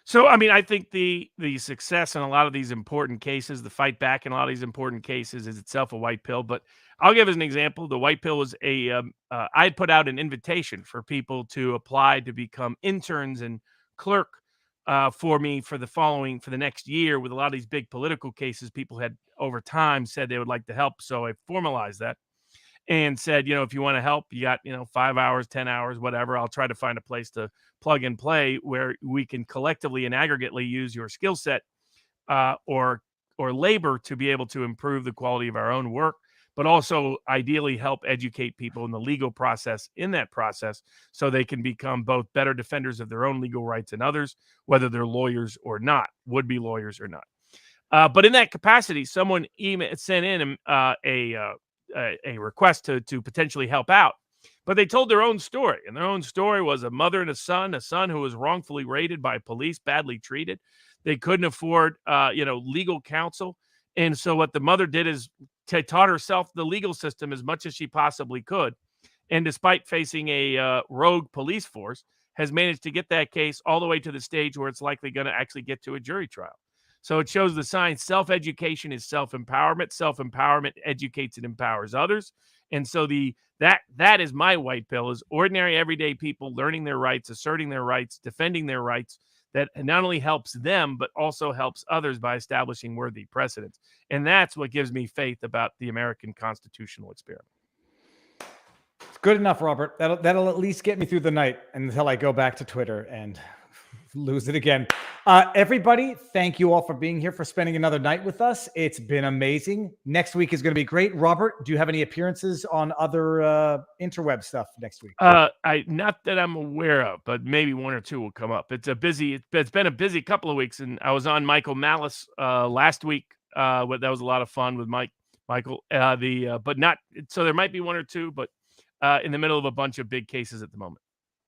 So, I mean, I think the success in a lot of these important cases, the fight back in a lot of these important cases, is itself a white pill. But I'll give as an example. The white pill was I put out an invitation for people to apply to become interns and clerk for me for the next year with a lot of these big political cases. People had over time said they would like to help. So I formalized that and said, if you want to help, you got, 5 hours, 10 hours, whatever. I'll try to find a place to plug and play where we can collectively and aggregately use your skill set or labor to be able to improve the quality of our own work, but also ideally help educate people in the legal process in that process so they can become both better defenders of their own legal rights and others, whether they're lawyers or not, would-be lawyers or not. But in that capacity, someone sent in a request to potentially help out, but they told their own story, and their own story was a mother and a son who was wrongfully raided by police, badly treated. They couldn't afford, legal counsel. And so what the mother did is taught herself the legal system as much as she possibly could. And despite facing a rogue police force, has managed to get that case all the way to the stage where it's likely going to actually get to a jury trial. So it shows the sign. Self-education is self-empowerment. Self-empowerment educates and empowers others. And so that is my white pill, is ordinary everyday people learning their rights, asserting their rights, defending their rights. That not only helps them, but also helps others by establishing worthy precedents. And that's what gives me faith about the American constitutional experiment. It's good enough, Robert. That'll at least get me through the night until I go back to Twitter and lose it again. Everybody, thank you all for being here, for spending another night with us. It's been amazing. Next week is going to be great. Robert, do you have any appearances on other interweb stuff next week? Not that I'm aware of, but maybe one or two will come up. It's been a busy couple of weeks, and I was on Michael Malice last week. That was a lot of fun with Michael. But not so there might be one or two, but in the middle of a bunch of big cases at the moment.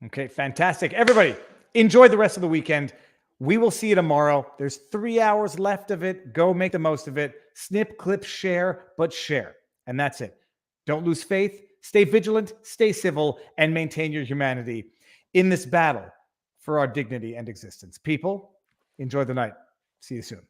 Okay, fantastic. Everybody, enjoy the rest of the weekend. We will see you tomorrow. There's 3 hours left of it. Go make the most of it. Snip, clip, share, but share. And that's it. Don't lose faith. Stay vigilant, stay civil, and maintain your humanity in this battle for our dignity and existence. People, enjoy the night. See you soon.